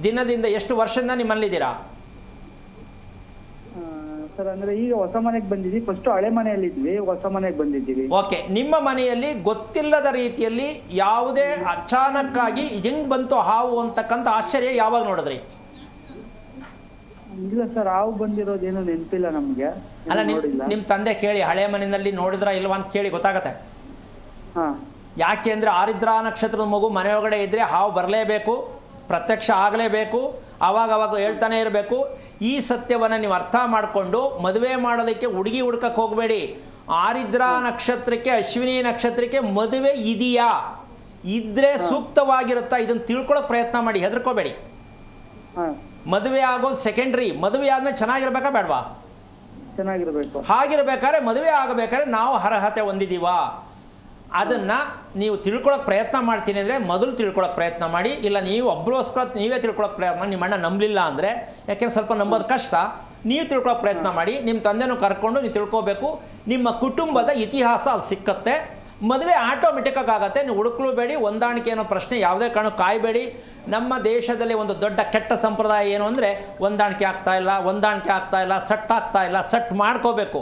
ದಿನದಿಂದ, ಎಷ್ಟು ವರ್ಷದಿಂದ ನಿಮ್ಮಲ್ಲಿದ್ದೀರಾ? ಸರ್ ಅಂದರೆ ಈಗ ಹೊಸ ಮನೆಗೆ ಬಂದಿದ್ದೀವಿ. ಫಸ್ಟು ಹಳೆ ಮನೆಯಲ್ಲಿದ್ವಿ, ಹೊಸ ಮನೆಗೆ ಬಂದಿದ್ದೀವಿ. ಓಕೆ. ನಿಮ್ಮ ಮನೆಯಲ್ಲಿ ಗೊತ್ತಿಲ್ಲದ ರೀತಿಯಲ್ಲಿ ಯಾವುದೇ ಅಚಾನಕ್ಕಾಗಿ ಹೆಂಗೆ ಬಂತು ಹಾವು ಅಂತಕ್ಕಂಥ ಆಶ್ಚರ್ಯ ಯಾವಾಗ ನೋಡಿದ್ರಿ? ಇಲ್ಲ ಸರ್, ಹಾವು ಬಂದಿರೋದೇನು ನೆನಪಿಲ್ಲ ನಮಗೆ. ಅಲ್ಲ, ನಿಮ್ಮ ತಂದೆ ಕೇಳಿ, ಹಳೆ ಮನೆಯಲ್ಲಿ ನೋಡಿದ್ರಾ ಇಲ್ವಾ ಅಂತ ಕೇಳಿ ಗೊತ್ತಾಗತ್ತೆ. ಹಾಂ. ಯಾಕೆ ಅಂದರೆ ಆರಿದ್ರ ನಕ್ಷತ್ರದ ಮಗು ಮನೆಯೊಳಗಡೆ ಇದ್ದರೆ ಹಾವು ಬರಲೇಬೇಕು, ಪ್ರತ್ಯಕ್ಷ ಆಗಲೇಬೇಕು, ಆವಾಗ ಹೇಳ್ತಾನೆ ಇರಬೇಕು. ಈ ಸತ್ಯವನ್ನು ನೀವು ಅರ್ಥ ಮಾಡಿಕೊಂಡು ಮದುವೆ ಮಾಡೋದಕ್ಕೆ ಹುಡುಗಿ ಹುಡ್ಕಕ್ಕೆ ಹೋಗಬೇಡಿ. ಆರಿದ್ರ ನಕ್ಷತ್ರಕ್ಕೆ, ಅಶ್ವಿನಿ ನಕ್ಷತ್ರಕ್ಕೆ ಮದುವೆ ಇದೆಯಾ, ಇದ್ದರೆ ಸೂಕ್ತವಾಗಿರುತ್ತಾ, ಇದನ್ನು ತಿಳ್ಕೊಳ್ಳೋಕೆ ಪ್ರಯತ್ನ ಮಾಡಿ, ಹೆದರ್ಕೋಬೇಡಿ. ಮದುವೆ ಆಗೋದು ಸೆಕೆಂಡ್ರಿ. ಮದುವೆ ಆದಮೇಲೆ ಚೆನ್ನಾಗಿರ್ಬೇಕಾ ಬೇಡವಾ? ಚೆನ್ನಾಗಿರಬೇಕು. ಹಾಗಿರ್ಬೇಕಾದ್ರೆ ಮದುವೆ ಆಗಬೇಕಾದ್ರೆ ನಾವು ಅರ್ಹತೆ ಹೊಂದಿದ್ದೀವಾ ಅದನ್ನು ನೀವು ತಿಳ್ಕೊಳ್ಳೋಕೆ ಪ್ರಯತ್ನ ಮಾಡ್ತೀನಿ ಅಂದರೆ ಮೊದಲು ತಿಳ್ಕೊಳ್ಳೋಕೆ ಪ್ರಯತ್ನ ಮಾಡಿ. ಇಲ್ಲ ನೀವು ಒಬ್ಬರೋಸ್ಕರ ನೀವೇ ತಿಳ್ಕೊಳ್ಳೋಕೆ ಪ್ರಯತ್ನ ಮಾಡಿ. ನಿಮ್ಮ ಅಣ್ಣ ನಂಬಲಿಲ್ಲ ಅಂದರೆ, ಯಾಕೆಂದ್ರೆ ಸ್ವಲ್ಪ ನಂಬೋದು ಕಷ್ಟ, ನೀವು ತಿಳ್ಕೊಳ್ಳೋಕೆ ಪ್ರಯತ್ನ ಮಾಡಿ. ನಿಮ್ಮ ತಂದೆನೂ ಕರ್ಕೊಂಡು ನೀವು ತಿಳ್ಕೋಬೇಕು. ನಿಮ್ಮ ಕುಟುಂಬದ ಇತಿಹಾಸ ಅಲ್ಲಿ ಸಿಕ್ಕತ್ತೆ. ಮದುವೆ ಆಟೋಮೆಟಿಕ್ಕಾಗಿ ಆಗುತ್ತೆ. ನೀವು ಹುಡುಕ್ಲೂಬೇಡಿ. ಹೊಂದಾಣಿಕೆ ಅನ್ನೋ ಪ್ರಶ್ನೆ ಯಾವುದೇ ಕಾರಣಕ್ಕೂ ಕಾಯಬೇಡಿ. ನಮ್ಮ ದೇಶದಲ್ಲಿ ಒಂದು ದೊಡ್ಡ ಕೆಟ್ಟ ಸಂಪ್ರದಾಯ ಏನು ಅಂದರೆ, ಹೊಂದಾಣಿಕೆ ಆಗ್ತಾ ಇಲ್ಲ, ಸೆಟ್ ಆಗ್ತಾ ಇಲ್ಲ. ಸೆಟ್ ಮಾಡ್ಕೋಬೇಕು.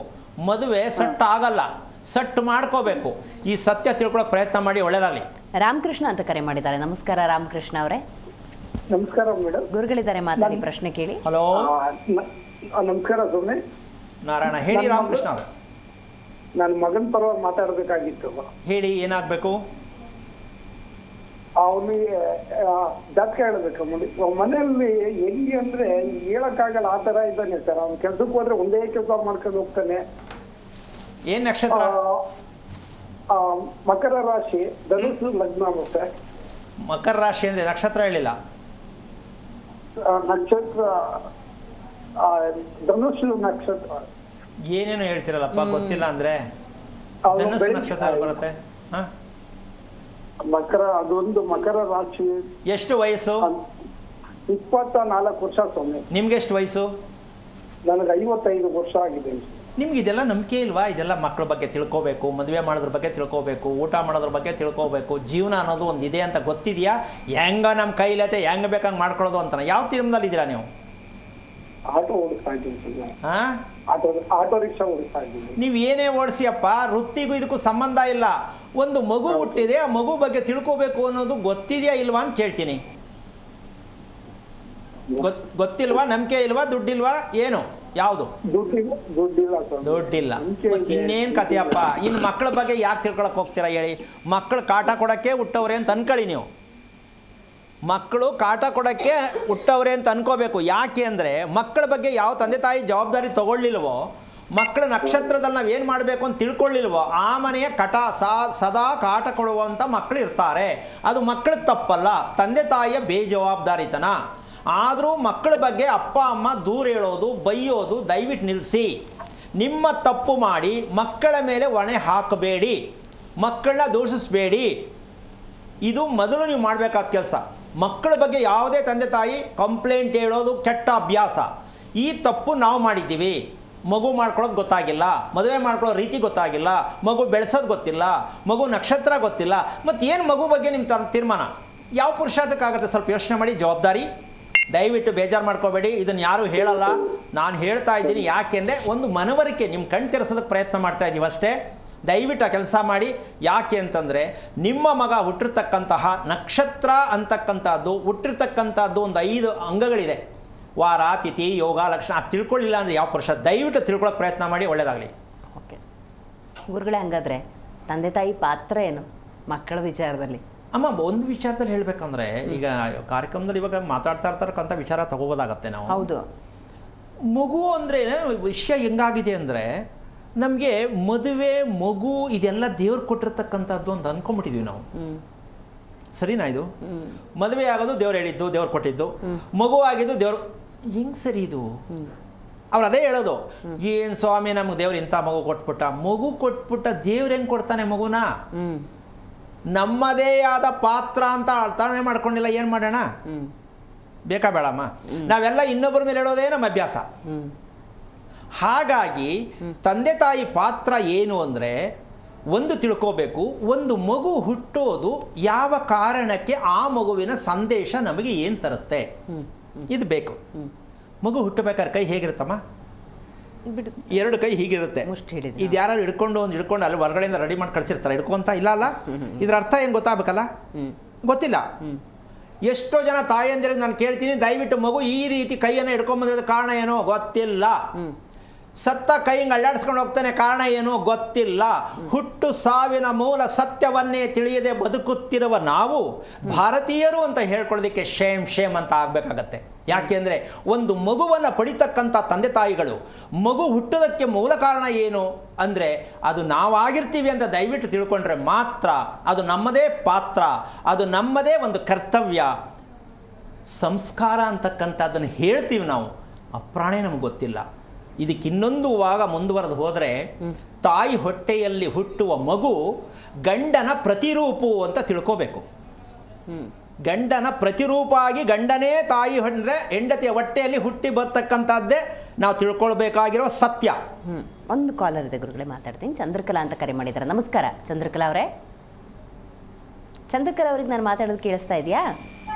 ಮದುವೆ ಸೆಟ್ ಆಗಲ್ಲ, ಸೆಟ್ ಮಾಡ್ಕೋಬೇಕು. ಈ ಸತ್ಯ ತಿಳ್ಕೊಳ್ಳೋಕೆ ಪ್ರಯತ್ನ ಮಾಡಿ. ಒಳ್ಳೆಯದಾಗಲಿ. ರಾಮಕೃಷ್ಣ ಅಂತ ಕರೆ ಮಾಡಿದ್ದಾರೆ. ನಮಸ್ಕಾರ ರಾಮಕೃಷ್ಣ ಅವರೇ. ನಮಸ್ಕಾರ ಮೇಡಮ್. ಗುರುಗಳಿದ್ದಾರೆ, ಮಾತಾಡಿ, ಪ್ರಶ್ನೆ ಕೇಳಿ. ಹಲೋ. ನಮಸ್ಕಾರ ಸುಮ್ಮನೆ. ನಾರಾಯಣ ಹೇಳಿ. ರಾಮಕೃಷ್ಣ ಅವರು, ನನ್ನ ಮಗನ ಪರವಾಗಿ ಮಾತಾಡಬೇಕಾಗಿತ್ತು. ಹೇಳಿ, ಏನಾಗಬೇಕು? ಅವನಿಗೆ ಜಾತಕ ಹೇಳಬೇಕು. ಮನೆಯಲ್ಲಿ ಹೆಂಗೆ ಅಂದ್ರೆ ಹೇಳಕ್ಕಾಗಲ್ಲ, ಆ ತರ ಇದ್ದಾನೆ ಸರ್. ಅವ್ನು ಕೆಲ್ಸಕ್ಕೆ ಹೋದ್ರೆ ಒಂದೇ ಕೆಲಸ ಮಾಡ್ಕೊಂಡು ಹೋಗ್ತಾನೆ. ಏನು ನಕ್ಷತ್ರ? ಮಕರ ರಾಶಿ, ಧನುಸು ಲಗ್ನ ಆಗುತ್ತೆ. ಮಕರ ರಾಶಿ ಅಂದರೆ ನಕ್ಷತ್ರ ಹೇಳಿಲ್ಲ. ನಕ್ಷತ್ರ ಧನುಸು ನಕ್ಷತ್ರ. ಏನೇನು ಹೇಳ್ತಿರಲ್ಲಪ್ಪ, ಗೊತ್ತಿಲ್ಲ ಅಂದರೆ ಅದು ಧನುಸ್ಸು ಬೆಳಿಗ್ಗೆ ನಕ್ಷತ್ರ ಬರುತ್ತೆ. ಹಾಂ, ಅದೊಂದು ಮಕರ ರಾಶಿ. ಎಷ್ಟು ವಯಸ್ಸು? 24 ವರ್ಷ ಸ್ವಾಮಿ. ನಿಮ್ಗೆ ಎಷ್ಟು ವಯಸ್ಸು? ನನಗೆ 55 ವರ್ಷ ಆಗಿದೆ. ನಿಮ್ಗೆ ಇದೆಲ್ಲ ನಂಬಿಕೆ ಇಲ್ವಾ? ಇದೆಲ್ಲ ಮಕ್ಕಳ ಬಗ್ಗೆ ತಿಳ್ಕೋಬೇಕು, ಮದುವೆ ಮಾಡೋದ್ರ ಬಗ್ಗೆ ತಿಳ್ಕೋಬೇಕು, ಊಟ ಮಾಡೋದ್ರ ಬಗ್ಗೆ ತಿಳ್ಕೋಬೇಕು, ಜೀವನ ಅನ್ನೋದು ಒಂದು ಇದೆ ಅಂತ ಗೊತ್ತಿದೆಯಾ? ಹೆಂಗ ನಮ್ಮ ಕೈಲತ್ತೆ ಹೆಂಗೆ ಬೇಕಂಗೆ ಮಾಡ್ಕೊಳ್ಳೋದು ಅಂತ ಯಾವ ತೀರ್ಮಾನದಲ್ಲಿ ಇದ್ದೀರಾ ನೀವು? ಆಟೋ ಓಡಿಸ್ತಾ ಇದ್ದೀನಿ. ಹಾಂ, ಆಟೋ ರಿಕ್ಷಾ ಓಡಿಸ್ತಾ ಇದ್ದೀನಿ. ನೀವು ಏನೇ ಓಡಿಸಿಯಪ್ಪ, ವೃತ್ತಿಗೂ ಇದಕ್ಕೂ ಸಂಬಂಧ ಇಲ್ಲ. ಒಂದು ಮಗು ಹುಟ್ಟಿದೆ, ಆ ಮಗು ಬಗ್ಗೆ ತಿಳ್ಕೋಬೇಕು ಅನ್ನೋದು ಗೊತ್ತಿದೆಯಾ ಇಲ್ವಾ ಅಂತ ಕೇಳ್ತೀನಿ. ಗೊತ್ತಿಲ್ವಾ? ನಂಬಿಕೆ ಇಲ್ವಾ? ದುಡ್ಡಿಲ್ವಾ? ಏನು ಯಾವುದು? ದುಡ್ಡಿಲ್ಲ ಸರ್. ದುಡ್ಡಿಲ್ಲ. ಮತ್ತು ಇನ್ನೇನು ಕಥೆಯಪ್ಪ? ಇನ್ನು ಮಕ್ಕಳ ಬಗ್ಗೆ ಯಾಕೆ ತಿಳ್ಕೊಳಕ್ಕೆ ಹೋಗ್ತೀರಾ ಹೇಳಿ? ಮಕ್ಕಳು ಕಾಟ ಕೊಡೋಕ್ಕೆ ಹುಟ್ಟವ್ರೆ ಅಂತ ಅನ್ಕೊಳ್ಳಿ ನೀವು. ಮಕ್ಕಳು ಕಾಟ ಕೊಡೋಕ್ಕೆ ಹುಟ್ಟವ್ರೆ ಅಂತ ಅನ್ಕೋಬೇಕು. ಯಾಕೆ ಅಂದರೆ ಮಕ್ಕಳ ಬಗ್ಗೆ ಯಾವ ತಂದೆ ತಾಯಿ ಜವಾಬ್ದಾರಿ ತಗೊಳ್ಳಿಲ್ವೋ, ಮಕ್ಕಳ ನಕ್ಷತ್ರದಲ್ಲಿ ನಾವು ಏನು ಮಾಡಬೇಕು ಅಂತ ತಿಳ್ಕೊಳ್ಳಿಲ್ವೋ, ಆ ಮನೆಯ ಸದಾ ಕಾಟ ಕೊಡುವಂಥ ಮಕ್ಕಳು ಇರ್ತಾರೆ. ಅದು ಮಕ್ಕಳ ತಪ್ಪಲ್ಲ, ತಂದೆ ತಾಯಿಯ ಬೇಜವಾಬ್ದಾರಿತನ. ಆದರೂ ಮಕ್ಕಳ ಬಗ್ಗೆ ಅಪ್ಪ ಅಮ್ಮ ದೂರ ಹೇಳೋದು, ಬೈಯೋದು ದಯವಿಟ್ಟು ನಿಲ್ಲಿಸಿ. ನಿಮ್ಮ ತಪ್ಪು ಮಾಡಿ ಮಕ್ಕಳ ಮೇಲೆ ಹೊಣೆ ಹಾಕಬೇಡಿ, ಮಕ್ಕಳನ್ನ ದೂಷಿಸಬೇಡಿ. ಇದು ಮೊದಲು ನೀವು ಮಾಡಬೇಕಾದ ಕೆಲಸ. ಮಕ್ಕಳ ಬಗ್ಗೆ ಯಾವುದೇ ತಂದೆ ತಾಯಿ ಕಂಪ್ಲೇಂಟ್ ಹೇಳೋದು ಕೆಟ್ಟ ಅಭ್ಯಾಸ. ಈ ತಪ್ಪು ನಾವು ಮಾಡಿದ್ದೀವಿ. ಮಗು ಮಾಡ್ಕೊಳ್ಳೋದು ಗೊತ್ತಾಗಿಲ್ಲ, ಮದುವೆ ಮಾಡ್ಕೊಳ್ಳೋ ರೀತಿ ಗೊತ್ತಾಗಿಲ್ಲ, ಮಗು ಬೆಳೆಸೋದು ಗೊತ್ತಿಲ್ಲ, ಮಗು ನಕ್ಷತ್ರ ಗೊತ್ತಿಲ್ಲ. ಮತ್ತು ಏನು ಮಗು ಬಗ್ಗೆ ನಿಮ್ಮ ತೀರ್ಮಾನ ಯಾವ ಪುರುಷಾರ್ಥಕ್ಕಾಗುತ್ತೆ? ಸ್ವಲ್ಪ ಯೋಚನೆ ಮಾಡಿ. ಜವಾಬ್ದಾರಿ ದಯವಿಟ್ಟು ಬೇಜಾರು ಮಾಡ್ಕೋಬೇಡಿ. ಇದನ್ನು ಯಾರೂ ಹೇಳಲ್ಲ, ನಾನು ಹೇಳ್ತಾ ಇದ್ದೀನಿ. ಯಾಕೆಂದರೆ ಒಂದು ಮನವರಿಕೆ, ನಿಮ್ಮ ಕಣ್ ತೆರೆಸೋದಕ್ಕೆ ಪ್ರಯತ್ನ ಮಾಡ್ತಾ ಇದ್ದೀವಿ ಅಷ್ಟೇ. ದಯವಿಟ್ಟು ಆ ಕೆಲಸ ಮಾಡಿ. ಯಾಕೆ ಅಂತಂದರೆ ನಿಮ್ಮ ಮಗ ಹುಟ್ಟಿರ್ತಕ್ಕಂತಹ ನಕ್ಷತ್ರ ಅಂತಕ್ಕಂಥದ್ದು, ಹುಟ್ಟಿರ್ತಕ್ಕಂಥದ್ದು ಒಂದು 5 ಅಂಗಗಳಿದೆ. ವಾರ, ತಿಥಿ, ಯೋಗ, ಲಕ್ಷಣ. ಅದು ತಿಳ್ಕೊಳ್ಳಿಲ್ಲ ಅಂದರೆ ಯಾವ ಪುರುಷ? ದಯವಿಟ್ಟು ತಿಳ್ಕೊಳ್ಳೋಕೆ ಪ್ರಯತ್ನ ಮಾಡಿ. ಒಳ್ಳೆಯದಾಗಲಿ. ಓಕೆ ಗುರುಗಳೇ, ಹಂಗಾದ್ರೆ ತಂದೆ ತಾಯಿ ಪಾತ್ರ ಏನು ಮಕ್ಕಳ ವಿಚಾರದಲ್ಲಿ? ಅಮ್ಮ, ಒಂದು ವಿಚಾರದಲ್ಲಿ ಹೇಳಬೇಕಂದ್ರೆ, ಈಗ ಕಾರ್ಯಕ್ರಮದಲ್ಲಿ ಇವಾಗ ಮಾತಾಡ್ತಾ ಇರ್ತಕ್ಕಂಥ ವಿಚಾರ ತಗೋಬೋದಾಗತ್ತೆ ನಾವು. ಹೌದು. ಮಗು ಅಂದರೆ ವಿಷಯ ಹೆಂಗಾಗಿದೆ ಅಂದರೆ, ನಮಗೆ ಮದುವೆ, ಮಗು ಇದೆಲ್ಲ ದೇವ್ರು ಕೊಟ್ಟಿರ್ತಕ್ಕಂಥದ್ದು ಅಂತ ಅಂದ್ಕೊಂಡ್ಬಿಟ್ಟಿದ್ವಿ ನಾವು. ಸರಿನಾ? ಇದು ಮದುವೆ ಆಗೋದು ದೇವ್ರು ಹೇಳಿದ್ದು, ದೇವ್ರು ಕೊಟ್ಟಿದ್ದು. ಮಗು ಆಗಿದ್ದು ದೇವ್ರು. ಹೆಂಗೆ ಸರಿ ಇದು? ಅವ್ರು ಅದೇ ಹೇಳೋದು, ಏನು ಸ್ವಾಮಿ ನಮ್ಗೆ ದೇವ್ರು ಇಂಥ ಮಗು ಕೊಟ್ಬಿಟ್ಟ. ಮಗು ಕೊಟ್ಬಿಟ್ಟ ದೇವ್ರು ಹೆಂಗೆ ಕೊಡ್ತಾನೆ ಮಗುನ? ನಮ್ಮದೇ ಆದ ಪಾತ್ರ ಅಂತ ಅರ್ಥನೇ ಮಾಡ್ಕೊಂಡಿಲ್ಲ. ಏನು ಮಾಡೋಣ? ಬೇಕಾ ಬೇಡಮ್ಮ? ನಾವೆಲ್ಲ ಇನ್ನೊಬ್ಬರ ಮೇಲೆ ಹೇಳೋದೇ ನಮ್ಮ ಅಭ್ಯಾಸ. ಹಾಗಾಗಿ ತಂದೆ ತಾಯಿ ಪಾತ್ರ ಏನು ಅಂದರೆ, ಒಂದು ತಿಳ್ಕೋಬೇಕು, ಒಂದು ಮಗು ಹುಟ್ಟೋದು ಯಾವ ಕಾರಣಕ್ಕೆ, ಆ ಮಗುವಿನ ಸಂದೇಶ ನಮಗೆ ಏನು ತರುತ್ತೆ, ಇದು ಬೇಕು. ಮಗು ಹುಟ್ಟಬೇಕಾದ್ರೆ ಕೈ ಹೇಗಿರುತ್ತಮ್ಮ? 2 ಕೈ ಹೀಗಿರುತ್ತೆ. ಇದು ಯಾರು ಹಿಡ್ಕೊಂಡು ಅಲ್ಲಿ ಹೊರಗಡೆಯಿಂದ ರೆಡಿ ಮಾಡಿ ಕಳಿಸಿರ್ತಾರೆ. ಹಿಡ್ಕೊಂತ ಇಲ್ಲ ಅಲ್ಲ? ಇದ್ರ ಅರ್ಥ ಏನು ಗೊತ್ತಾಗಬೇಕಲ್ಲ? ಗೊತ್ತಿಲ್ಲ. ಎಷ್ಟೋ ಜನ ತಾಯಂದಿರಿಗೆ ನಾನು ಕೇಳ್ತೀನಿ, ದಯವಿಟ್ಟು ಮಗು ಈ ರೀತಿ ಕೈಯನ್ನು ಹಿಡ್ಕೊಂಬಂದಿರೋದು ಕಾರಣ ಏನೋ ಗೊತ್ತಿಲ್ಲ. ಸತ್ತ ಕೈ ಹಿಂಗೆ ಅಲ್ಲಾಡಿಸ್ಕೊಂಡು ಹೋಗ್ತಾನೆ, ಕಾರಣ ಏನು ಗೊತ್ತಿಲ್ಲ. ಹುಟ್ಟು ಸಾವಿನ ಮೂಲ ಸತ್ಯವನ್ನೇ ತಿಳಿಯದೆ ಬದುಕುತ್ತಿರುವ ನಾವು ಭಾರತೀಯರು ಅಂತ ಹೇಳ್ಕೊಳ್ಳೋದಕ್ಕೆ ಶೇಮ್ ಅಂತ ಆಗಬೇಕಾಗತ್ತೆ. ಯಾಕೆಂದರೆ ಒಂದು ಮಗುವನ್ನು ಪಡಿತಕ್ಕಂಥ ತಂದೆ ತಾಯಿಗಳು ಮಗು ಹುಟ್ಟೋದಕ್ಕೆ ಮೂಲ ಕಾರಣ ಏನು ಅಂದರೆ ಅದು ನಾವಾಗಿರ್ತೀವಿ ಅಂತ ದಯವಿಟ್ಟು ತಿಳ್ಕೊಂಡ್ರೆ ಮಾತ್ರ ಅದು ನಮ್ಮದೇ ಪಾತ್ರ, ಅದು ನಮ್ಮದೇ ಒಂದು ಕರ್ತವ್ಯ. ಸಂಸ್ಕಾರ ಅಂತಕ್ಕಂಥದ್ದನ್ನು ಹೇಳ್ತೀವಿ ನಾವು, ಅಪ್ರಾಣೆ ನಮಗೆ ಗೊತ್ತಿಲ್ಲ. ಇದಕ್ಕೆ ಇನ್ನೊಂದು ಭಾಗ ಮುಂದುವರೆದು ಹೋದರೆ, ತಾಯಿ ಹೊಟ್ಟೆಯಲ್ಲಿ ಹುಟ್ಟುವ ಮಗು ಗಂಡನ ಪ್ರತಿರೂಪು ಅಂತ ತಿಳ್ಕೋಬೇಕು. ಗಂಡನ ಪ್ರತಿರೂಪ ಆಗಿ ಗಂಡನೇ ತಾಯಿ ಅಂದರೆ ಹೆಂಡತಿಯ ಹೊಟ್ಟೆಯಲ್ಲಿ ಹುಟ್ಟಿ ಬರ್ತಕ್ಕಂಥದ್ದೇ ನಾವು ತಿಳ್ಕೊಳ್ಬೇಕಾಗಿರೋ ಸತ್ಯ. ಒಂದು ಕಾಲರ್ ಇದೆ ಗುರುಗಳೇ, ಮಾತಾಡ್ತೀನಿ. ಚಂದ್ರಕಲಾ ಅಂತ ಕರೆ ಮಾಡಿದ್ದಾರೆ. ನಮಸ್ಕಾರ ಚಂದ್ರಕಲಾ ಅವರೇ. ಚಂದ್ರಕಲಾ ಅವ್ರಿಗೆ ನಾನು ಮಾತಾಡೋದು ಕೇಳಿಸ್ತಾ ಇದೆಯಾ?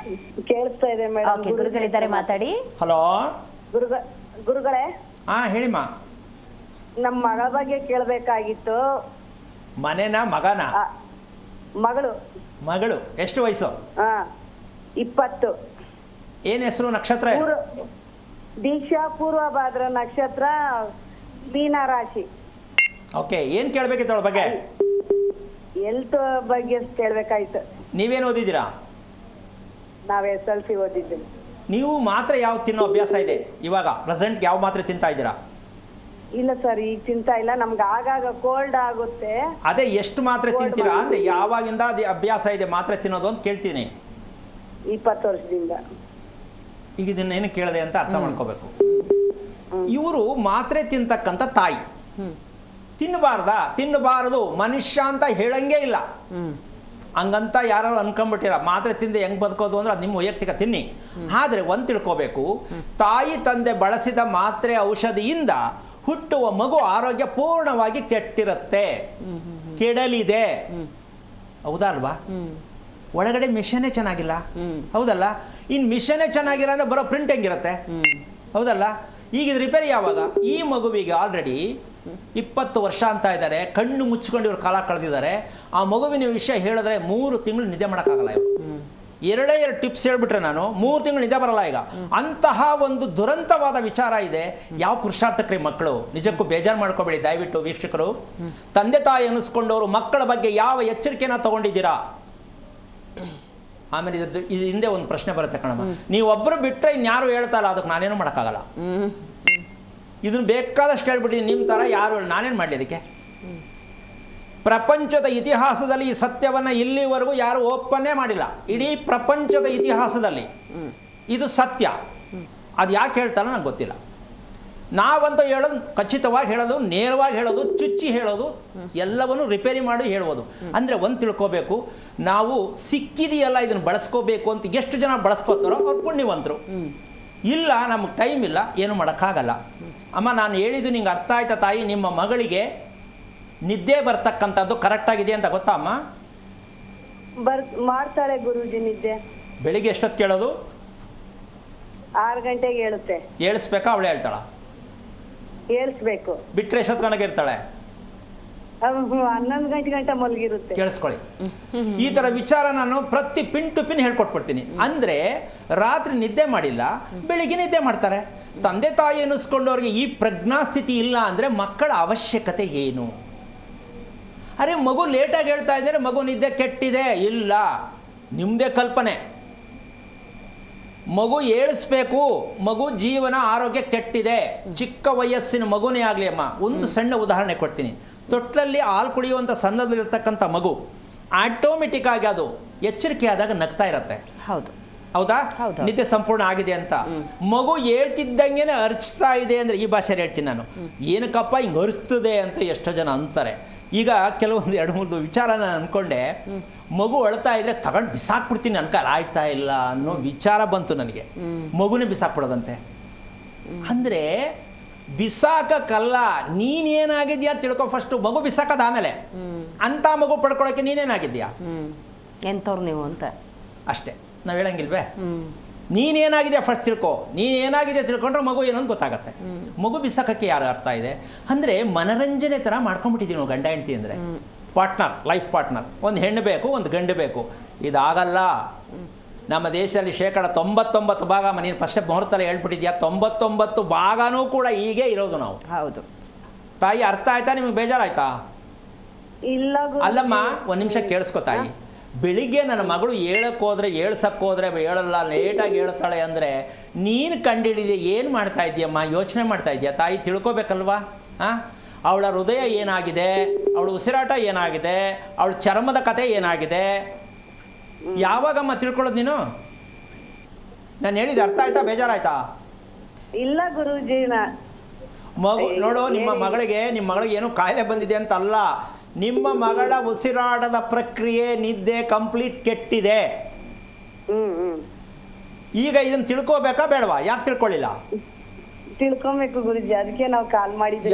ಕೇಳಿಸ್ತಾ ಇದೆ ಮೇಡಮ್. ಓಕೆ, ಗುರುಗಳಿದ್ದಾರೆ, ಮಾತಾಡಿ. ಹಲೋ ಗುರುಗಳೇ. ಹಾಂ ಹೇಳಿಮ್ಮ. ನಮ್ಮ ಮಗಳ ಬಗ್ಗೆ ಕೇಳಬೇಕಾಗಿತ್ತು. ಮನೆನಾ ಮಗನ? ಮಗಳು. ಮಗಳು. ಎಷ್ಟು ವಯಸ್ಸು? 20. ಏನು ಹೆಸರು, ನಕ್ಷತ್ರ? ದೀಕ್ಷಾ ಪೂರ್ವಭಾದ್ರ ನಕ್ಷತ್ರ, ಮೀನ ರಾಶಿ. ಓಕೆ, ಏನು ಕೇಳಬೇಕಿತ್ತು ಅವಳ ಬಗ್ಗೆ? ಹೆಲ್ತ್ ಬಗ್ಗೆ ಕೇಳಬೇಕಾಯ್ತು. ನೀವೇನು ಓದಿದ್ದೀರಾ? ನಾವು SLC ಓದಿದ್ದೀವಿ. ನೀವು ಮಾತ್ರೆ ಯಾವ ತಿನ್ನೋ ಅಭ್ಯಾಸ ಇದೆ ಇವಾಗ? ಪ್ರೆಸೆಂಟ್ಗೆ ಯಾವ ಮಾತ್ರೆ ತಿಂತಾ ಇದ್ದೀರಾ? ಇಲ್ಲ ಸರ್ ಈಗ ತಿಂತಾ ಇಲ್ಲ, ನಮ್ಗೆ ಆಗಾಗ ಕೋಲ್ಡ್ ಆಗುತ್ತೆ. ಅದೇ ಎಷ್ಟು ಮಾತ್ರೆ ತಿಂತೀರಾ ಅಂದೆ, ಯಾವಾಗಿಂದ ಅದು ಅಭ್ಯಾಸ ಇದೆ ಮಾತ್ರೆ ತಿನ್ನೋದು ಅಂತ ಕೇಳ್ತೀನಿ. 20 ವರ್ಷದಿಂದ. ಈಗ ಇದನ್ನೇನು ಕೇಳಿದೆ ಅಂತ ಅರ್ಥ ಮಾಡ್ಕೋಬೇಕು. ಇವರು ಮಾತ್ರೆ ತಿಂತಕ್ಕಂಥ ತಾಯಿ ತಿನ್ನಬಾರದು ಮನುಷ್ಯ ಅಂತ ಹೇಳಂಗೇ ಇಲ್ಲ. ಹಂಗಂತ ಯಾರು ಅನ್ಕೊಂಡ್ಬಿಟ್ಟಿರ ಮಾತ್ರೆ ತಿಂದು ಹೆಂಗೆ ಬದುಕೋದು ಅಂದ್ರೆ ಅದು ನಿಮ್ಮ ವೈಯಕ್ತಿಕ ತಿನ್ನಿ. ಆದರೆ ಒಂದು ತಿಳ್ಕೋಬೇಕು, ತಾಯಿ ತಂದೆ ಬಳಸಿದ ಮಾತ್ರೆ ಔಷಧಿಯಿಂದ ಹುಟ್ಟುವ ಮಗು ಆರೋಗ್ಯ ಪೂರ್ಣವಾಗಿ ಕೆಟ್ಟಿರುತ್ತೆ, ಕೆಡಲಿದೆ. ಹೌದಾ ಅಲ್ವಾ? ಒಳಗಡೆ ಮಿಷನೇ ಚೆನ್ನಾಗಿಲ್ಲ, ಹೌದಲ್ಲ? ಇನ್ನು ಮಿಷನೇ ಚೆನ್ನಾಗಿಲ್ಲ ಅಂದರೆ ಬರೋ ಪ್ರಿಂಟ್ ಹೆಂಗಿರುತ್ತೆ, ಹೌದಲ್ಲ? ಈಗ ಇದು ರಿಪೇರಿ ಯಾವಾಗ? ಈ ಮಗುವಿಗೆ ಆಲ್ರೆಡಿ 20 ವರ್ಷ ಅಂತ ಇದ್ದಾರೆ, ಕಣ್ಣು ಮುಚ್ಕೊಂಡು ಇವರು ಕಾಲ ಕಳೆದಿದ್ದಾರೆ. ಆ ಮಗುವಿನ ವಿಷಯ ಹೇಳಿದ್ರೆ 3 ತಿಂಗಳು ನಿದ್ದೆ ಮಾಡೋಕ್ಕಾಗಲ್ಲ. ಇವರು 2 ಟಿಪ್ಸ್ ಹೇಳ್ಬಿಟ್ರೆ ನಾನು 3 ತಿಂಗಳು ನಿದ್ದೆ ಬರಲ್ಲ. ಈಗ ಅಂತಹ ಒಂದು ದುರಂತವಾದ ವಿಚಾರ ಇದೆ. ಯಾವ ಪುರುಷಾರ್ಥಕ್ರಿ ಮಕ್ಕಳು, ನಿಜಕ್ಕೂ ಬೇಜಾರು ಮಾಡ್ಕೋಬೇಡಿ ದಯವಿಟ್ಟು ವೀಕ್ಷಕರು. ತಂದೆ ತಾಯಿ ಅನ್ನಿಸ್ಕೊಂಡವರು ಮಕ್ಕಳ ಬಗ್ಗೆ ಯಾವ ಎಚ್ಚರಿಕೆನ ತಗೊಂಡಿದ್ದೀರಾ? ಆಮೇಲೆ ಇದು ಹಿಂದೆ ಒಂದು ಪ್ರಶ್ನೆ ಬರುತ್ತೆ ಕಣಮ್ಮ, ನೀವೊಬ್ಬರು ಬಿಟ್ಟರೆ ಇನ್ಯಾರು ಹೇಳ್ತಾ ಇಲ್ಲ, ಅದಕ್ಕೆ ನಾನೇನು ಮಾಡೋಕ್ಕಾಗಲ್ಲ. ಇದನ್ನು ಬೇಕಾದಷ್ಟು ಹೇಳ್ಬಿಟ್ಟಿದ್ದೀನಿ, ನಿಮ್ಮ ಥರ ಯಾರು ನಾನೇನು ಮಾಡಲಿ ಅದಕ್ಕೆ? ಪ್ರಪಂಚದ ಇತಿಹಾಸದಲ್ಲಿ ಈ ಸತ್ಯವನ್ನು ಇಲ್ಲಿವರೆಗೂ ಯಾರು ಓಪನ್ನೇ ಮಾಡಿಲ್ಲ. ಇಡೀ ಪ್ರಪಂಚದ ಇತಿಹಾಸದಲ್ಲಿ ಇದು ಸತ್ಯ. ಅದು ಯಾಕೆ ಹೇಳ್ತಾರೋ ನನಗೆ ಗೊತ್ತಿಲ್ಲ. ನಾವಂತೂ ಹೇಳೋದು ಖಚಿತವಾಗಿ ಹೇಳೋದು, ನೇರವಾಗಿ ಹೇಳೋದು, ಚುಚ್ಚಿ ಹೇಳೋದು, ಎಲ್ಲವನ್ನೂ ರಿಪೇರಿ ಮಾಡಿ ಹೇಳ್ಬೋದು. ಅಂದರೆ ಒಂದು ತಿಳ್ಕೋಬೇಕು, ನಾವು ಸಿಕ್ಕಿದೆಯಲ್ಲ ಇದನ್ನು ಬಳಸ್ಕೋಬೇಕು ಅಂತ ಎಷ್ಟು ಜನ ಬಳಸ್ಕೋತಾರೋ ಅವ್ರು ಪುಣ್ಯವಂತರು. ಇಲ್ಲ ನಮಗೆ ಟೈಮ್ ಇಲ್ಲ, ಏನು ಮಾಡೋಕ್ಕಾಗಲ್ಲ. ಅಮ್ಮ ನಾನು ಹೇಳಿದ್ದು ನಿಂಗೆ ಅರ್ಥ ಆಯ್ತಾ ತಾಯಿ? ನಿಮ್ಮ ಮಗಳಿಗೆ ನಿದ್ದೆ ಬರ್ತಕ್ಕಂಥದ್ದು ಕರೆಕ್ಟಾಗಿದೆ ಅಂತ ಗೊತ್ತಾ ಅಮ್ಮ? ಮಾಡ್ತಾಳೆ ಗುರೂಜಿ ನಿದ್ದೆ. ಬೆಳಿಗ್ಗೆ ಎಷ್ಟೊತ್ತು ಕೇಳೋದು? 6 ಗಂಟೆಗೆ ಹೇಳುತ್ತೆ. ಹೇಳಿಸ್ಬೇಕಾ ಅವಳು ಹೇಳ್ತಾಳ? ಹೇಳಿಸ್ಬೇಕು. ಬಿಟ್ಟರೆ ಎಷ್ಟೊತ್ತು ಕಣಗೆ ಇರ್ತಾಳೆ? 11 ಗಂಟೆ ಮಲಗಿರುತ್ತೆ. ಕೇಳಿಸ್ಕೊಳ್ಳಿ, ಈ ಥರ ವಿಚಾರ ನಾನು ಪ್ರತಿ ಪಿನ್ ಟು ಪಿನ್ ಹೇಳ್ಕೊಟ್ಬಿಡ್ತೀನಿ. ಅಂದರೆ ರಾತ್ರಿ ನಿದ್ದೆ ಮಾಡಿಲ್ಲ, ಬೆಳಿಗ್ಗೆ ನಿದ್ದೆ ಮಾಡ್ತಾರೆ. ತಂದೆ ತಾಯಿ ಅನ್ನಿಸ್ಕೊಂಡವ್ರಿಗೆ ಈ ಪ್ರಜ್ಞಾಸ್ಥಿತಿ ಇಲ್ಲ ಅಂದರೆ ಮಕ್ಕಳ ಅವಶ್ಯಕತೆ ಏನು? ಅರೆ ಮಗು ಲೇಟಾಗಿ ಹೇಳ್ತಾ ಇದ್ದಾರೆ, ಮಗು ನಿದ್ದೆ ಕೆಟ್ಟಿದೆ. ಇಲ್ಲ, ನಿಮ್ಮದೇ ಕಲ್ಪನೆ. ಮಗು ಏಳಿಸ್ಬೇಕು, ಮಗು ಜೀವನ ಆರೋಗ್ಯ ಕೆಟ್ಟಿದೆ. ಚಿಕ್ಕ ವಯಸ್ಸಿನ ಮಗುನೇ ಆಗಲಿ ಅಮ್ಮ, ಒಂದು ಸಣ್ಣ ಉದಾಹರಣೆ ಕೊಡ್ತೀನಿ. ತೊಟ್ಲಲ್ಲಿ ಹಾಲು ಕುಡಿಯುವಂಥ ಸಂದರ್ಭದಲ್ಲಿರ್ತಕ್ಕಂಥ ಮಗು ಆಟೋಮೆಟಿಕ್ ಆಗಿ ಅದು ಎಚ್ಚರಿಕೆ ಆದಾಗ ನಗ್ತಾ ಇರುತ್ತೆ. ಹೌದಾ? ನಿದ್ದೆ ಸಂಪೂರ್ಣ ಆಗಿದೆ ಅಂತ. ಮಗು ಹೇಳ್ತಿದ್ದಂಗೆ ಅರ್ಚ್ತಾ ಇದೆ ಅಂದರೆ, ಈ ಭಾಷೆಯಲ್ಲಿ ಹೇಳ್ತೀನಿ ನಾನು, ಏನಕ್ಕಪ್ಪ ಹಿಂಗೆ ಅರ್ಚ್ತದೆ ಅಂತ ಎಷ್ಟೋ ಜನ ಅಂತಾರೆ. ಈಗ ಕೆಲವೊಂದು 2-3 ವಿಚಾರ ನಾನು ಅಂದ್ಕೊಂಡೆ, ಮಗು ಅಳ್ತಾ ಇದ್ರೆ ತಗೊಂಡು ಬಿಸಾಕ್ಬಿಡ್ತೀನಿ ಅನ್ಕಲ್ಲ, ಆಯ್ತಾ ಇಲ್ಲ ಅನ್ನೋ ವಿಚಾರ ಬಂತು ನನಗೆ. ಮಗುನೇ ಬಿಸಾಕ್ಬಿಡೋದಂತೆ. ಅಂದರೆ ಬಿಸಾಕಲ್ಲ, ನೀನೇನಾಗಿದ್ಯಾ ತಿಳ್ಕೊ ಫಸ್ಟು. ಮಗು ಬಿಸಾಕೋದು ಆಮೇಲೆ. ಅಂಥ ಮಗು ಪಡ್ಕೊಳ್ಳೋಕ್ಕೆ ನೀನೇನಾಗಿದ್ಯಾ? ಎಂಥವ್ರು ನೀವು ಅಂತ ಅಷ್ಟೇ ನಾವು ಹೇಳಂಗಿಲ್ವೇ? ನೀನೇನಾಗಿದೆ ಫಸ್ಟ್ ತಿಳ್ಕೊ. ನೀನೇನಾಗಿದೆ ತಿಳ್ಕೊಂಡ್ರೆ ಮಗು ಏನೊಂದು ಗೊತ್ತಾಗತ್ತೆ. ಮಗು ಬಿಸಾಕಕ್ಕೆ ಯಾರು ಅರ್ಥ ಇದೆ ಅಂದರೆ ಮನರಂಜನೆ ಥರ ಮಾಡ್ಕೊಂಡ್ಬಿಟ್ಟಿದ್ದೀವಿ ನಾವು ಗಂಡ ಹೆಂಡ್ತಿ ಅಂದರೆ. Partner, life partner. ಒಂದು ಹೆಣ್ಣು ಬೇಕು, ಒಂದು ಗಂಡು ಬೇಕು. ಇದಾಗಲ್ಲ. ನಮ್ಮ ದೇಶದಲ್ಲಿ 99% ನೀನು ಫಸ್ಟೇ ಮುಹೂರ್ತಲ್ಲಿ ಹೇಳ್ಬಿಟ್ಟಿದ್ಯಾ, 99 ಭಾಗನೂ ಕೂಡ ಹೀಗೆ ಇರೋದು ನಾವು. ಹೌದು ತಾಯಿ, ಅರ್ಥ ಆಯ್ತಾ? ನಿಮಗೆ ಬೇಜಾರಾಯ್ತಾ? ಇಲ್ಲ ಅಲ್ಲಮ್ಮ, ಒಂದು ನಿಮಿಷ ಕೇಳಿಸ್ಕೊ ತಾಯಿ. ಬೆಳಿಗ್ಗೆ ನನ್ನ ಮಗಳು ಹೇಳೋಕ್ಕೋದ್ರೆ ಹೇಳ್ಸಕ್ಕೋದ್ರೆ ಹೇಳಲ್ಲ, ಲೇಟಾಗಿ ಹೇಳ್ತಾಳೆ ಅಂದರೆ ನೀನು ಕಂಡಿಡಿದೆ ಏನು ಮಾಡ್ತಾ ಇದೆಯಮ್ಮ? ಯೋಚನೆ ಮಾಡ್ತಾ ಇದೆಯಾ ತಾಯಿ? ತಿಳ್ಕೊಬೇಕಲ್ವಾ? ಅವಳ ಹೃದಯ ಏನಾಗಿದೆ, ಅವಳ ಉಸಿರಾಟ ಏನಾಗಿದೆ, ಅವಳ ಚರ್ಮದ ಕತೆ ಏನಾಗಿದೆ, ಯಾವಾಗಮ್ಮ ತಿಳ್ಕೊಳ್ಳೋದು ನೀನು? ನಾನು ಹೇಳಿದ್ದು ಅರ್ಥ ಆಯ್ತಾ? ಬೇಜಾರಾಯ್ತಾ? ಇಲ್ಲ ಗುರೂಜಿ. ಮಗು ನೋಡು, ನಿಮ್ಮ ಮಗಳಿಗೆ ಏನೋ ಕಾಯಿಲೆ ಬಂದಿದೆ ಅಂತ ಅಲ್ಲ, ನಿಮ್ಮ ಮಗಳ ಉಸಿರಾಟದ ಪ್ರಕ್ರಿಯೆ, ನಿದ್ದೆ ಕಂಪ್ಲೀಟ್ ಕೆಟ್ಟಿದೆ. ಈಗ ಇದನ್ನು ತಿಳ್ಕೋಬೇಕಾ ಬೇಡವಾ? ಯಾಕೆ ತಿಳ್ಕೊಳ್ಳಿಲ್ಲ? ತಿಳ್ಕೊಬೇಕು ಗುರುಜಿ, ಅದಕ್ಕೆ ನಾವು ಕಾಲ್ ಮಾಡಿದ್ವಿ.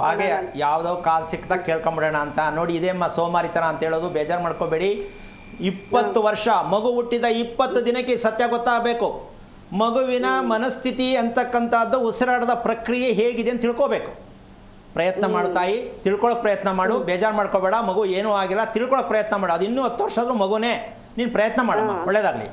ಹಾಗೆ ಯಾವುದೋ ಕಾಲ್ ಸಿಕ್ಕಿದಾಗ ಕೇಳ್ಕೊಂಬಿಡೋಣ ಅಂತ. ನೋಡಿ, ಇದೇಮ್ಮ ಸೋಮಾರಿತನ ಅಂತ ಹೇಳೋದು. ಬೇಜಾರು ಮಾಡ್ಕೋಬೇಡಿ. 20 ವರ್ಷ ಮಗು ಹುಟ್ಟಿದ 20 ದಿನಕ್ಕೆ ಸತ್ಯ ಗೊತ್ತಾಗಬೇಕು. ಮಗುವಿನ ಮನಸ್ಥಿತಿ ಅಂತಕ್ಕಂಥದ್ದು, ಉಸಿರಾಟದ ಪ್ರಕ್ರಿಯೆ ಹೇಗಿದೆ ಅಂತ ತಿಳ್ಕೋಬೇಕು. ಪ್ರಯತ್ನ ಮಾಡು ತಾಯಿ, ತಿಳ್ಕೊಳ್ಳೋಕೆ ಪ್ರಯತ್ನ ಮಾಡು. ಬೇಜಾರು ಮಾಡ್ಕೋಬೇಡ. ಮಗು ಏನೂ ಆಗಿಲ್ಲ, ತಿಳ್ಕೊಳ್ಳೋಕೆ ಪ್ರಯತ್ನ ಮಾಡು. ಅದು ಇನ್ನೂ 10 ವರ್ಷ ಆದರೂ ಮಗುನೇ. ನೀನು ಪ್ರಯತ್ನ ಮಾಡಮ್ಮ, ಒಳ್ಳೆಯದಾಗಲಿ.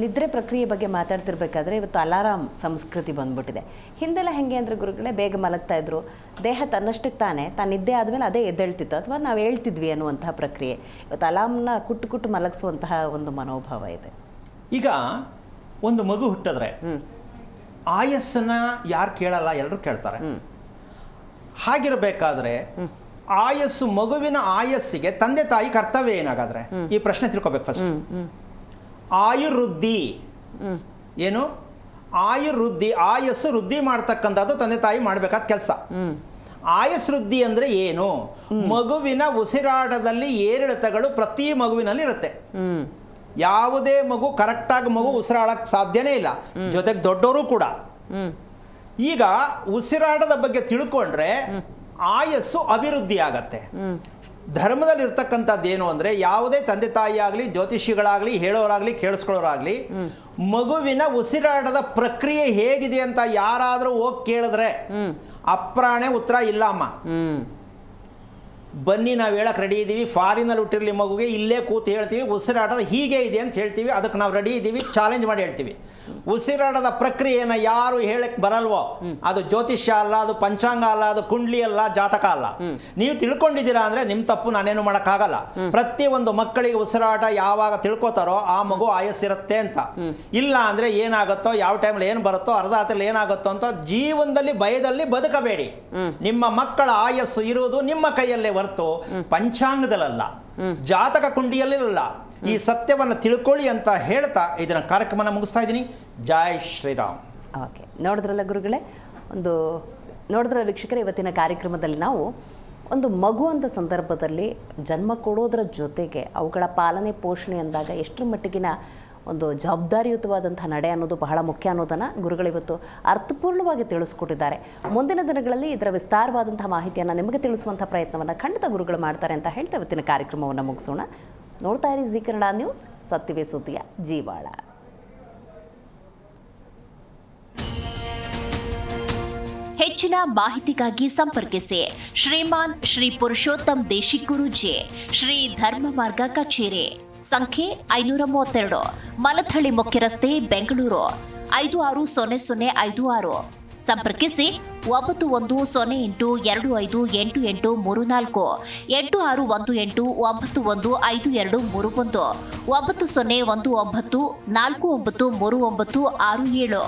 ನಿದ್ರೆ ಪ್ರಕ್ರಿಯೆ ಬಗ್ಗೆ ಮಾತಾಡ್ತಿರ್ಬೇಕಾದ್ರೆ ಇವತ್ತು ಅಲಾರಾಮ್ ಸಂಸ್ಕೃತಿ ಬಂದ್ಬಿಟ್ಟಿದೆ. ಹಿಂದೆಲ್ಲ ಹೆಂಗೆ ಅಂದರೆ ಗುರುಗಳೇ, ಬೇಗ ಮಲಗ್ತಾ ಇದ್ರು, ದೇಹ ತನ್ನಷ್ಟಕ್ಕೆ ತಾನೇ ನಿದ್ದೆ ಆದಮೇಲೆ ಅದೇ ಎದ್ದೇಳ್ತಿತ್ತು, ಅಥವಾ ನಾವು ಹೇಳ್ತಿದ್ವಿ ಅನ್ನುವಂತಹ ಪ್ರಕ್ರಿಯೆ. ಇವತ್ತು ಅಲಾರ್ಮ್ನ ಕುಟ್ಟು ಮಲಗಿಸುವಂತಹ ಒಂದು ಮನೋಭಾವ ಇದೆ. ಈಗ ಒಂದು ಮಗು ಹುಟ್ಟಿದ್ರೆ ಆಯಸ್ಸನ್ನು ಯಾರು ಕೇಳಲ್ಲ, ಎಲ್ಲರೂ ಕೇಳ್ತಾರೆ. ಹಾಗಿರಬೇಕಾದ್ರೆ ಆಯಸ್ಸು, ಮಗುವಿನ ಆಯಸ್ಸಿಗೆ ತಂದೆ ತಾಯಿ ಕರ್ತವ್ಯ ಏನಾಗಾದ್ರೆ ಈ ಪ್ರಶ್ನೆ ತಿಳ್ಕೊಬೇಕು ಫಸ್ಟ್. ಆಯುರ್ವೃದ್ಧಿ ಏನು? ಆಯುರ್ವೃದ್ಧಿ, ಆಯಸ್ಸು ವೃದ್ಧಿ ಮಾಡ್ತಕ್ಕಂಥದ್ದು ತಂದೆ ತಾಯಿ ಮಾಡಬೇಕಾದ ಕೆಲಸ. ಆಯಸ್ ವೃದ್ಧಿ ಅಂದರೆ ಏನು? ಮಗುವಿನ ಉಸಿರಾಟದಲ್ಲಿ ಏರಿಳಿತಗಳು ಪ್ರತಿ ಮಗುವಿನಲ್ಲಿ ಇರುತ್ತೆ. ಯಾವುದೇ ಮಗು ಕರೆಕ್ಟಾಗಿ ಮಗು ಉಸಿರಾಡಕ್ಕೆ ಸಾಧ್ಯನೇ ಇಲ್ಲ, ಜೊತೆಗೆ ದೊಡ್ಡವರು ಕೂಡ. ಈಗ ಉಸಿರಾಟದ ಬಗ್ಗೆ ತಿಳ್ಕೊಂಡ್ರೆ ಆಯಸ್ಸು ಅಭಿವೃದ್ಧಿ ಆಗತ್ತೆ. ಧರ್ಮದಲ್ಲಿ ಇರ್ತಕ್ಕಂಥದ್ದು ಏನು ಅಂದರೆ, ಯಾವುದೇ ತಂದೆ ತಾಯಿ ಆಗಲಿ, ಜ್ಯೋತಿಷಿಗಳಾಗಲಿ, ಹೇಳೋರಾಗಲಿ, ಕೇಳಿಸ್ಕೊಳ್ಳೋರಾಗಲಿ, ಮಗುವಿನ ಉಸಿರಾಟದ ಪ್ರಕ್ರಿಯೆ ಹೇಗಿದೆ ಅಂತ ಯಾರಾದರೂ ಹೋಗಿ ಕೇಳಿದ್ರೆ ಅಪ್ರಾಣೆ ಉತ್ತರ ಇಲ್ಲ ಅಮ್ಮ. ಬನ್ನಿ ನಾವು ಹೇಳಕ್ಕೆ ರೆಡಿ ಇದ್ದೀವಿ, ಫಾರಿನಲ್ಲಿ ಹುಟ್ಟಿರಲಿ ಮಗುಗೆ, ಇಲ್ಲೇ ಕೂತು ಹೇಳ್ತೀವಿ ಉಸಿರಾಟದ ಹೀಗೆ ಇದೆ ಅಂತ ಹೇಳ್ತೀವಿ, ಅದಕ್ಕೆ ನಾವು ರೆಡಿ ಇದ್ದೀವಿ, ಚಾಲೆಂಜ್ ಮಾಡಿ ಹೇಳ್ತೀವಿ. ಉಸಿರಾಟದ ಪ್ರಕ್ರಿಯೆಯನ್ನು ಯಾರು ಹೇಳಕ್ಕೆ ಬರಲ್ವೋ ಅದು ಜ್ಯೋತಿಷ್ಯ ಅಲ್ಲ, ಅದು ಪಂಚಾಂಗ ಅಲ್ಲ, ಅದು ಕುಂಡ್ಲಿ ಅಲ್ಲ, ಜಾತಕ ಅಲ್ಲ. ನೀವು ತಿಳ್ಕೊಂಡಿದ್ದೀರಾ ಅಂದರೆ ನಿಮ್ಮ ತಪ್ಪು, ನಾನೇನು ಮಾಡೋಕ್ಕಾಗಲ್ಲ. ಪ್ರತಿಯೊಂದು ಮಕ್ಕಳಿಗೆ ಉಸಿರಾಟ ಯಾವಾಗ ತಿಳ್ಕೊತಾರೋ ಆ ಮಗು ಆಯಸ್ಸಿರುತ್ತೆ ಅಂತ. ಇಲ್ಲ ಅಂದರೆ ಏನಾಗುತ್ತೋ, ಯಾವ ಟೈಮಲ್ಲಿ ಏನು ಬರುತ್ತೋ, ಅರ್ಧ ರಾತ್ರಿಯಲ್ಲಿ ಏನಾಗುತ್ತೋ ಅಂತ ಜೀವನದಲ್ಲಿ ಭಯದಲ್ಲಿ ಬದುಕಬೇಡಿ. ನಿಮ್ಮ ಮಕ್ಕಳ ಆಯಸ್ಸು ಇರುವುದು ನಿಮ್ಮ ಕೈಯಲ್ಲೇ ಹೊರತು ಪಂಚಾಂಗದಲ್ಲ, ಜಾತಕ ಕುಂಡಿಯಲ್ಲಿಲ್ಲ. ಈ ಸತ್ಯವನ್ನು ತಿಳ್ಕೊಳ್ಳಿ ಅಂತ ಹೇಳ್ತಾ ಇದನ್ನ ಕಾರ್ಯಕ್ರಮನ ಮುಗಿಸ್ತಾ ಇದ್ದೀನಿ. ಜೈ ಶ್ರೀರಾಮ್. ಓಕೆ, ನೋಡಿದ್ರಲ್ಲ ಗುರುಗಳೇ, ನೋಡಿದ್ರಲ್ಲ ವೀಕ್ಷಕರೇ, ಇವತ್ತಿನ ಕಾರ್ಯಕ್ರಮದಲ್ಲಿ ನಾವು ಒಂದು ಮಗು ಅಂತ ಸಂದರ್ಭದಲ್ಲಿ ಜನ್ಮ ಕೊಡೋದ್ರ ಜೊತೆಗೆ ಅವುಗಳ ಪಾಲನೆ ಪೋಷಣೆ ಅಂದಾಗ ಎಷ್ಟರ ಮಟ್ಟಿಗಿನ ಒಂದು ಜವಾಬ್ದಾರಿಯುತವಾದಂಥ ನಡೆ ಅನ್ನೋದು ಬಹಳ ಮುಖ್ಯ ಅನ್ನೋದನ್ನು ಗುರುಗಳಿವತ್ತು ಅರ್ಥಪೂರ್ಣವಾಗಿ ತಿಳಿಸ್ಕೊಟ್ಟಿದ್ದಾರೆ. ಮುಂದಿನ ದಿನಗಳಲ್ಲಿ ಇದರ ವಿಸ್ತಾರವಾದಂಥ ಮಾಹಿತಿಯನ್ನು ನಿಮಗೆ ತಿಳಿಸುವಂಥ ಪ್ರಯತ್ನವನ್ನು ಖಂಡಿತ ಗುರುಗಳು ಮಾಡ್ತಾರೆ ಅಂತ ಹೇಳ್ತಾ ಇವತ್ತಿನ ಕಾರ್ಯಕ್ರಮವನ್ನು ಮುಗಿಸೋಣ. ನೋಡ್ತಾ ಇರಿ ಜಿ ಕನ್ನಡ ನ್ಯೂಸ್, ಸತ್ಯವೇ ಸುದ್ದಿಯ ಜೀವಾಳ. ಹೆಚ್ಚಿನ ಮಾಹಿತಿಗಾಗಿ ಸಂಪರ್ಕಿಸಿ ಶ್ರೀಮಾನ್ ಶ್ರೀ ಪುರುಷೋತ್ತಮ್ ದೇಶಿಕ್ ಗುರೂಜಿ, ಶ್ರೀ ಧರ್ಮ ಮಾರ್ಗ ಕಚೇರಿ, ಸಂಖ್ಯೆ 532, ಮಲಥಳ್ಳಿ ಮುಖ್ಯ ರಸ್ತೆ, ಬೆಂಗಳೂರು 560056. ಸಂಪರ್ಕಿಸಿ 9108258834, 8618915231, 901949493967.